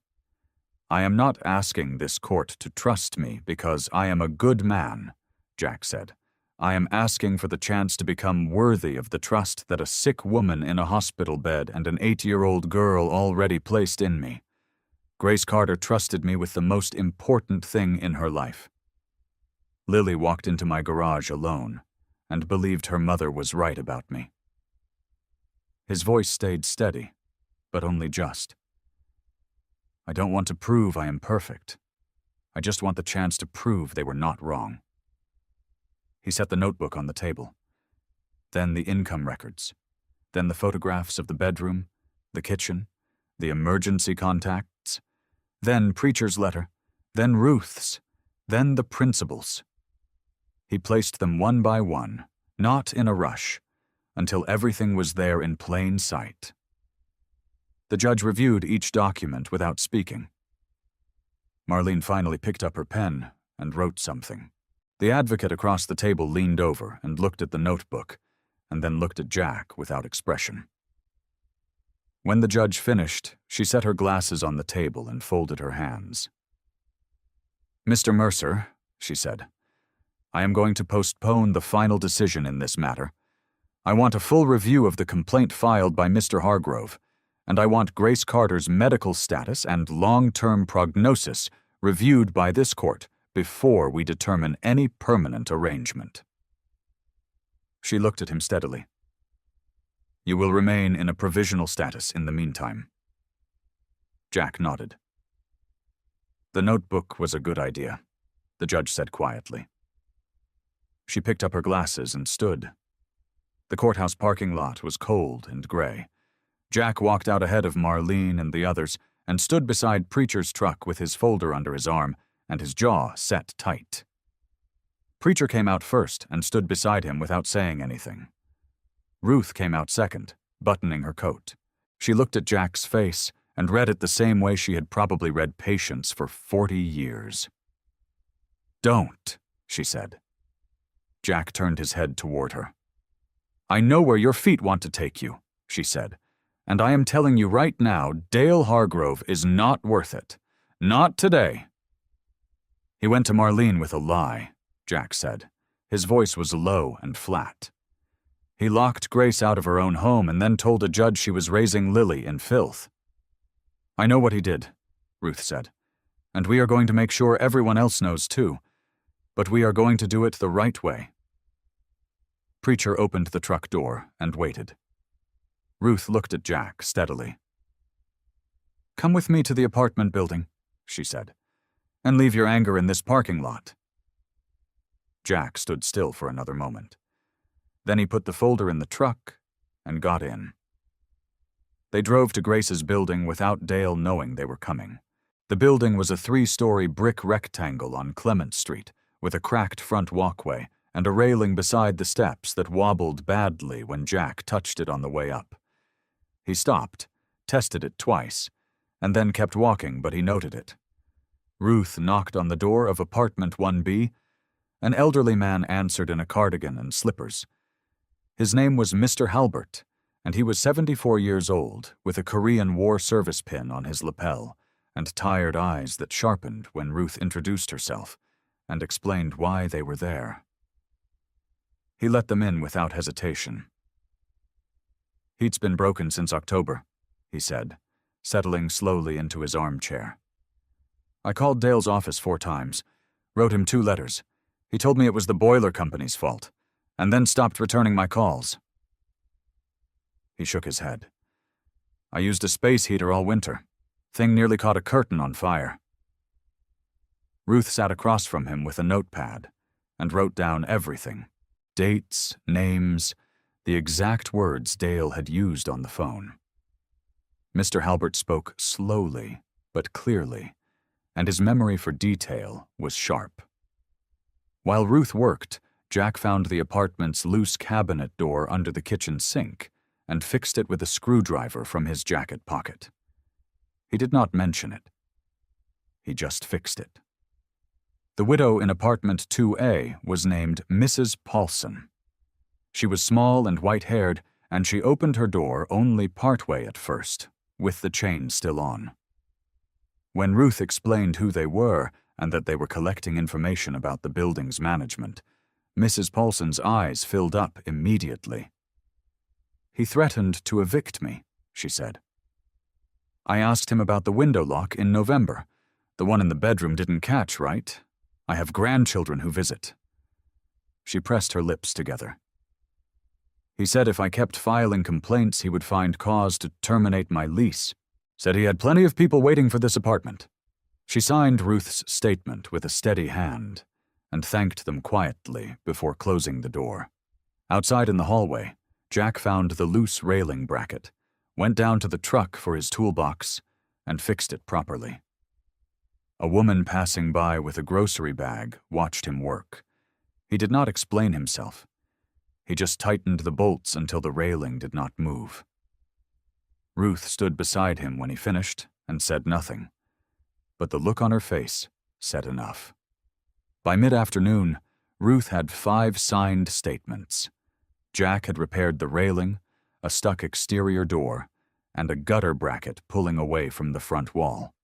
Speaker 1: "I am not asking this court to trust me because I am a good man," Jack said. "I am asking for the chance to become worthy of the trust that a sick woman in a hospital bed and an 8-year-old girl already placed in me. Grace Carter trusted me with the most important thing in her life. Lily walked into my garage alone and believed her mother was right about me." His voice stayed steady, but only just. "I don't want to prove I am perfect. I just want the chance to prove they were not wrong." He set the notebook on the table. Then the income records. Then the photographs of the bedroom, the kitchen, the emergency contacts. Then Preacher's letter. Then Ruth's. Then the principal's. He placed them one by one, not in a rush, until everything was there in plain sight. The judge reviewed each document without speaking. Marlene finally picked up her pen and wrote something. The advocate across the table leaned over and looked at the notebook, and then looked at Jack without expression. When the judge finished, she set her glasses on the table and folded her hands. "Mr. Mercer," she said, "I am going to postpone the final decision in this matter. I want a full review of the complaint filed by Mr. Hargrove, and I want Grace Carter's medical status and long-term prognosis reviewed by this court before we determine any permanent arrangement." She looked at him steadily. "You will remain in a provisional status in the meantime." Jack nodded. "The notebook was a good idea," the judge said quietly. She picked up her glasses and stood. The courthouse parking lot was cold and gray. Jack walked out ahead of Marlene and the others and stood beside Preacher's truck with his folder under his arm and his jaw set tight. Preacher came out first and stood beside him without saying anything. Ruth came out second, buttoning her coat. She looked at Jack's face and read it the same way she had probably read Patience for 40 years. "Don't," she said. Jack turned his head toward her. "I know where your feet want to take you," she said, "and I am telling you right now, Dale Hargrove is not worth it. Not today." "He went to Marlene with a lie," Jack said. His voice was low and flat. "He locked Grace out of her own home and then told a judge she was raising Lily in filth." "I know what he did," Ruth said, "and we are going to make sure everyone else knows too. But we are going to do it the right way." Preacher opened the truck door and waited. Ruth looked at Jack steadily. "Come with me to the apartment building," she said, "and leave your anger in this parking lot." Jack stood still for another moment. Then he put the folder in the truck and got in. They drove to Grace's building without Dale knowing they were coming. The building was a 3-story brick rectangle on Clement Street, with a cracked front walkway and a railing beside the steps that wobbled badly when Jack touched it on the way up. He stopped, tested it twice, and then kept walking, but he noted it. Ruth knocked on the door of apartment 1B. An elderly man answered in a cardigan and slippers. His name was Mr. Halbert, and he was 74 years old, with a Korean War service pin on his lapel, and tired eyes that sharpened when Ruth introduced herself and explained why they were there. He let them in without hesitation. "Heat's been broken since October," he said, settling slowly into his armchair. "I called Dale's office 4 times, wrote him 2 letters. He told me it was the boiler company's fault, and then stopped returning my calls." He shook his head. "I used a space heater all winter. Thing nearly caught a curtain on fire." Ruth sat across from him with a notepad and wrote down everything. Dates, names, the exact words Dale had used on the phone. Mr. Halbert spoke slowly but clearly, and his memory for detail was sharp. While Ruth worked, Jack found the apartment's loose cabinet door under the kitchen sink and fixed it with a screwdriver from his jacket pocket. He did not mention it. He just fixed it. The widow in apartment 2A was named Mrs. Paulson. She was small and white-haired, and she opened her door only partway at first, with the chain still on. When Ruth explained who they were and that they were collecting information about the building's management, Mrs. Paulson's eyes filled up immediately. "He threatened to evict me," she said. "I asked him about the window lock in November. The one in the bedroom didn't catch, right? I have grandchildren who visit." She pressed her lips together. "He said if I kept filing complaints, he would find cause to terminate my lease. Said he had plenty of people waiting for this apartment." She signed Ruth's statement with a steady hand and thanked them quietly before closing the door. Outside in the hallway, Jack found the loose railing bracket, went down to the truck for his toolbox, and fixed it properly. A woman passing by with a grocery bag watched him work. He did not explain himself. He just tightened the bolts until the railing did not move. Ruth stood beside him when he finished and said nothing, but the look on her face said enough. By mid-afternoon, Ruth had 5 signed statements. Jack had repaired the railing, a stuck exterior door, and a gutter bracket pulling away from the front wall.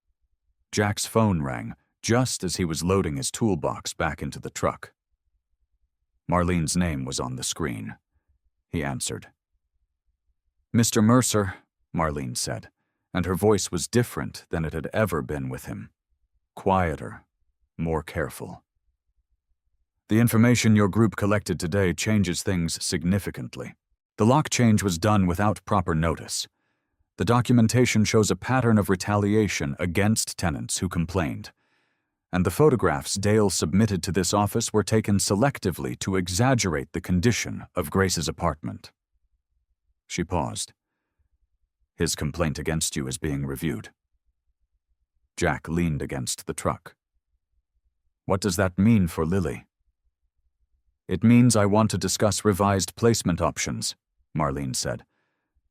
Speaker 1: Jack's phone rang just as he was loading his toolbox back into the truck. Marlene's name was on the screen. He answered. "Mr. Mercer, Marlene said, and her voice was different than it had ever been with him. Quieter, more careful. The information your group collected today changes things significantly. The lock change was done without proper notice. The documentation shows a pattern of retaliation against tenants who complained, and the photographs Dale submitted to this office were taken selectively to exaggerate the condition of Grace's apartment. She paused. His complaint against you is being reviewed. Jack leaned against the truck. What does that mean for Lily? It means I want to discuss revised placement options, Marlene said.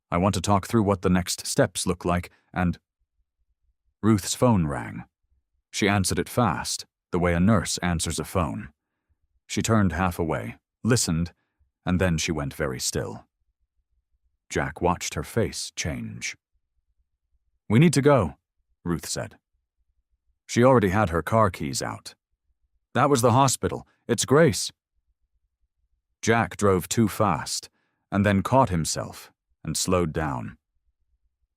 Speaker 1: I want to talk through what the next steps look like, and... Ruth's phone rang. She answered it fast, the way a nurse answers a phone. She turned half away, listened, and then she went very still. Jack watched her face change. We need to go, Ruth said. She already had her car keys out. That was the hospital. It's Grace. Jack drove too fast, and then caught himself and slowed down.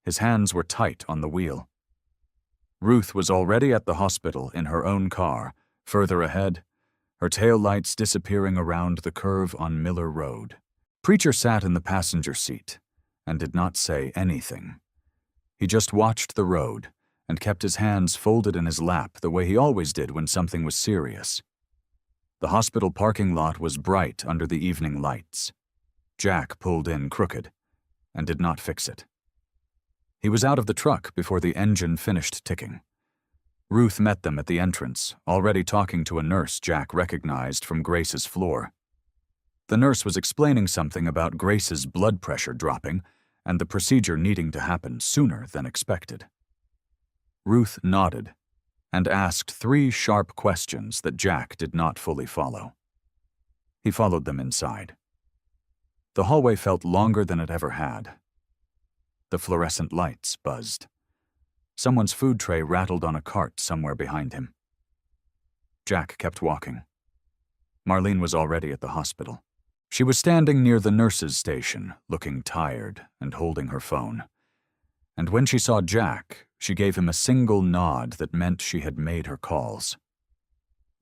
Speaker 1: His hands were tight on the wheel. Ruth was already at the hospital in her own car, further ahead, her tail lights disappearing around the curve on Miller Road. Preacher sat in the passenger seat and did not say anything. He just watched the road and kept his hands folded in his lap the way he always did when something was serious. The hospital parking lot was bright under the evening lights. Jack pulled in crooked and did not fix it. He was out of the truck before the engine finished ticking. Ruth met them at the entrance, already talking to a nurse Jack recognized from Grace's floor. The nurse was explaining something about Grace's blood pressure dropping and the procedure needing to happen sooner than expected. Ruth nodded and asked 3 sharp questions that Jack did not fully follow. He followed them inside. The hallway felt longer than it ever had. The fluorescent lights buzzed. Someone's food tray rattled on a cart somewhere behind him. Jack kept walking. Marlene was already at the hospital. She was standing near the nurse's station, looking tired and holding her phone. And when she saw Jack, she gave him a single nod that meant she had made her calls.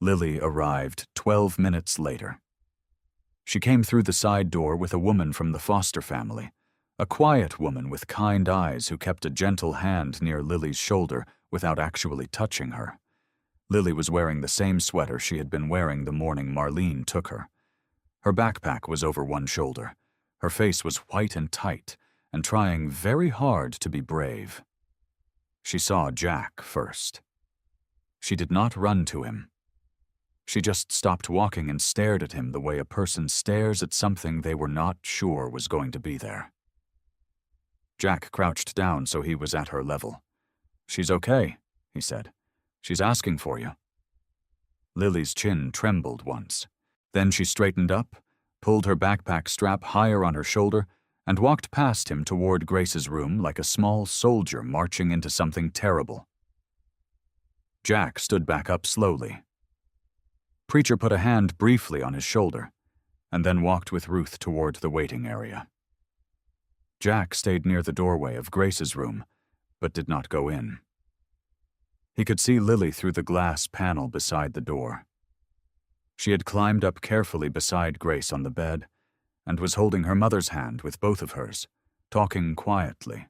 Speaker 1: Lily arrived 12 minutes later. She came through the side door with a woman from the Foster family, a quiet woman with kind eyes who kept a gentle hand near Lily's shoulder without actually touching her. Lily was wearing the same sweater she had been wearing the morning Marlene took her. Her backpack was over one shoulder. Her face was white and tight, and trying very hard to be brave. She saw Jack first. She did not run to him. She just stopped walking and stared at him the way a person stares at something they were not sure was going to be there. Jack crouched down so he was at her level. "She's okay," he said. "She's asking for you." Lily's chin trembled once. Then she straightened up, pulled her backpack strap higher on her shoulder, and walked past him toward Grace's room like a small soldier marching into something terrible. Jack stood back up slowly. Preacher put a hand briefly on his shoulder, and then walked with Ruth toward the waiting area. Jack stayed near the doorway of Grace's room, but did not go in. He could see Lily through the glass panel beside the door. She had climbed up carefully beside Grace on the bed and was holding her mother's hand with both of hers, talking quietly.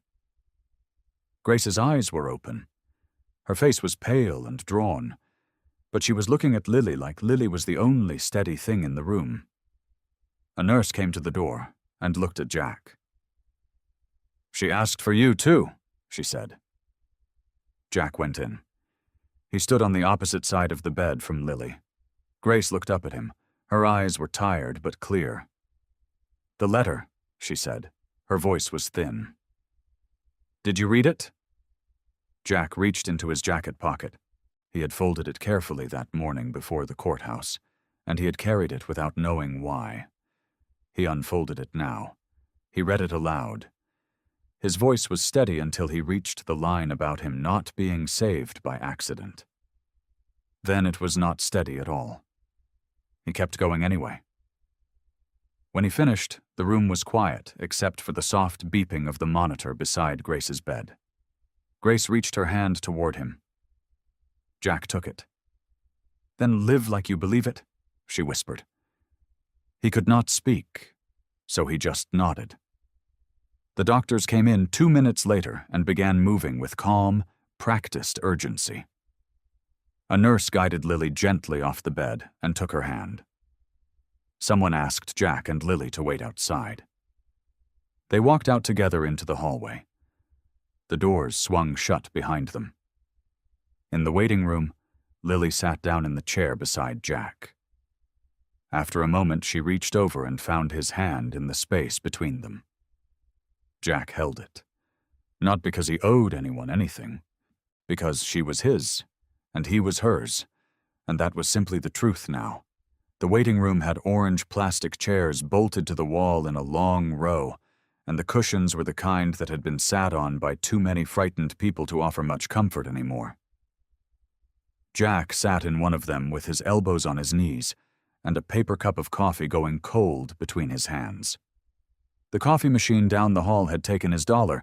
Speaker 1: Grace's eyes were open. Her face was pale and drawn, but she was looking at Lily like Lily was the only steady thing in the room. A nurse came to the door and looked at Jack. "She asked for you, too," she said. Jack went in. He stood on the opposite side of the bed from Lily. Grace looked up at him. Her eyes were tired but clear. "The letter," she said. Her voice was thin. "Did you read it?" Jack reached into his jacket pocket. He had folded it carefully that morning before the courthouse, and he had carried it without knowing why. He unfolded it now. He read it aloud. His voice was steady until he reached the line about him not being saved by accident. Then it was not steady at all. He kept going anyway. When he finished, the room was quiet except for the soft beeping of the monitor beside Grace's bed. Grace reached her hand toward him. Jack took it. "Then live like you believe it," she whispered. He could not speak, so he just nodded. The doctors came in 2 minutes later and began moving with calm, practiced urgency. A nurse guided Lily gently off the bed and took her hand. Someone asked Jack and Lily to wait outside. They walked out together into the hallway. The doors swung shut behind them. In the waiting room, Lily sat down in the chair beside Jack. After a moment, she reached over and found his hand in the space between them. Jack held it, not because he owed anyone anything, because she was his, and he was hers, and that was simply the truth now. The waiting room had orange plastic chairs bolted to the wall in a long row, and the cushions were the kind that had been sat on by too many frightened people to offer much comfort anymore. Jack sat in one of them with his elbows on his knees and a paper cup of coffee going cold between his hands. The coffee machine down the hall had taken his dollar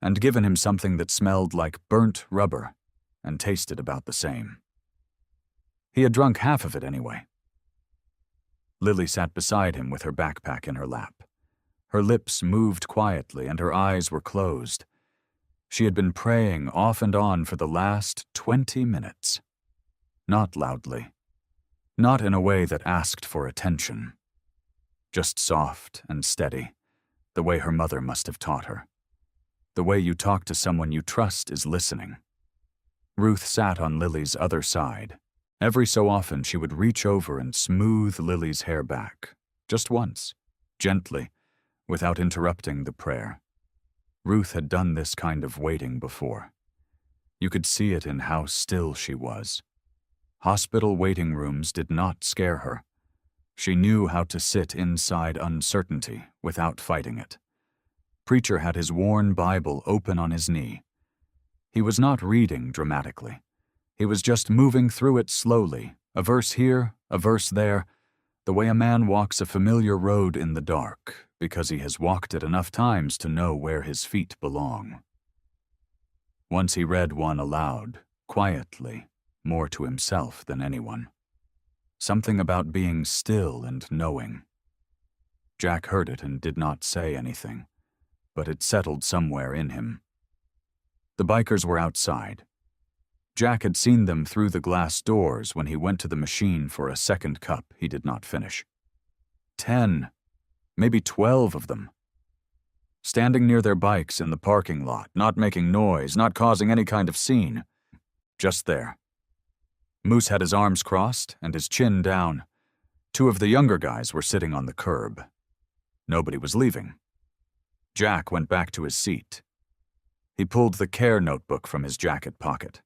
Speaker 1: and given him something that smelled like burnt rubber and tasted about the same. He had drunk half of it anyway. Lily sat beside him with her backpack in her lap. Her lips moved quietly and her eyes were closed. She had been praying off and on for the last 20 minutes. Not loudly. Not in a way that asked for attention. Just soft and steady, the way her mother must have taught her. The way you talk to someone you trust is listening. Ruth sat on Lily's other side. Every so often she would reach over and smooth Lily's hair back, just once, gently, without interrupting the prayer. Ruth had done this kind of waiting before. You could see it in how still she was. Hospital waiting rooms did not scare her. She knew how to sit inside uncertainty without fighting it. Preacher had his worn Bible open on his knee. He was not reading dramatically. He was just moving through it slowly, a verse here, a verse there, the way a man walks a familiar road in the dark, because he has walked it enough times to know where his feet belong. Once he read one aloud, quietly, more to himself than anyone. Something about being still and knowing. Jack heard it and did not say anything, but it settled somewhere in him. The bikers were outside. Jack had seen them through the glass doors when he went to the machine for a second cup he did not finish. 10, maybe 12 of them. Standing near their bikes in the parking lot, not making noise, not causing any kind of scene. Just there. Moose had his arms crossed and his chin down. 2 of the younger guys were sitting on the curb. Nobody was leaving. Jack went back to his seat. He pulled the care notebook from his jacket pocket.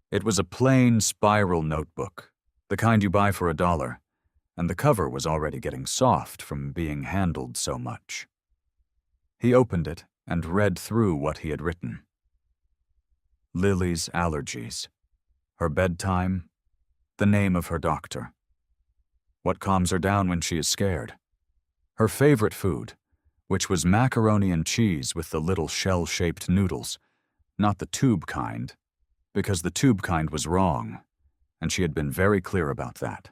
Speaker 1: It was a plain spiral notebook, the kind you buy for $1, and the cover was already getting soft from being handled so much. He opened it and read through what he had written. Lily's allergies. Her bedtime, the name of her doctor. What calms her down when she is scared. Her favorite food, which was macaroni and cheese with the little shell-shaped noodles, not the tube kind, because the tube kind was wrong, and she had been very clear about that.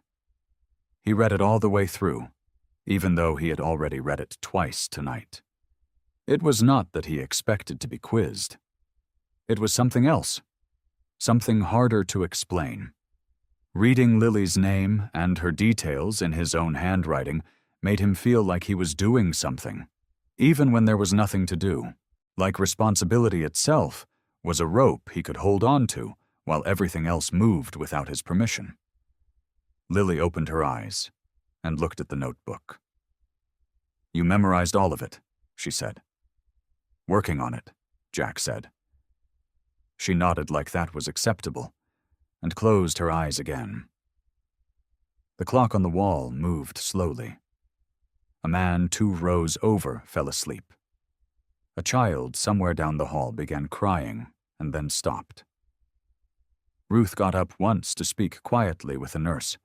Speaker 1: He read it all the way through, even though he had already read it twice tonight. It was not that he expected to be quizzed. It was something else. Something harder to explain. Reading Lily's name and her details in his own handwriting made him feel like he was doing something, even when there was nothing to do, like responsibility itself was a rope he could hold on to while everything else moved without his permission. Lily opened her eyes and looked at the notebook. "You memorized all of it," she said. "Working on it," Jack said. She nodded like that was acceptable, and closed her eyes again. The clock on the wall moved slowly. A man 2 rows over fell asleep. A child somewhere down the hall began crying and then stopped. Ruth got up once to speak quietly with a nurse,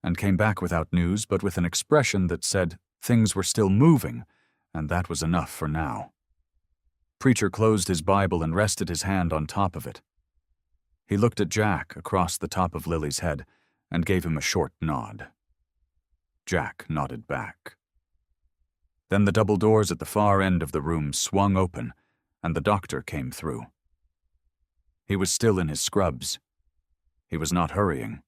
Speaker 1: and came back without news but with an expression that said, things were still moving, and that was enough for now. Preacher closed his Bible and rested his hand on top of it. He looked at Jack across the top of Lily's head and gave him a short nod. Jack nodded back. Then the double doors at the far end of the room swung open, and the doctor came through. He was still in his scrubs. He was not hurrying.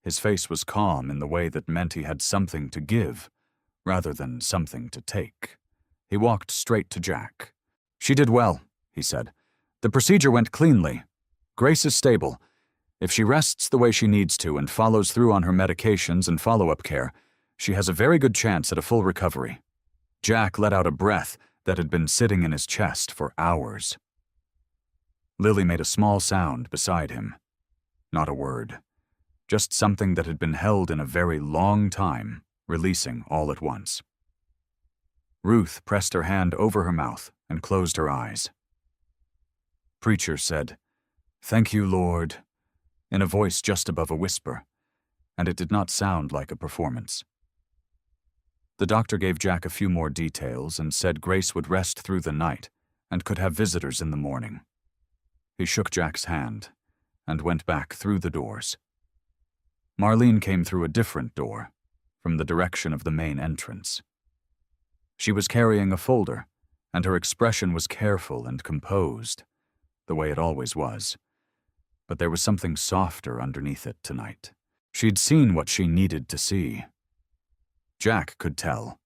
Speaker 1: His face was calm in the way that meant he had something to give, rather than something to take. He walked straight to Jack. "She did well," he said. "The procedure went cleanly. Grace is stable. If she rests the way she needs to and follows through on her medications and follow-up care, she has a very good chance at a full recovery." Jack let out a breath that had been sitting in his chest for hours. Lily made a small sound beside him. Not a word. Just something that had been held in a very long time, releasing all at once. Ruth pressed her hand over her mouth and closed her eyes. Preacher said, "Thank you, Lord," in a voice just above a whisper, and it did not sound like a performance. The doctor gave Jack a few more details and said Grace would rest through the night and could have visitors in the morning. He shook Jack's hand and went back through the doors. Marlene came through a different door, from the direction of the main entrance. She was carrying a folder, and her expression was careful and composed, the way it always was. But there was something softer underneath it tonight. She'd seen what she needed to see. Jack could tell.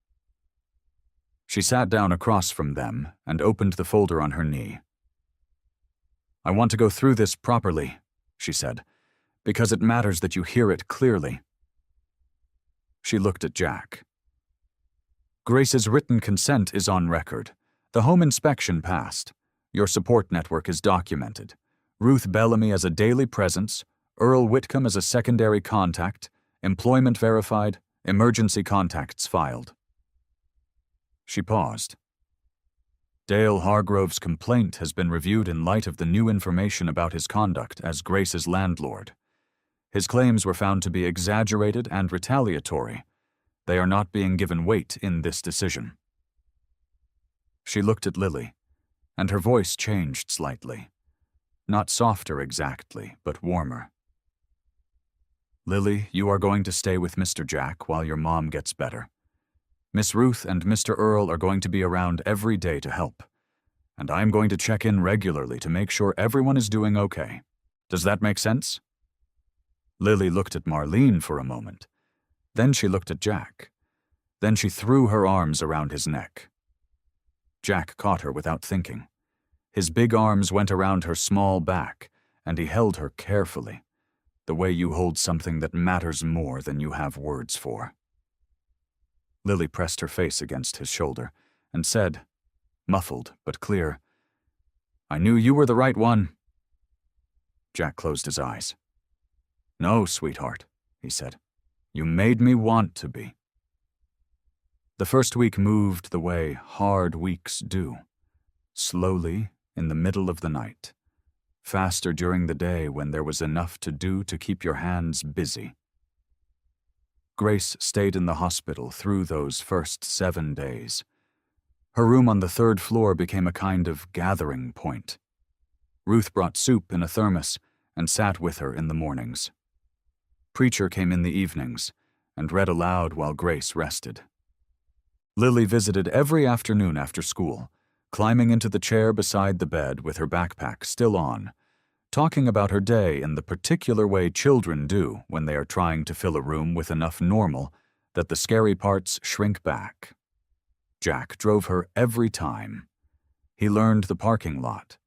Speaker 1: She sat down across from them and opened the folder on her knee. "I want to go through this properly," she said, "because it matters that you hear it clearly." She looked at Jack. "Grace's written consent is on record. The home inspection passed. Your support network is documented. Ruth Bellamy as a daily presence, Earl Whitcomb as a secondary contact, employment verified, emergency contacts filed." She paused. "Dale Hargrove's complaint has been reviewed in light of the new information about his conduct as Grace's landlord. His claims were found to be exaggerated and retaliatory. They are not being given weight in this decision." She looked at Lily, and her voice changed slightly. Not softer exactly, but warmer. "Lily, you are going to stay with Mr. Jack while your mom gets better. Miss Ruth and Mr. Earl are going to be around every day to help, and I am going to check in regularly to make sure everyone is doing okay. Does that make sense?" Lily looked at Marlene for a moment. Then she looked at Jack. Then she threw her arms around his neck. Jack caught her without thinking. His big arms went around her small back, and he held her carefully, the way you hold something that matters more than you have words for. Lily pressed her face against his shoulder and said, muffled but clear, "I knew you were the right one." Jack closed his eyes. "No, sweetheart," he said. "You made me want to be." The first week moved the way hard weeks do, slowly in the middle of the night, faster during the day when there was enough to do to keep your hands busy. Grace stayed in the hospital through those first 7 days. Her room on the 3rd floor became a kind of gathering point. Ruth brought soup in a thermos and sat with her in the mornings. Preacher came in the evenings and read aloud while Grace rested. Lily visited every afternoon after school, climbing into the chair beside the bed with her backpack still on, talking about her day in the particular way children do when they are trying to fill a room with enough normal that the scary parts shrink back. Jack drove her every time. He learned the parking lot.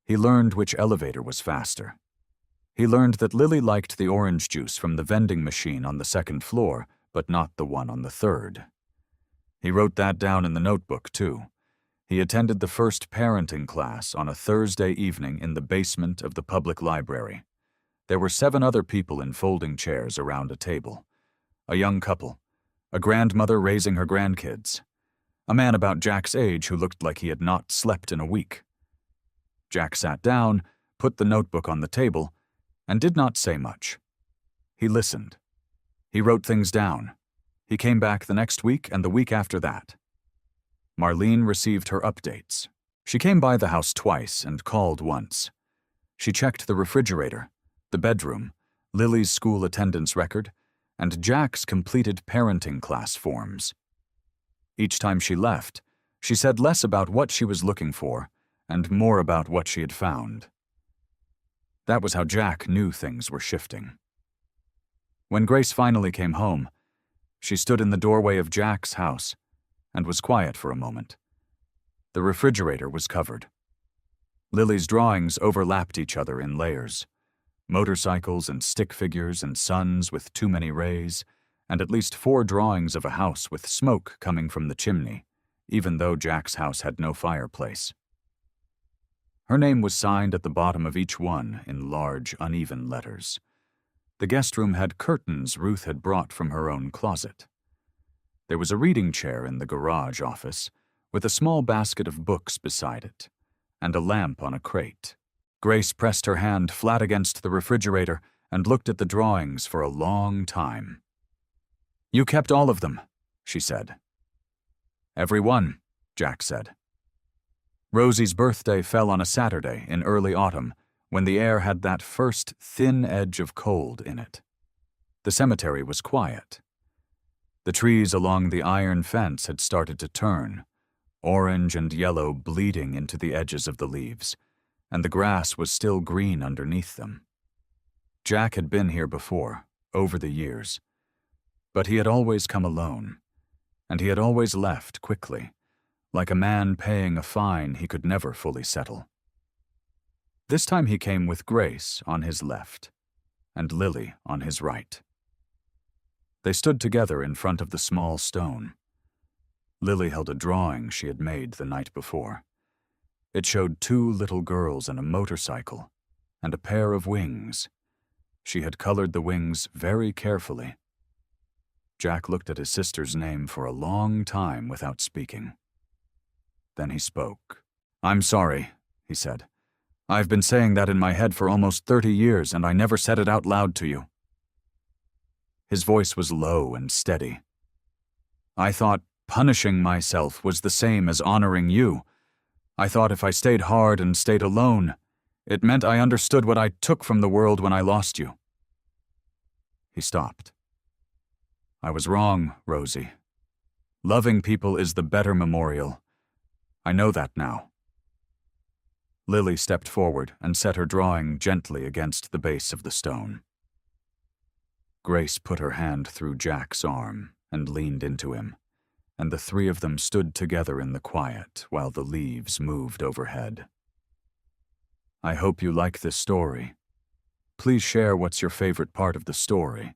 Speaker 1: He learned which elevator was faster. He learned that Lily liked the orange juice from the vending machine on the 2nd floor, but not the one on the 3rd. He wrote that down in the notebook, too. He attended the first parenting class on a Thursday evening in the basement of the public library. There were 7 other people in folding chairs around a table. A young couple, a grandmother raising her grandkids, a man about Jack's age who looked like he had not slept in a week. Jack sat down, put the notebook on the table, and did not say much. He listened. He wrote things down. He came back the next week and the week after that. Marlene received her updates. She came by the house twice and called once. She checked the refrigerator, the bedroom, Lily's school attendance record, and Jack's completed parenting class forms. Each time she left, she said less about what she was looking for and more about what she had found. That was how Jack knew things were shifting. When Grace finally came home, she stood in the doorway of Jack's house and was quiet for a moment. The refrigerator was covered. Lily's drawings overlapped each other in layers. Motorcycles and stick figures and suns with too many rays, and at least 4 drawings of a house with smoke coming from the chimney, even though Jack's house had no fireplace. Her name was signed at the bottom of each one in large, uneven letters. The guest room had curtains Ruth had brought from her own closet. There was a reading chair in the garage office, with a small basket of books beside it, and a lamp on a crate. Grace pressed her hand flat against the refrigerator and looked at the drawings for a long time. "You kept all of them," she said. "Every one," Jack said. Rosie's birthday fell on a Saturday in early autumn, when the air had that first thin edge of cold in it. The cemetery was quiet. The trees along the iron fence had started to turn, orange and yellow bleeding into the edges of the leaves, and the grass was still green underneath them. Jack had been here before, over the years, but he had always come alone, and he had always left quickly, like a man paying a fine he could never fully settle. This time he came with Grace on his left, and Lily on his right. They stood together in front of the small stone. Lily held a drawing she had made the night before. It showed 2 little girls in a motorcycle and a pair of wings. She had colored the wings very carefully. Jack looked at his sister's name for a long time without speaking. Then he spoke. "I'm sorry," he said. "I've been saying that in my head for almost 30 years, and I never said it out loud to you." His voice was low and steady. "I thought punishing myself was the same as honoring you. I thought if I stayed hard and stayed alone, it meant I understood what I took from the world when I lost you." He stopped. "I was wrong, Rosie. Loving people is the better memorial. I know that now." Lily stepped forward and set her drawing gently against the base of the stone. Grace put her hand through Jack's arm and leaned into him, and the 3 of them stood together in the quiet while the leaves moved overhead. "I hope you like this story. Please share what's your favorite part of the story,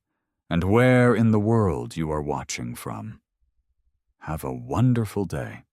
Speaker 1: and where in the world you are watching from. Have a wonderful day."